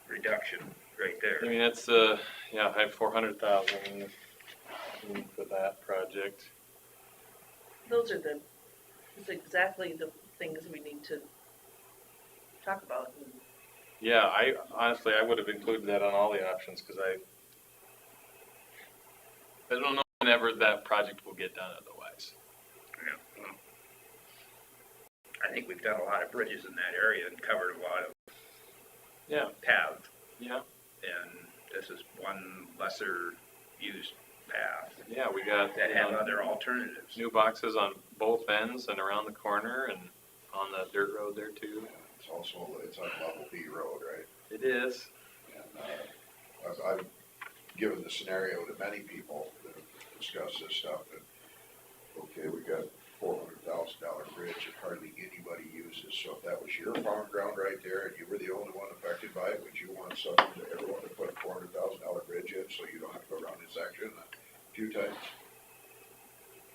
reduction right there. I mean, it's, yeah, I have 400,000 for that project. Those are it's exactly the things we need to talk about. And Yeah, I honestly, I would have included that on all the options, because I don't know whenever that project will get done otherwise. Yeah, well, I think we've done a lot of bridges in that area and covered a lot of Yeah, paths, yeah, and this is one lesser used path yeah, we got, that have other alternatives. new boxes on both ends and around the corner and on the dirt road there too. It's also, it's on level B road, right? It is. And, I've given the scenario to many people that have discussed this stuff, and, okay, we got $400,000 bridge that hardly anybody uses, so if that was your farm ground right there and you were the only one affected by it, would you want everyone to put a $400,000 bridge in so you don't have to go around this section a few times?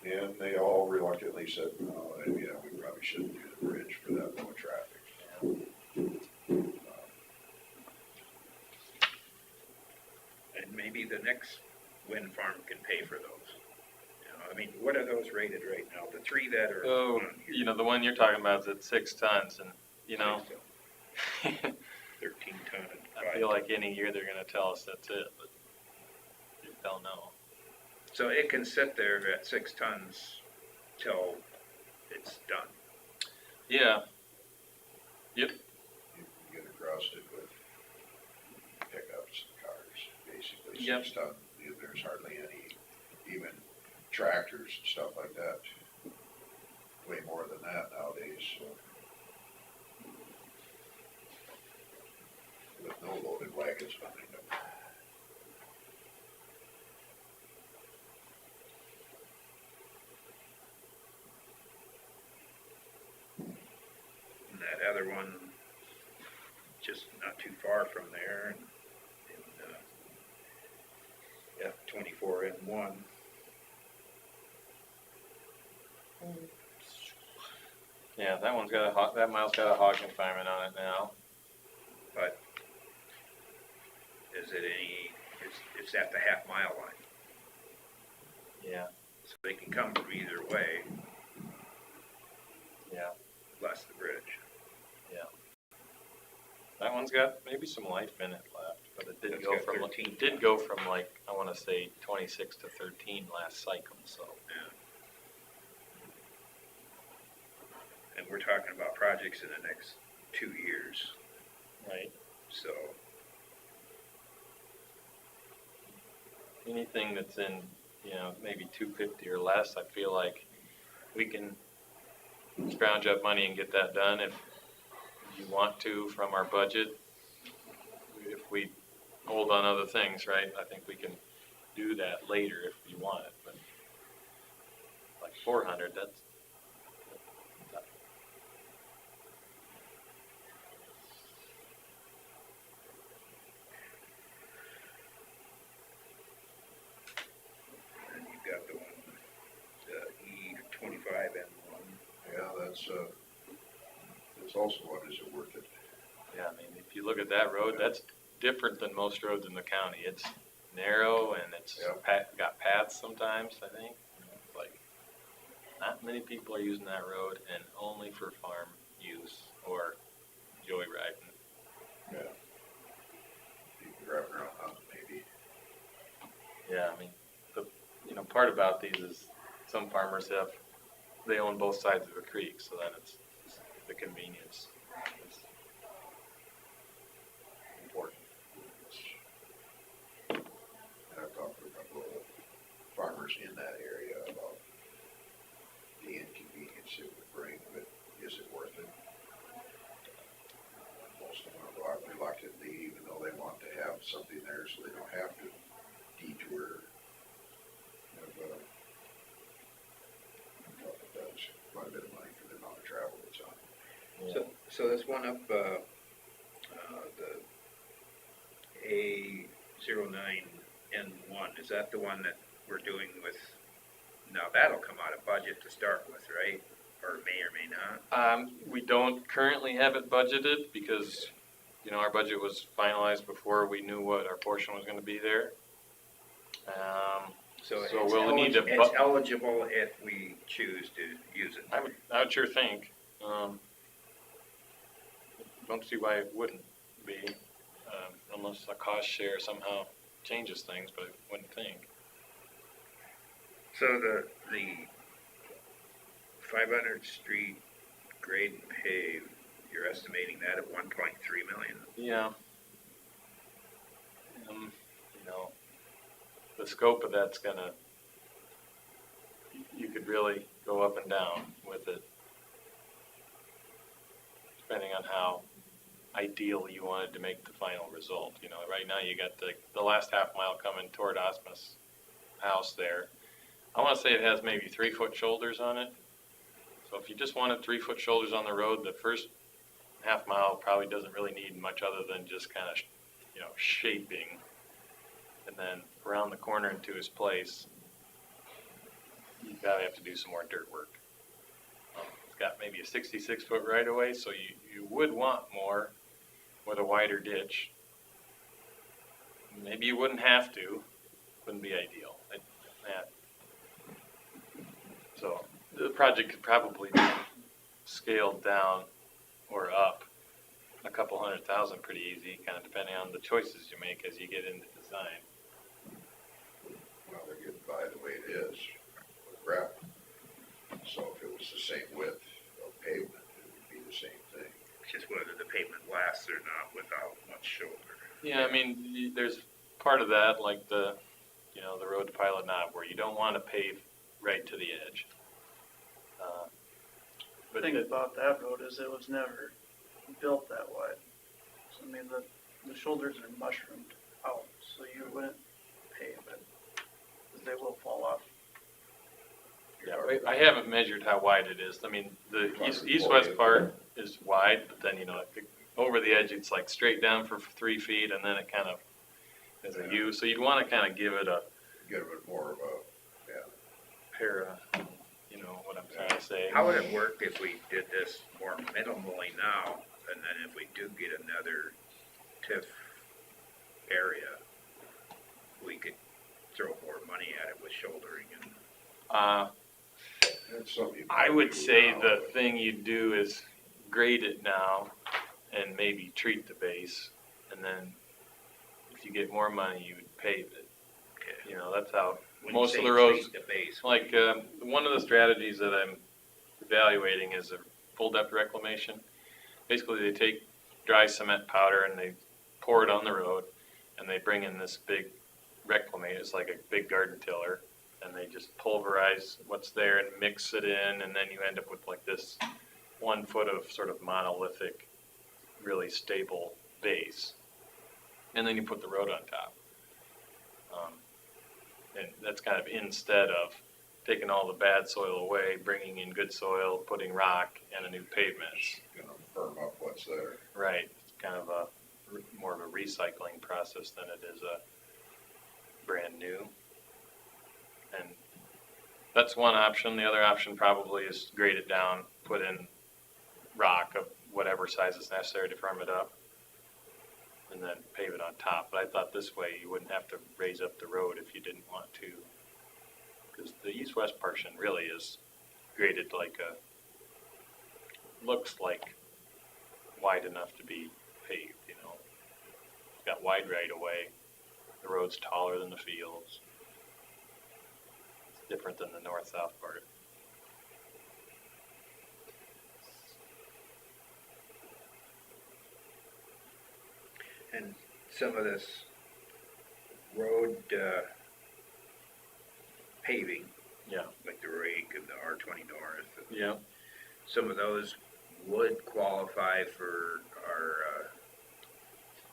And they all reluctantly said, no, and, yeah, we probably shouldn't do the bridge for that low traffic. And maybe the next wind farm can pay for those. You know, I mean, what are those rated right now? The three that are Oh, on here? you know, the one you're talking about is at 6 tons, and, you know, 13 ton and I feel like any year they're gonna tell us that's it, but you don't know. So it can sit there at 6 tons till it's done. Yeah. Yep. You can get across it with pickups and cars, basically. Yep. 6 ton, there's hardly any, even tractors and stuff like that. Way more than that nowadays, so. With no loaded wagons behind them. And that other one, just not too far from there, and F24N1. Yeah, that one's got that mile's got a hog confinement on it now. But is it any, it's at the half-mile line, Yeah, so they can come from either way, yeah. less the bridge. That one's got maybe some life in it left, but it did It's go got from 13 it did go from like, I want to say 26 to 13 last cycle. So Yeah. And we're talking about projects in the next 2 years, right, so, anything that's in, you know, maybe 250 or less, I feel like we can scrounge up money and get that done if you want to from our budget. If we hold on other things, right, I think we can do that later if you want it, but like 400, that's and you've got the one, the E25N1. Yeah, that's also what, is it worth it? yeah, I mean, if you look at that road, that's different than most roads in the county. It's narrow and it's Yeah. got paths sometimes, I think. It's like, not many people are using that road, and only for farm use or joyriding. Yeah. People driving around hunting, maybe. Yeah, I mean, part about these is some farmers they own both sides of a creek, so then it's the convenience is important. And I've talked to a couple of farmers in that area about the inconvenience it would bring, but is it worth it? Most of them are reluctantly, even though they want to have something there so they don't have to detour. That's quite a bit of money for the amount of travel that's on. Yeah. So this one up, the A09N1, is that the one that we're doing with, now that'll come out of budget to start with, right? Or may not. We don't currently have it budgeted because you know, our budget was finalized before we knew what our portion was gonna be there. So So it's we'll need to it's eligible if we choose to use it. I would sure think, don't see why it wouldn't be, unless a cost share somehow changes things, but I wouldn't think. So the 500th Street grade and pave, you're estimating that at 1.3 million. Yeah. You know, the scope of that's gonna, you could really go up and down with it, depending on how ideal you wanted to make the final result. You know, right now you got the last half mile coming toward Osmus house there. I wanna say it has maybe 3-foot shoulders on it. So if you just wanted 3-foot shoulders on the road, the first half mile probably doesn't really need much other than just kind of, you know, shaping. And then around the corner into his place, you gotta have to do some more dirt work. It's got maybe a 66-foot right of way, so you would want more with a wider ditch. Maybe you wouldn't have to, wouldn't be ideal. So the project could probably be scaled down or up a couple $100,000 pretty easy, kind of depending on the choices you make as you get into design. Well, they're getting by the way it is with gravel. So if it was the same width of pavement, it would be the same thing. Just whether the pavement lasts or not without much shoulder. Yeah, I mean, there's part of that, like the road to Pilot Knob, where you don't want to pave right to the edge. The thing about that road is it was never built that wide. So, I mean, the shoulders are mushroomed out, so you wouldn't pave it, because they will fall off. Yeah, I haven't measured how wide it is. I mean, the east-west part is wide, but then, you know, over the edge, it's like straight down for 3 feet, and then it kind of is a U. So you'd want to kind of give it more of a, you know what I'm trying to say. How would it work if we did this more minimally now, and then if we do get another TIF area, we could throw more money at it with shouldering and. that's something you I can would do say now, the but thing you do is grade it now and maybe treat the base, and then if you get more money, you would pave it. You know, that's how When you most say of the roads, treat the base, like, one of the strategies that I'm evaluating is a full depth reclamation. Basically, they take dry cement powder and they pour it on the road, and they bring in this big reclamate, it's like a big garden tiller, and they just pulverize what's there and mix it in, and then you end up with like this 1 foot of sort of monolithic, really stable base. And then you put the road on top. And that's kind of instead of taking all the bad soil away, bringing in good soil, putting rock and a new pavement. it's gonna firm up what's there. Right, it's kind of more of a recycling process than it is a brand new. And that's one option. The other option probably is grade it down, put in rock of whatever size is necessary to firm it up, and then pave it on top. But I thought this way you wouldn't have to raise up the road if you didn't want to. Because the east-west portion really is graded like looks like wide enough to be paved, you know. It's got wide right of way. The road's taller than the fields. It's different than the north-south part. and some of this road paving, Yeah. like the rake and the R20 North, and Yeah. some of those would qualify for our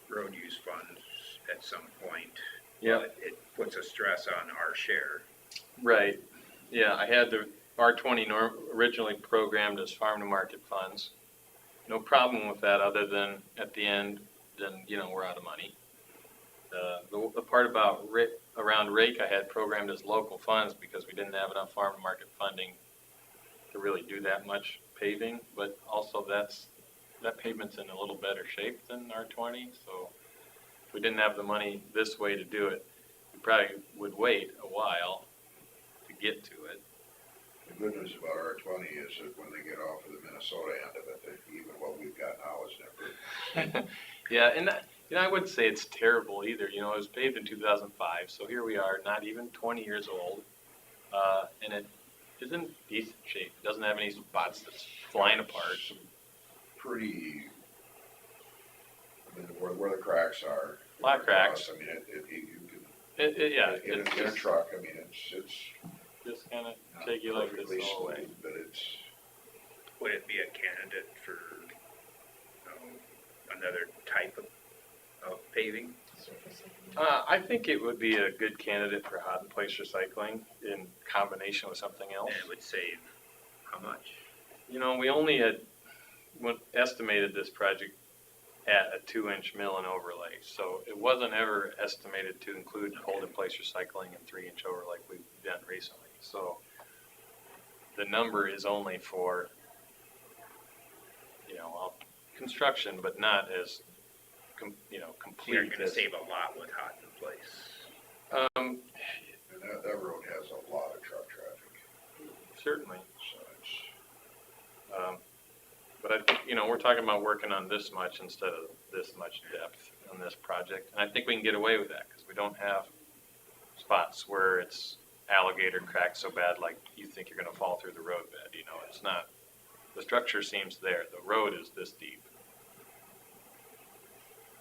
road use funds at some point. Yeah. But it puts a stress on our share. Right. Yeah, I had the R20 originally programmed as farm to market funds. No problem with that other than at the end, then, you know, we're out of money. The part about around rake I had programmed as local funds because we didn't have enough farm to market funding to really do that much paving, but also that's that pavement's in a little better shape than R20, so if we didn't have the money this way to do it, we probably would wait a while to get to it. The good news about R20 is that when they get off of the Minnesota end of it, that even what we've got now is never. Yeah, and that, I wouldn't say it's terrible either. It was paved in 2005, so here we are, not even 20 years old, and it is in decent shape. It doesn't have any spots that's flying apart. Some pretty, I mean, where the cracks are. A lot of cracks. I mean, you can, Yeah, in it's a just, truck, I mean, it's just kind of not shaky like this perfectly all the way. smooth, but it's, Would it be a candidate for, another type of paving? I think it would be a good candidate for hot and place recycling in combination with something else. And it would save how much? We only had estimated this project at a 2-inch mill and overlay, so it wasn't ever estimated to include hold in place recycling and 3-inch over like we've done recently. So the number is only for, construction, but not as, complete. You're gonna as- save a lot with hot in place. and that road has a lot of truck traffic, Certainly. so it's. But I think, we're talking about working on this much instead of this much depth on this project. And I think we can get away with that because we don't have spots where it's alligator cracked so bad like you think you're going to fall through the roadbed. It's not. The structure seems there. The road is this deep.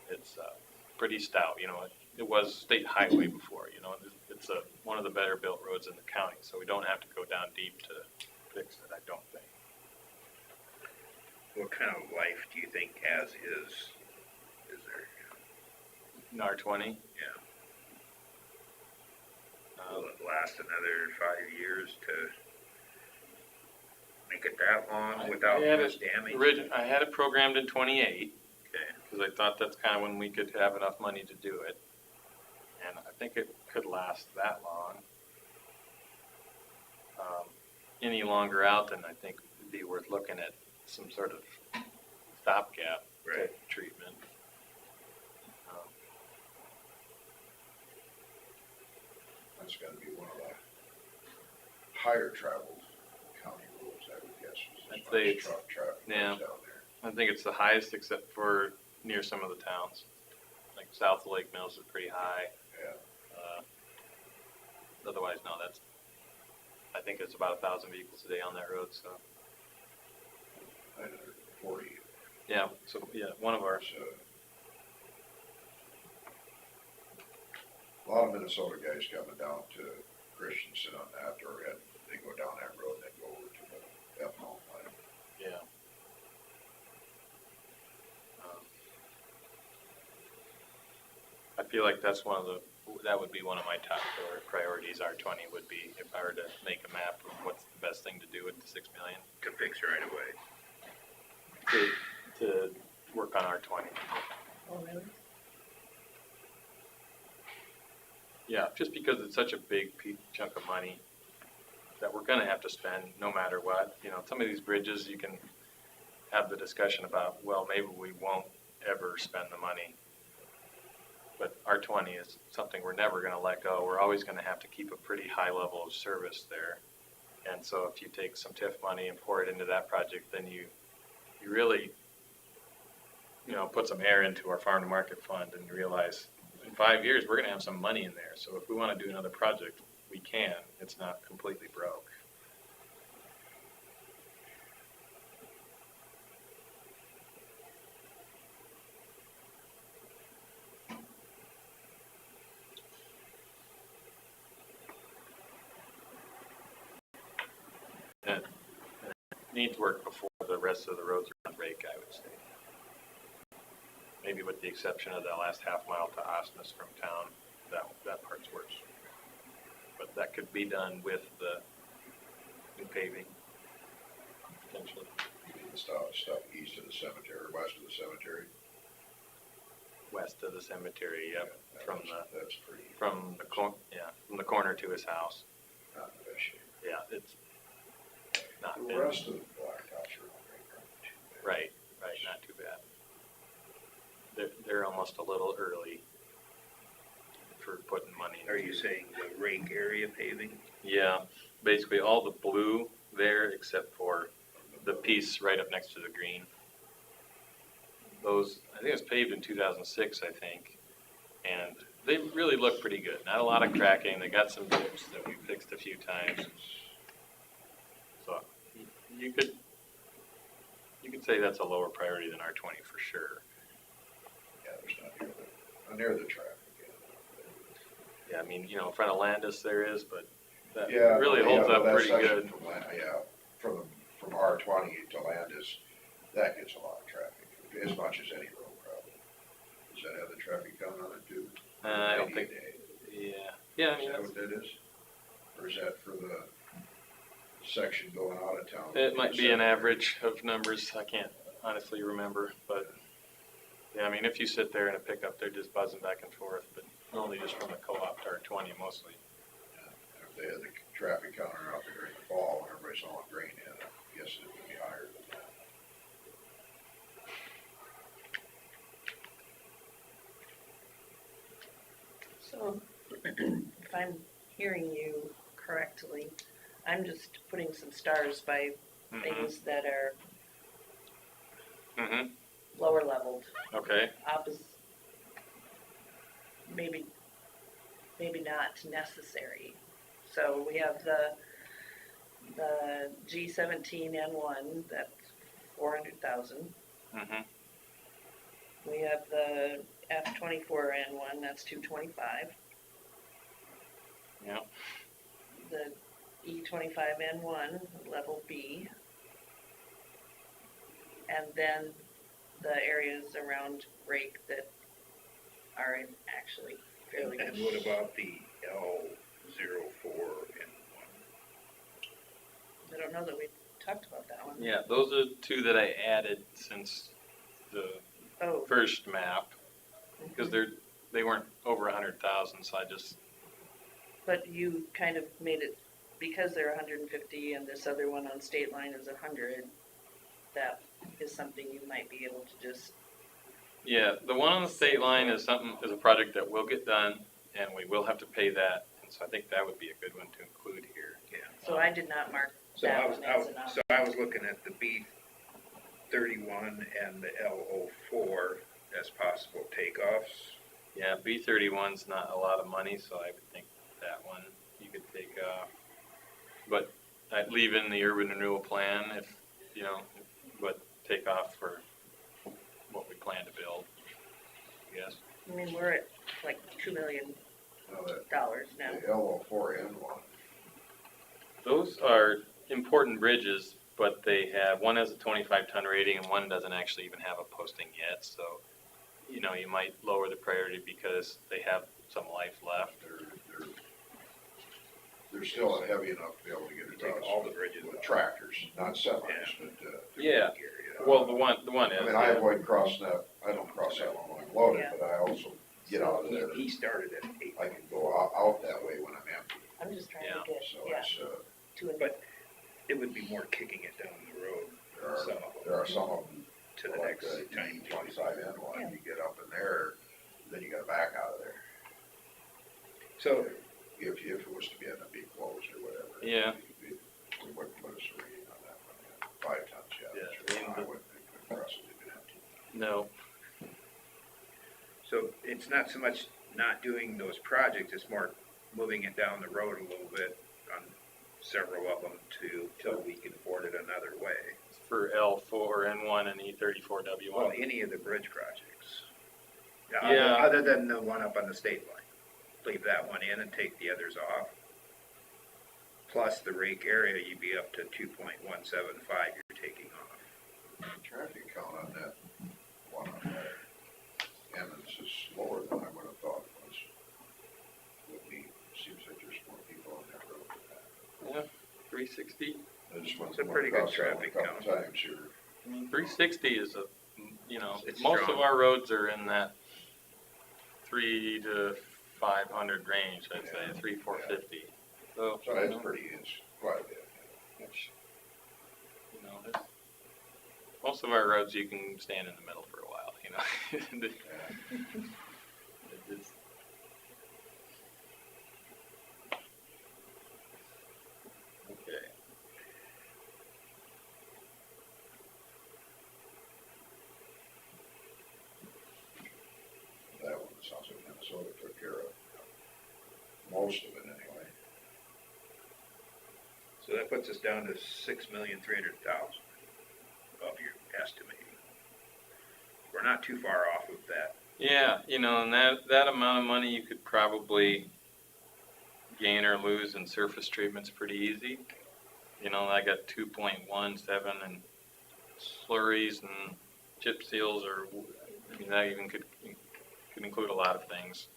It's pretty stout. It was state highway before. It's one of the better built roads in the county. So we don't have to go down deep to fix it, I don't think. What kind of life do you think as is there? In R20? Yeah. Will it last another 5 years to make it that long without much damage? I had it programmed in 28 Okay. because I thought that's kind of when we could have enough money to do it. And I think it could last that long. Any longer out than I think would be worth looking at some sort of stopgap Right. treatment. That's gonna be one of the higher traveled county roads, I would guess. I'd as far say as it's- truck traffic yeah. goes down there. I think it's the highest except for near some of the towns. Like south of Lake Mills is pretty high. Yeah, Otherwise, no, I think it's about 1,000 vehicles a day on that road, so. 940. Yeah, so, one of our, So, a lot of Minnesota guys coming down to Christensen on that, or they go down that road and then go over to the ethanol plant. yeah. I feel like that would be one of my top priorities, R20 would be, if I were to make a map of what's the best thing to do with the 6 million, To fix right away. to work on R20. Oh, really? Yeah, just because it's such a big chunk of money that we're gonna have to spend no matter what. Some of these bridges, you can have the discussion about, well, maybe we won't ever spend the money. But R20 is something we're never gonna let go. We're always gonna have to keep a pretty high level of service there. And so if you take some TIF money and pour it into that project, then you really, put some air into our farm to market fund and you realize in 5 years, we're gonna have some money in there. So if we wanna do another project, we can. It's not completely broke. And it needs work before the rest of the roads are on rake, I would say. Maybe with the exception of that last half mile to Osmus from town, that part's worse. But that could be done with the new paving, potentially. You mean the stuff east of the cemetery, west of the cemetery? West of the cemetery, yep, from That's pretty, from the corner to his house. not in the best shape. Yeah, it's not The been, rest of the blacktops are not very too bad. right, not too they're almost a little early for putting money into. Are you saying the rake area paving? Yeah, basically all the blue there except for the piece right up next to the green. Those, I think it was paved in 2006, I think, and they really look pretty good. Not a lot of cracking. They got some dips that we fixed a few times. So you could say that's a lower priority than R20 for sure. Yeah, there's not near the traffic. Yeah, I mean, you know, in front of Landis there is, but that Yeah, really yeah, holds but up that pretty section good. from R20 to Landis, that gets a lot of traffic, as much as any road probably. Does that have the traffic count on it too? I don't 90 think, a day? yeah, I Is mean, that what that is? Or is that for the section going out of town? it might be an average of numbers. I can't honestly remember, but yeah, I mean, if you sit there in a pickup, they're just buzzing back and forth, but only just from the co-op to R20 mostly. And if they had the traffic counter out there in the fall, when everybody's hauling grain in, I guess it would be higher than that. So, if I'm hearing you correctly, I'm just putting some stars by Mm-hmm. things that are Mm-hmm. lower leveled, Okay. opposite, maybe not necessary. So we have the G17N1, that's 400,000. Mm-hmm. We have the F24N1, that's 225. Yeah. The E25N1, level B. And then the areas around Rake that are in actually fairly And good. what about the L04 and I don't know that we talked about that one. Yeah, those are two that I added since the Oh, first map, because they weren't over 100,000, so I just, but you kind of made it, because they're 150 and this other one on State Line is 100, that is something you might be able to just, yeah, the one on the state line is a project that will get done, and we will have to pay that, and so I think that would be a good one to include here. yeah. so I did not mark So that one as enough. so I was looking at the B31 and the L04 as possible takeoffs. Yeah, B31's not a lot of money, so I would think that one you could take off. But I'd leave in the urban renewal plan if, you know, but take off for what we plan to build, I guess. I mean, we're at like $2 million Now that, now. the L04N1, Those are important bridges, but they have, one has a 25-ton rating and one doesn't actually even have a posting yet, so, you know, you might lower the priority because they have some life left. they're still heavy enough to be able to get Take across all the bridges with off. tractors, not semis, but, Yeah, Area. well, the one I is, mean, I yeah. avoid crossing that, I don't cross that one when I'm loaded, Yeah. but I also get out of there. He started at 8. I can go out that way when I'm empty, I'm just trying Yeah. to get, so yeah, it's, to a, But it would be more kicking it down the road, there are some of them, to the like next the time. E25N1, Yeah. you get up in there, then you gotta back out of there. So, If it was to be end up being closed or whatever. Yeah. We wouldn't put a rating on that one, yeah. 5 tons, yeah. Yeah, that's right. I mean, I wouldn't think the rest would be empty. No, so it's not so much not doing those projects, it's more moving it down the road a little bit on several of them till we can afford it another way. for L4N1 and E34W1. Well, any of the bridge projects. Yeah. Other than the one up on the state line. Leave that one in and take the others off. Plus the rake area, you'd be up to 2.175 you're taking off. The traffic count on that one on there, Emmons is lower than I would have thought it was. Would be, seems like there's more people on that road than that. Yeah, 360. I just went It's a pretty good across that one traffic a couple count. times here. I mean, 360 is a, you know, It's most strong. of our roads are in that 3 to 500 range, I'd say, 450. So, So it's it's quite a bit. which, you know, most of our roads you can stand in the middle for a while, you know. It's, okay. That one sounds like Minnesota took care of most of it anyway. So that puts us down to 6,300,000 of your estimating. We're not too far off of that. Yeah, you know, and that amount of money you could probably gain or lose in surface treatments pretty easy. You know, I got 2.17 and slurries and chip seals, or I mean, that even could include a lot of things.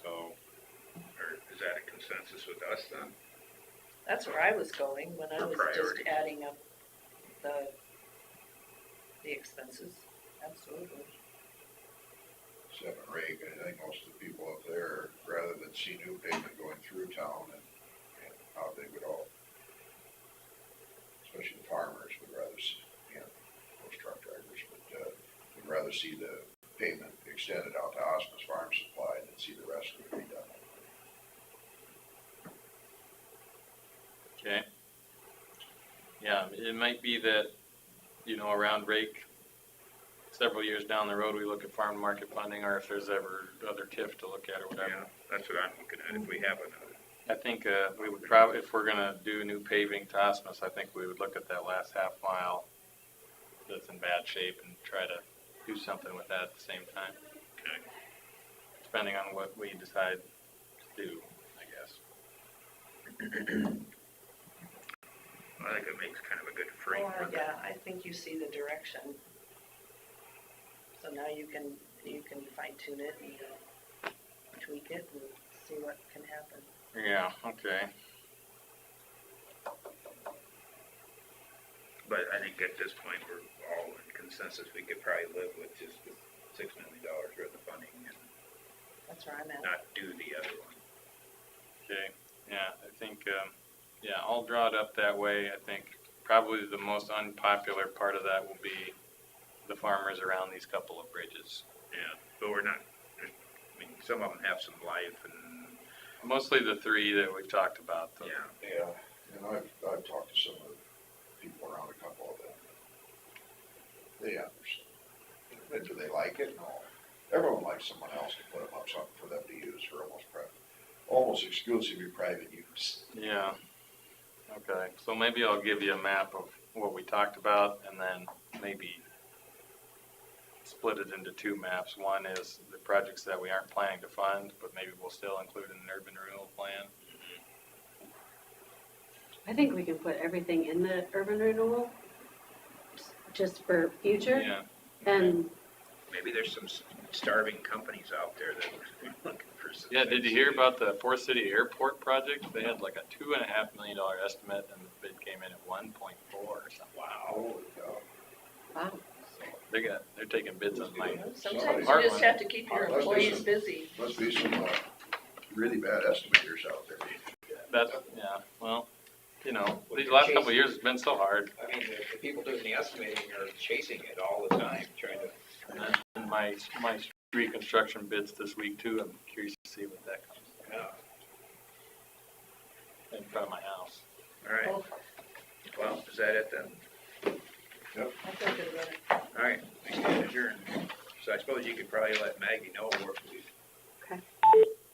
So, Or is that a consensus with us then? That's where I was going when I was just Priorities. adding up the expenses, absolutely. Seven rate, I think most of the people up there, rather than see new pavement going through town and how they would all, especially the farmers, would rather see, you know, most truck drivers, but, would rather see the pavement extended out to Osmus Farm Supply than see the rest of it be done. okay. Yeah, it might be that, you know, around rake, several years down the road, we look at farm market funding, or if there's ever other TIF to look at or whatever. Yeah, that's what I'm looking at, if we have another. I think we would probably, if we're gonna do new paving to Osmus, I think we would look at that last half mile that's in bad shape and try to do something with that at the same time. Okay. Depending on what we decide to do, I guess. I think it makes kind of a good frame Or, for that. yeah, I think you see the direction. So now you can fine tune it and tweak it and see what can happen. Yeah, okay. But I think at this point, we're all in consensus, we could probably live with just the $6 million worth of funding and That's where I'm at. not do the other one. Okay, yeah, I think, yeah, I'll draw it up that way. I think probably the most unpopular part of that will be the farmers around these couple of bridges. Yeah, but we're not, I mean, some of them have some life and, Mostly the three that we've talked about, though. yeah. Yeah, and I've talked to some of the people around a couple of them. They understand. Do they like it? No. Everyone likes someone else to put up something for them to use for almost exclusively private use. Yeah, okay, so maybe I'll give you a map of what we talked about, and then maybe split it into two maps. One is the projects that we aren't planning to fund, but maybe we'll still include in an urban renewal plan. I think we can put everything in the urban renewal, just for future, Yeah, and Maybe there's some starving companies out there that are looking for some. yeah, did you hear about the Forest City Airport project? They had like a $2.5 million estimate, and the bid came in at 1.4 or something. Wow. Holy cow. wow. So they're taking bids on my, Sometimes Hard you just one. have to keep your Must be employees some- busy. Must be some, really bad estimators out there. that's, yeah, well, you know, these last couple of years, it's been so hard. I mean, the people doing the estimating are chasing it all the time, trying to. And my street construction bids this week too, I'm curious to see what that comes Yeah. in front of my house. All right. Well, is that it then? I feel good about it. All right, we stand adjourned. So I suppose you could probably let Maggie know where we